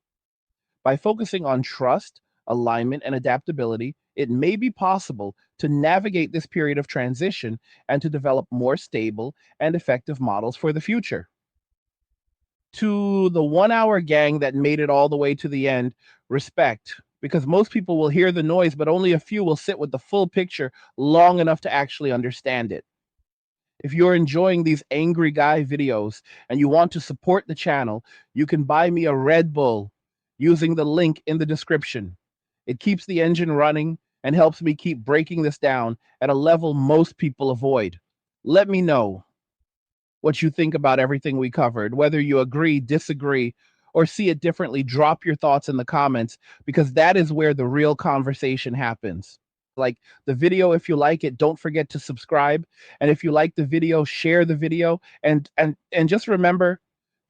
By focusing on trust, alignment, and adaptability, it may be possible to navigate this period of transition and to develop more stable and effective models for the future. To the 1 hour gang that made it all the way to the end, respect, because most people will hear the noise, but only a few will sit with the full picture long enough to actually understand it. If you're enjoying these angry guy videos and you want to support the channel, you can buy me a Red Bull using the link in the description. It keeps the engine running and helps me keep breaking this down at a level most people avoid. Let me know what you think about everything we covered. Whether you agree, disagree, or see it differently, drop your thoughts in the comments because that is where the real conversation happens. Like the video, if you like it, don't forget to subscribe. And if you like the video, share the video. And just remember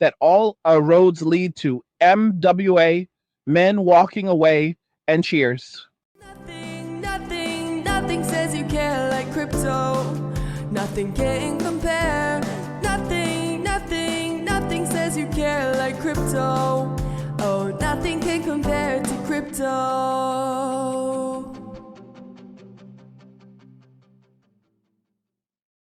that all our roads lead to MWA, men walking away, and cheers.
Nothing says you care like crypto. Nothing can compare. Nothing says you care like crypto. Oh, nothing can compare to crypto.